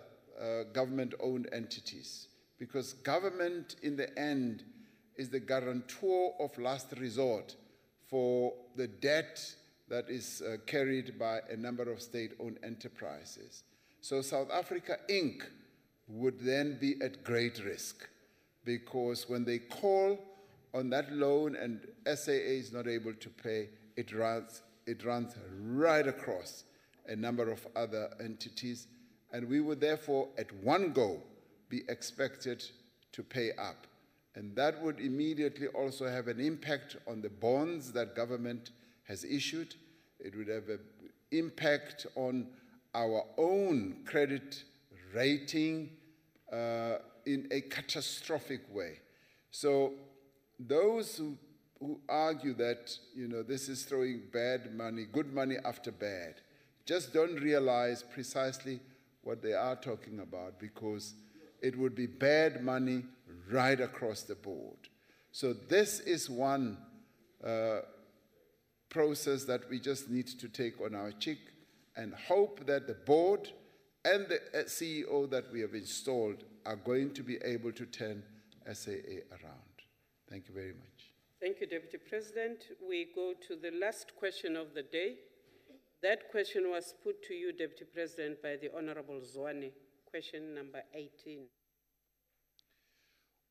government-owned entities, because government in the end is the guarantor of last resort for the debt that is carried by a number of state-owned enterprises. So South Africa Inc. would then be at great risk, because when they call on that loan and SAA is not able to pay, it runs right across a number of other entities, and we would therefore at one go be expected to pay up. And that would immediately also have an impact on the bonds that government has issued. It would have an impact on our own credit rating in a catastrophic way. So those who argue that this is throwing bad money, good money after bad, just don't realize precisely what they are talking about, because it would be bad money right across the board. So this is one process that we just need to take on our cheek, and hope that the board and the CEO that we have installed are going to be able to turn SAA around. Thank you very much. Thank you, Deputy President. We go to the last question of the day. That question was put to you, Deputy President, by the Honorable Zwane. Question number 18.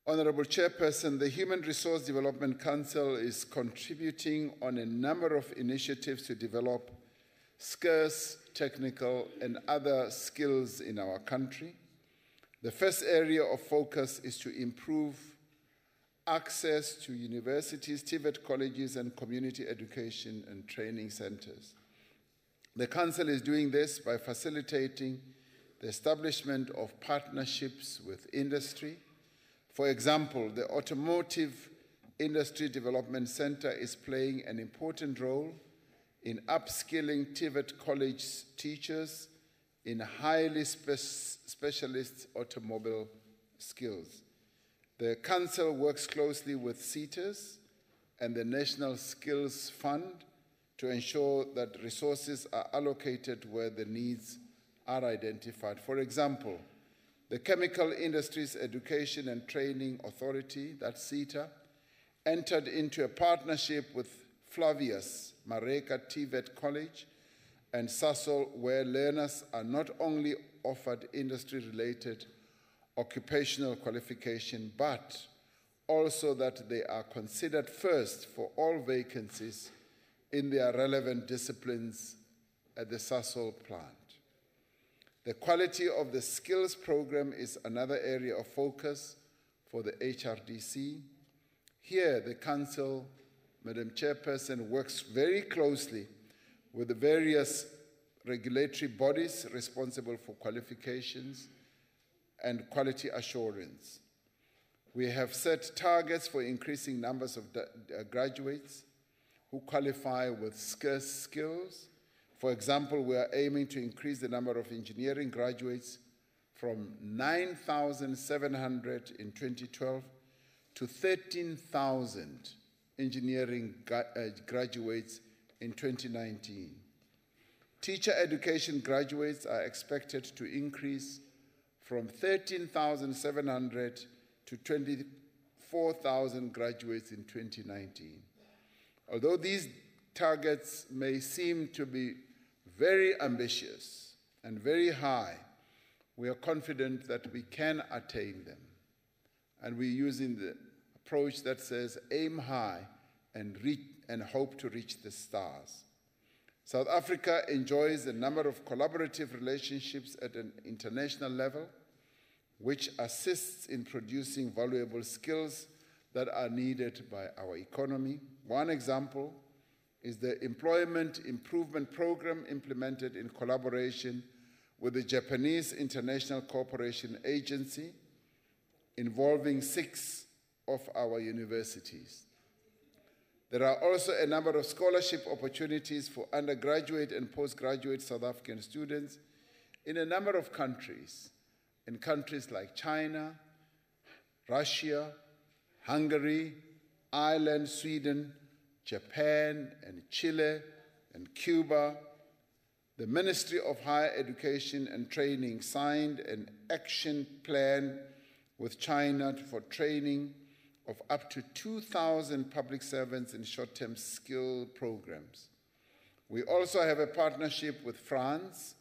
Honorable Chairperson, the Human Resource Development Council is contributing on a number of initiatives to develop scarce technical and other skills in our country. The first area of focus is to improve access to universities, TVET colleges, and community education and training centers. The Council is doing this by facilitating the establishment of partnerships with industry. For example, the Automotive Industry Development Center is playing an important role in upskilling TVET college teachers in highly specialist automobile skills. The Council works closely with CETAs and the National Skills Fund to ensure that resources are allocated where the needs are identified. For example, the Chemical Industries Education and Training Authority, that's CETA, entered into a partnership with Flavius Mareka TVET College and Sasol, where learners are not only offered industry-related occupational qualification, but also that they are considered first for all vacancies in their relevant disciplines at the Sasol plant. The quality of the skills program is another area of focus for the HRDC. Here, the Council, Madam Chairperson, works very closely with the various regulatory bodies responsible for qualifications and quality assurance. We have set targets for increasing numbers of graduates who qualify with scarce skills. For example, we are aiming to increase the number of engineering graduates from 9,700 in 2012 to 13,000 engineering graduates in 2019. Teacher education graduates are expected to increase from 13,700 to 24,000 graduates in 2019. Although these targets may seem to be very ambitious and very high, we are confident that we can attain them. And we're using the approach that says aim high and hope to reach the stars. South Africa enjoys a number of collaborative relationships at an international level, which assists in producing valuable skills that are needed by our economy. One example is the Employment Improvement Program implemented in collaboration with the Japanese International Cooperation Agency, involving 6 of our universities. There are also a number of scholarship opportunities for undergraduate and postgraduate South African students in a number of countries, in countries like China, Russia, Hungary, Ireland, Sweden, Japan, and Chile, and Cuba. The Ministry of Higher Education and Training signed an action plan with China for training of up to 2,000 public servants in short-term skill programs. We also have a partnership with France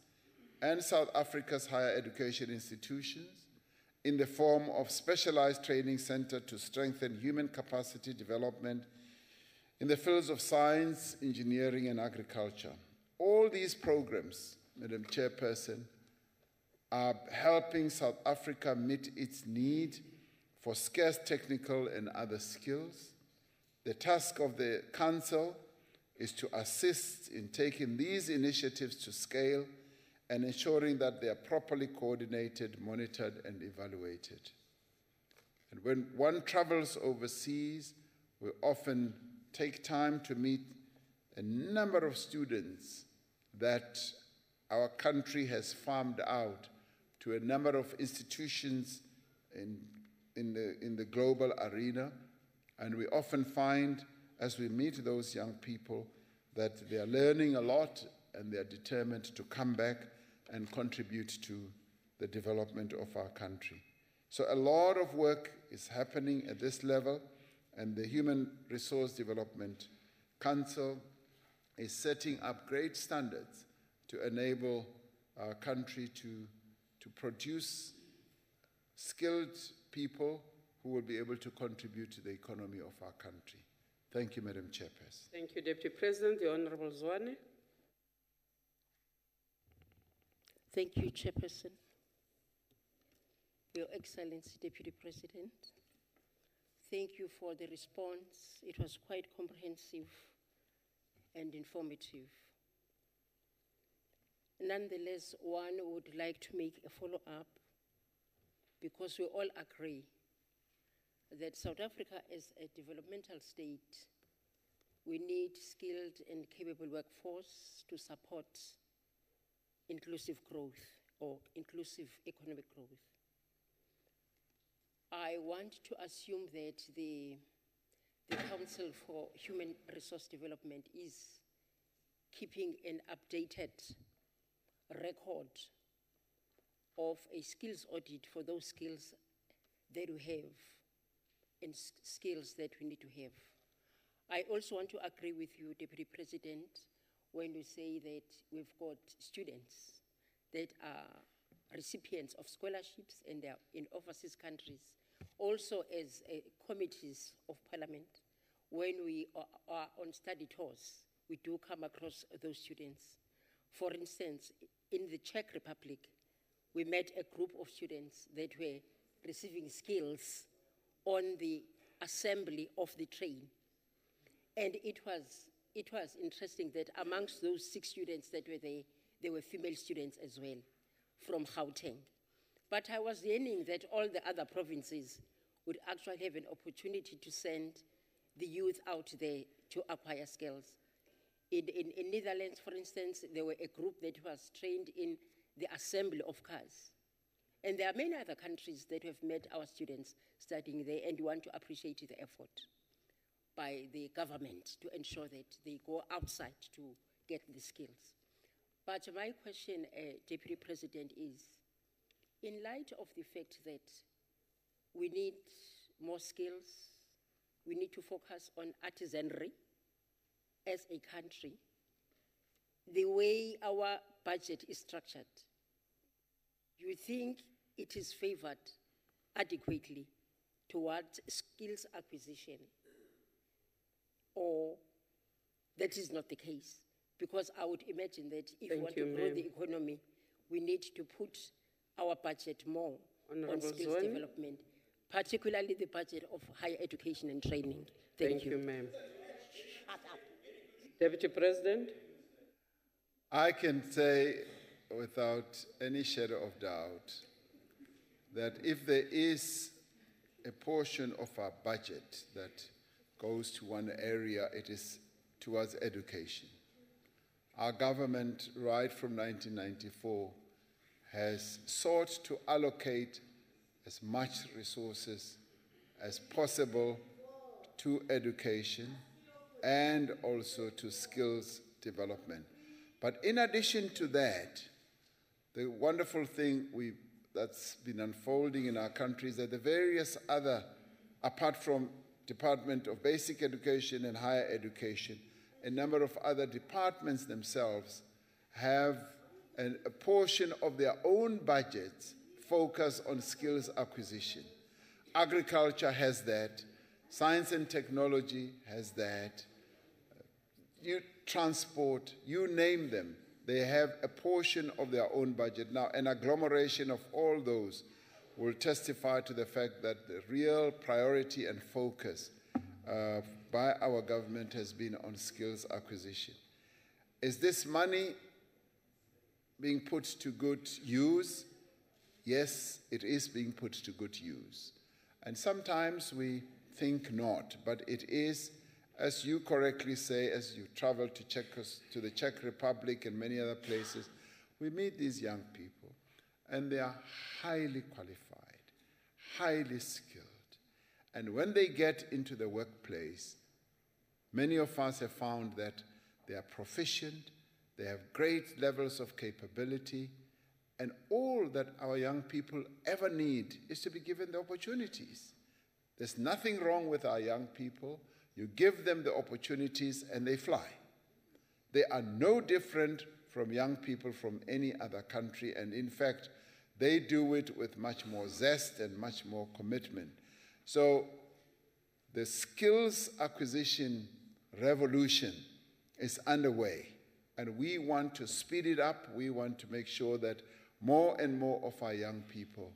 and South Africa's higher education institutions in the form of specialized training center to strengthen human capacity development in the fields of science, engineering, and agriculture. All these programs, Madam Chairperson, are helping South Africa meet its need for scarce technical and other skills. The task of the Council is to assist in taking these initiatives to scale and ensuring that they are properly coordinated, monitored, and evaluated. And when one travels overseas, we often take time to meet a number of students that our country has farmed out to a number of institutions in the global arena. And we often find, as we meet those young people, that they are learning a lot and they are determined to come back and contribute to the development of our country. So a lot of work is happening at this level, and the Human Resource Development Council is setting up great standards to enable our country to produce skilled people who will be able to contribute to the economy of our country. Thank you, Madam Chairperson. Thank you, Deputy President. The Honorable Zwane. Thank you, Chairperson. Your Excellency, Deputy President, thank you for the response. It was quite comprehensive and informative. Nonetheless, one would like to make a follow-up because we all agree that South Africa is a developmental state. We need skilled and capable workforce to support inclusive growth or inclusive economic growth. I want to assume that the Council for Human Resource Development is keeping an updated record of a skills audit for those skills that we have and skills that we need to have. I also want to agree with you, Deputy President, when you say that we've got students that are recipients of scholarships and they are in overseas countries. Also as committees of Parliament, when we are on study tours, we do come across those students. For instance, in the Czech Republic, we met a group of students that were receiving skills on the assembly of the train. And it was interesting that amongst those 6 students that were there were female students as well from Gauteng. But I was yearning that all the other provinces would actually have an opportunity to send the youth out there to acquire skills. In Netherlands, for instance, there were a group that was trained in the assembly of cars. And there are many other countries that have met our students studying there, and we want to appreciate the effort by the government to ensure that they go outside to get the skills. But my question, Deputy President, is, in light of the fact that we need more skills, we need to focus on artisanry as a country, the way our budget is structured, you think it is favored adequately towards skills acquisition, or that is not the case? Because I would imagine that if we want to grow the economy, we need to put our budget more on skills development, particularly the budget of higher education and training. Thank you. Ma'am. Shut up. Deputy President. I can say without any shadow of doubt that if there is a portion of our budget that goes to one area, it is towards education. Our government, right from 1994, has sought to allocate as much resources as possible to education and also to skills development. But in addition to that, the wonderful thing that's been unfolding in our country is that the various other, apart from Department of Basic Education and Higher Education, a number of other departments themselves have a portion of their own budgets focused on skills acquisition. Agriculture has that, science and technology has that, transport, you name them, they have a portion of their own budget. Now, an agglomeration of all those will testify to the fact that the real priority and focus by our government has been on skills acquisition. Is this money being put to good use? Yes, it is being put to good use. And sometimes we think not, but it is, as you correctly say, as you travel to the Czech Republic and many other places, we meet these young people, and they are highly qualified, highly skilled. And when they get into the workplace, many of us have found that they are proficient, they have great levels of capability, and all that our young people ever need is to be given the opportunities. There's nothing wrong with our young people. You give them the opportunities and they fly. They are no different from young people from any other country, and in fact, they do it with much more zest and much more commitment. So the skills acquisition revolution is underway, and we want to speed it up. We want to make sure that more and more of our young people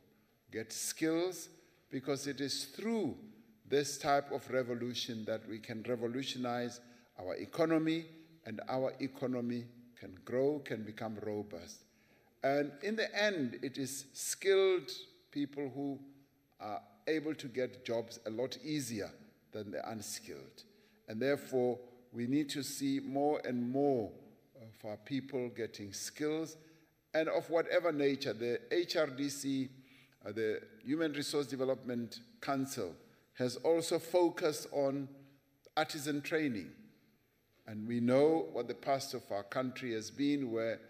get skills, because it is through this type of revolution that we can revolutionize our economy, and our economy can grow, can become robust. And in the end, it is skilled people who are able to get jobs a lot easier than the unskilled. And therefore, we need to see more and more of our people getting skills, and of whatever nature. The HRDC, the Human Resource Development Council, has also focused on artisan training. And we know what the past of our country has been, where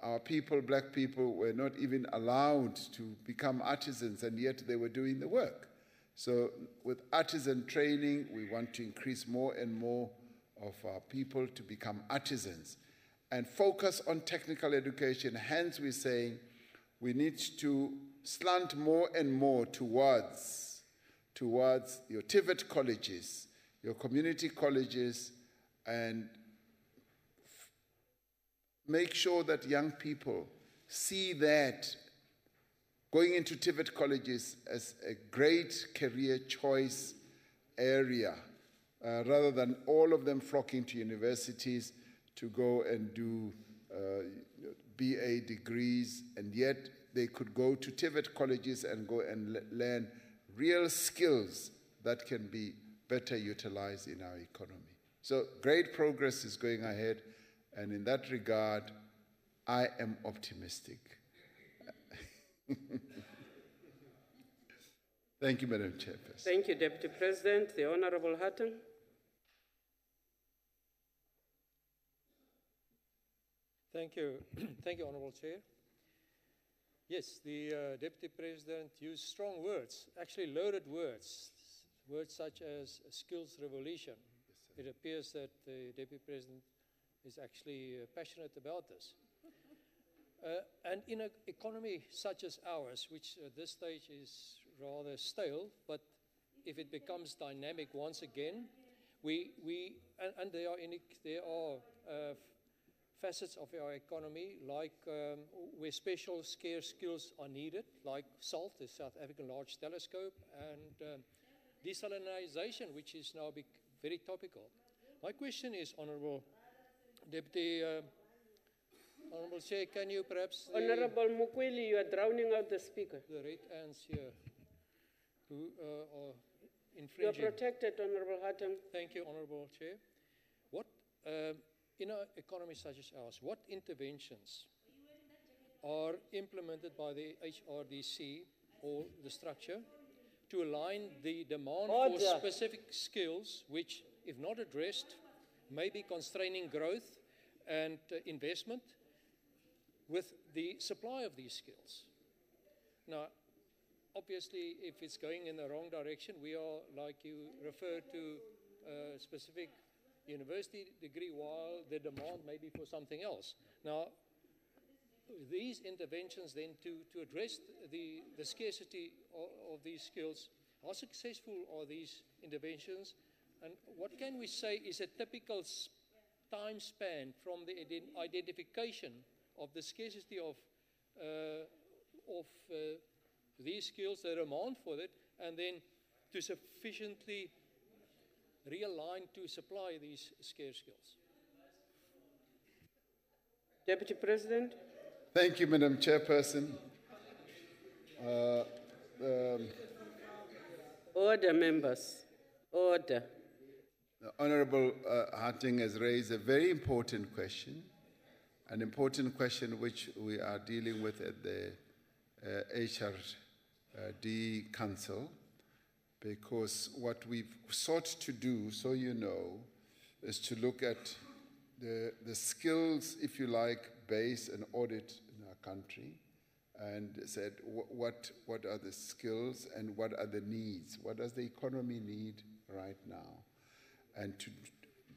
our people, black people, were not even allowed to become artisans, and yet they were doing the work. So with artisan training, we want to increase more and more of our people to become artisans and focus on technical education. Hence, we're saying we need to slant more and more towards your TVET colleges, your community colleges, and make sure that young people see that going into TVET colleges as a great career choice area, rather than all of them flocking to universities to go and do BA degrees, and yet they could go to TVET colleges and go and learn real skills that can be better utilized in our economy. So great progress is going ahead, and in that regard, I am optimistic. Thank you, Madam Chairperson. Thank you, Deputy President. The Honorable Hatton. Thank you. Thank you, Honorable Chair. Yes, the Deputy President used strong words, actually loaded words, words such as skills revolution. It appears that the Deputy President is actually passionate about this. And in an economy such as ours, which at this stage is rather stale, but if it becomes dynamic once again, there are facets of our economy, like where special scarce skills are needed, like SALT, the South African Large Telescope, and desalinization, which is now very topical. My question is, Honourable Deputy, Honourable Chair, can you perhaps... Honourable Mukweli, you are drowning out the speaker. The red ants here, who are You are infringing... protected, Honourable Hatton. Thank you, Honourable Chair. What, in an economy such as ours, what interventions are implemented by the HRDC or the structure to align the demand for specific skills which, if not addressed, may be constraining growth and investment with the supply of these skills? Now, obviously, if it's going in the wrong direction, we are, like you referred to, a specific university degree, while the demand may be for something else. Now, these interventions then to address the scarcity of these skills, how successful are these interventions, and what can we say is a typical time span from the identification of the scarcity of these skills, the demand for it, and then to sufficiently realign to supply these scarce skills? Deputy President. Thank you, Madam Chairperson. Order, members. Order. The Honourable Harting has raised a very important question, an important question which we are dealing with at the HRD Council, because what we've sought to do, so you know, is to look at the skills, if you like, base and audit in our country, and said what are the skills and what are the needs? What does the economy need right now? And to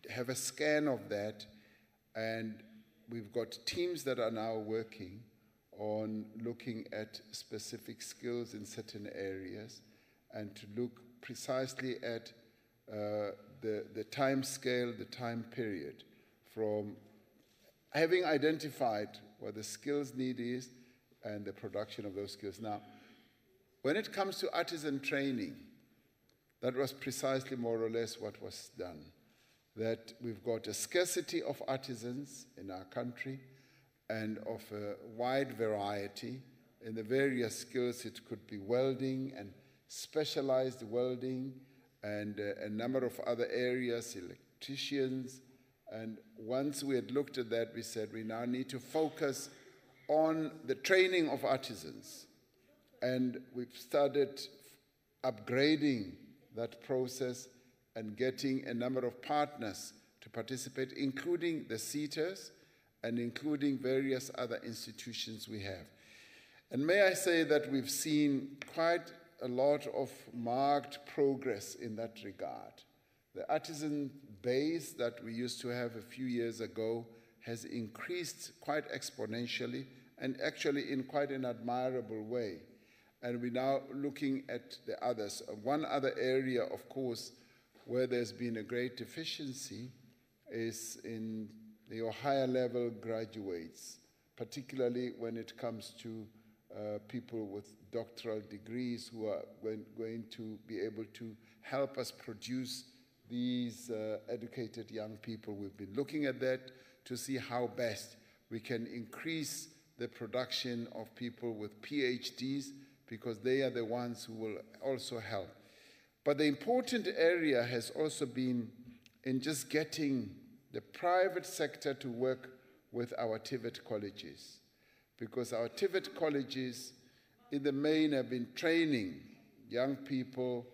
have a scan of that, and we've got teams that are now working on looking at specific skills in certain areas, and to look precisely at the time scale, the time period, from having identified what the skills need is and the production of those skills. Now, when it comes to artisan training, that was precisely more or less what was done. That we've got a scarcity of artisans in our country and of a wide variety in the various skills. It could be welding and specialized welding and a number of other areas, electricians. And once we had looked at that, we said we now need to focus on the training of artisans. And we've started upgrading that process and getting a number of partners to participate, including the SETAs and including various other institutions we have. And may I say that we've seen quite a lot of marked progress in that regard. The artisan base that we used to have a few years ago has increased quite exponentially and actually in quite an admirable way. And we're now looking at the others. One other area, of course, where there's been a great deficiency is in the higher level graduates, particularly when it comes to people with doctoral degrees who are going to be able to help us produce these educated young people. We've been looking at that to see how best we can increase the production of people with PhDs because they are the ones who will also help. But the important area has also been in just getting the private sector to work with our TVET colleges, because our TVET colleges in the main have been training young people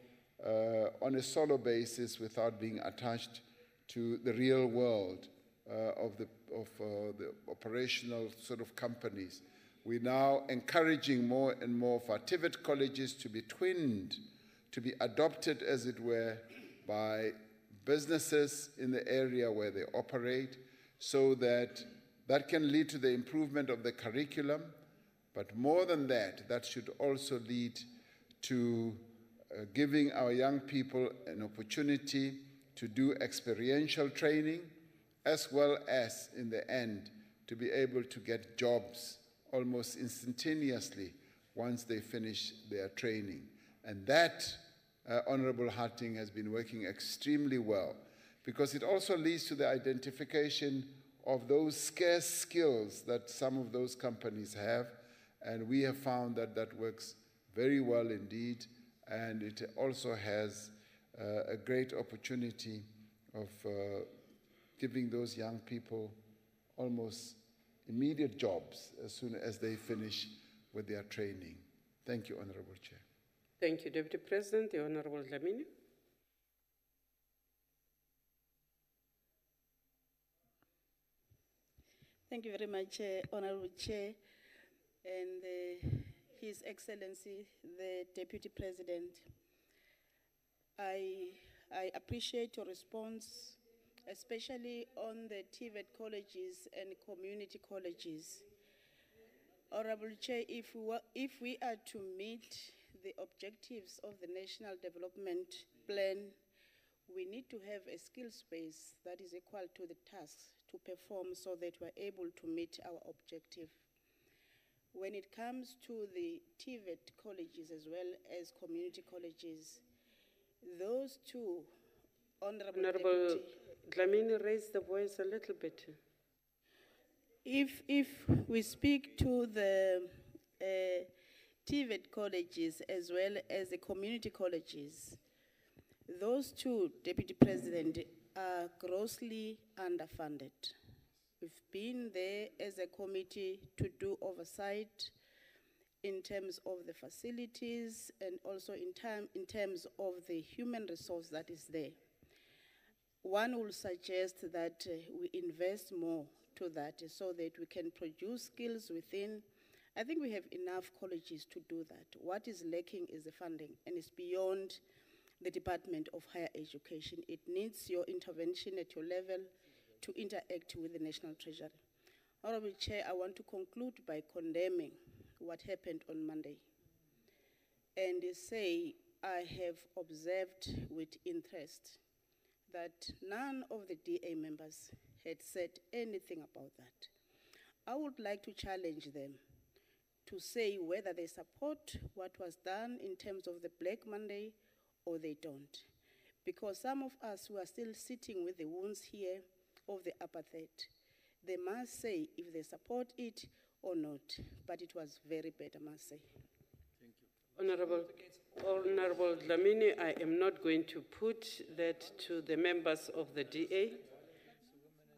on a solo basis without being attached to the real world of the operational sort of companies. We're now encouraging more and more of our TVET colleges to be twinned, to be adopted, as it were, by businesses in the area where they operate, so that that can lead to the improvement of the curriculum. But more than that, that should also lead to giving our young people an opportunity to do experiential training, as well as, in the end, to be able to get jobs almost instantaneously once they finish their training. And that, Honorable Harting, has been working extremely well, because it also leads to the identification of those scarce skills that some of those companies have, and we have found that that works very well indeed, and it also has a great opportunity of giving those young people almost immediate jobs as soon as they finish with their training. Thank you, Honorable Chair. Thank you, Deputy President. The Honorable Dlamini. Thank you very much, Honorable Chair, and His Excellency, the Deputy President. I appreciate your response, especially on the TVET colleges and community colleges. Honorable Chair, if we are to meet the objectives of the National Development Plan, we need to have a skill space that is equal to the tasks to perform, so that we're able to meet our objective. When it comes to the TVET colleges as well as community colleges, those two, Honorable Dlamini, raise the voice a little bit. If we speak to the TVET colleges as well as the community colleges, those two, Deputy President, are grossly underfunded. We've been there as a committee to do oversight in terms of the facilities and also in terms of the human resource that is there. One will suggest that we invest more to that so that we can produce skills within. I think we have enough colleges to do that. What is lacking is the funding, and it's beyond the Department of Higher Education. It needs your intervention at your level to interact with the National Treasury. Honorable Chair, I want to conclude by condemning what happened on Monday and say I have observed with interest that none of the DA members had said anything about that. I would like to challenge them to say whether they support what was done in terms of the Black Monday or they don't. Because some of us who are still sitting with the wounds here of the apartheid, they must say if they support it or not. But it was very bad, I must say. Thank you. Honorable Dlamini, I am not going to put that to the members of the DA.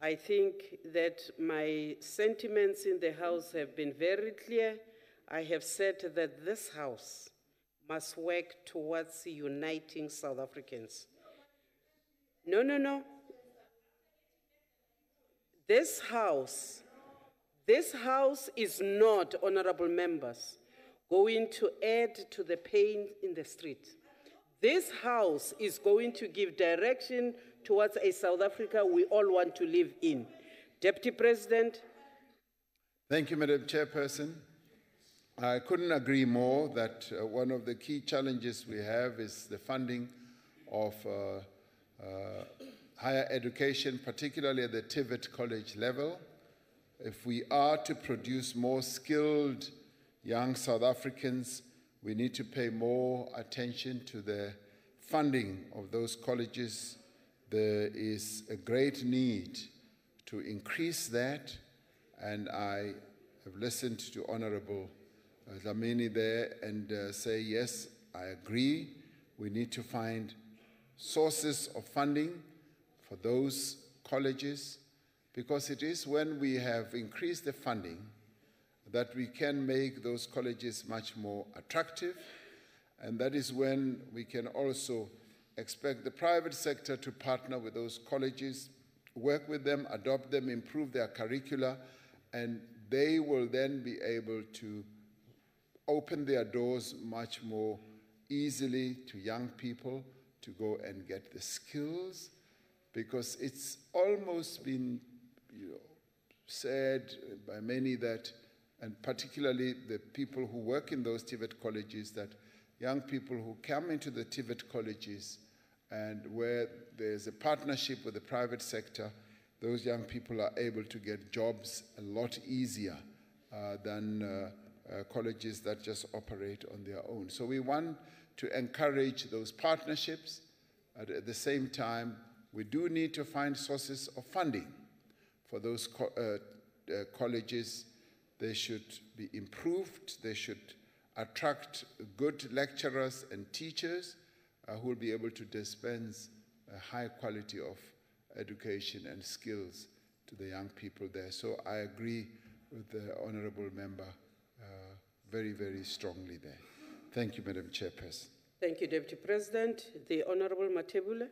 I think that my sentiments in the House have been very clear. I have said that this House must work towards uniting South Africans. No. This House is not, honorable members, going to add to the pain in the street. This House is going to give direction towards a South Africa we all want to live in. Deputy President. Thank you, Madam Chairperson. I couldn't agree more that one of the key challenges we have is the funding of higher education, particularly at the TVET college level. If we are to produce more skilled young South Africans, we need to pay more attention to the funding of those colleges. There is a great need to increase that, and I have listened to Honorable Dlamini there and say, yes, I agree, we need to find sources of funding for those colleges, because it is when we have increased the funding that we can make those colleges much more attractive, and that is when we can also expect the private sector to partner with those colleges, work with them, adopt them, improve their curricula, and they will then be able to open their doors much more easily to young people to go and get the skills, because it's almost been said by many that, and particularly the people who work in those TVET colleges, that young people who come into the TVET colleges and where there's a partnership with the private sector, those young people are able to get jobs a lot easier than colleges that just operate on their own. So we want to encourage those partnerships. At the same time, we do need to find sources of funding for those colleges. They should be improved. They should attract good lecturers and teachers who will be able to dispense a high quality of education and skills to the young people there. So I agree with the honorable member very, very strongly there. Thank you, Madam Chairperson. Thank you, Deputy President. The Honorable Matebula.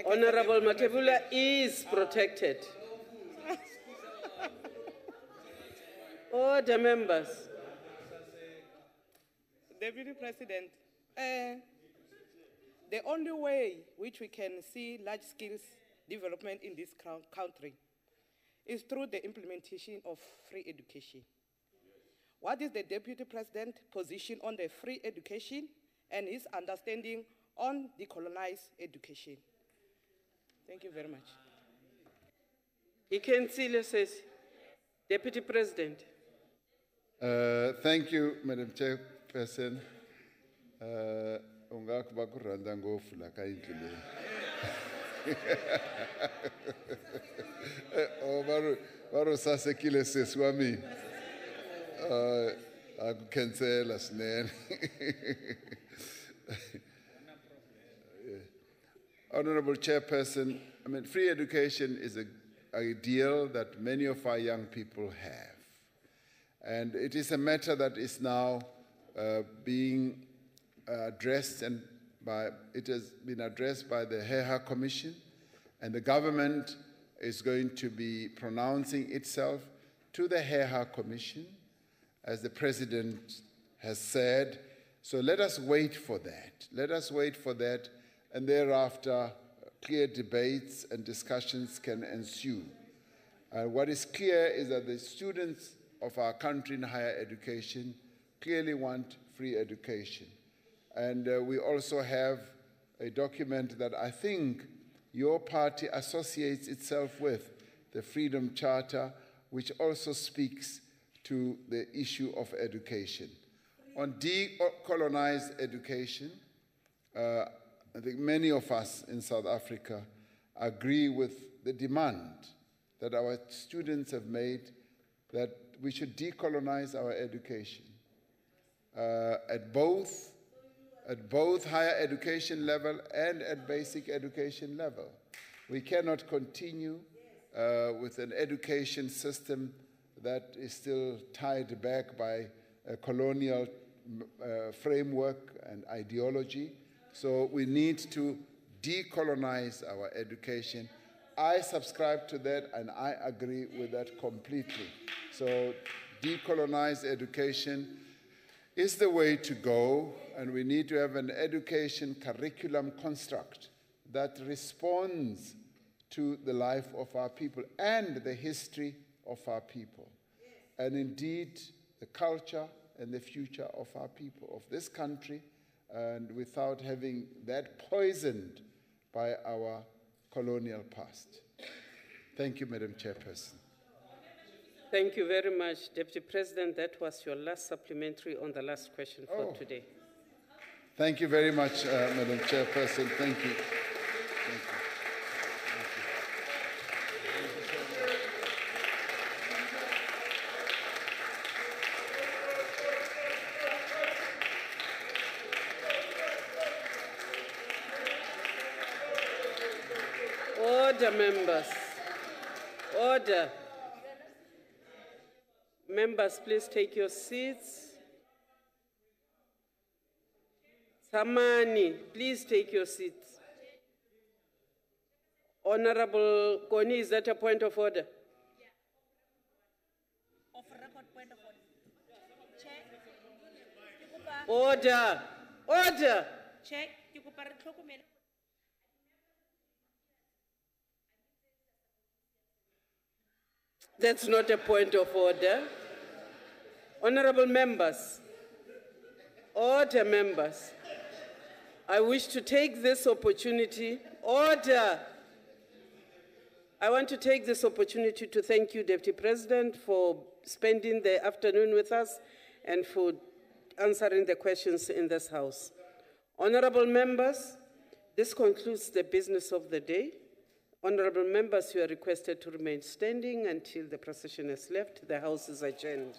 Honorable Matebula is protected. Order, members. Deputy President, the only way which we can see large skills development in this country is through the implementation of free education. What is the Deputy President's position on the free education and his understanding on decolonized education? Thank you very much. Ikensile says, Deputy President. Thank you, Madam Chairperson. Ungakuba kuranda ngofu la kaindlu le. Oh, baro sase kile seswami. Akukhensela sinene. Honorable Chairperson, I mean, free education is an ideal that many of our young people have. And it is a matter that is now being addressed, and it has been addressed by the HEHA Commission, and the government is going to be pronouncing itself to the HEHA Commission, as the President has said. So let us wait for that. Let us wait for that, and thereafter clear debates and discussions can ensue. What is clear is that the students of our country in higher education clearly want free education. And we also have a document that I think your party associates itself with, the Freedom Charter, which also speaks to the issue of education. On decolonized education, I think many of us in South Africa agree with the demand that our students have made that we should decolonize our education at both higher education level and at basic education level. We cannot continue with an education system that is still tied back by a colonial framework and ideology. So we need to decolonize our education. I subscribe to that, and I agree with that completely. So decolonized education is the way to go, and we need to have an education curriculum construct that responds to the life of our people and the history of our people, and indeed the culture and the future of our people, of this country, and without having that poisoned by our colonial past. Thank you, Madam Chairperson. Thank you very much, Deputy President. That was your last supplementary on the last question for today. Thank you very much, Madam Chairperson. Thank you. Thank you. Thank you. Order, members. Order. Members, please take your seats. Samani, please take your seats. Honorable Koni, is that a point of order? Order. Order. Check. Ke kopa re tlhokomele. That's not a point of order. Honorable members, order, members. I wish to take this opportunity, order. I want to take this opportunity to thank you, Deputy President, for spending the afternoon with us and for answering the questions in this House. Honorable members, this concludes the business of the day. Honorable members, you are requested to remain standing until the procession has left. The House is adjourned.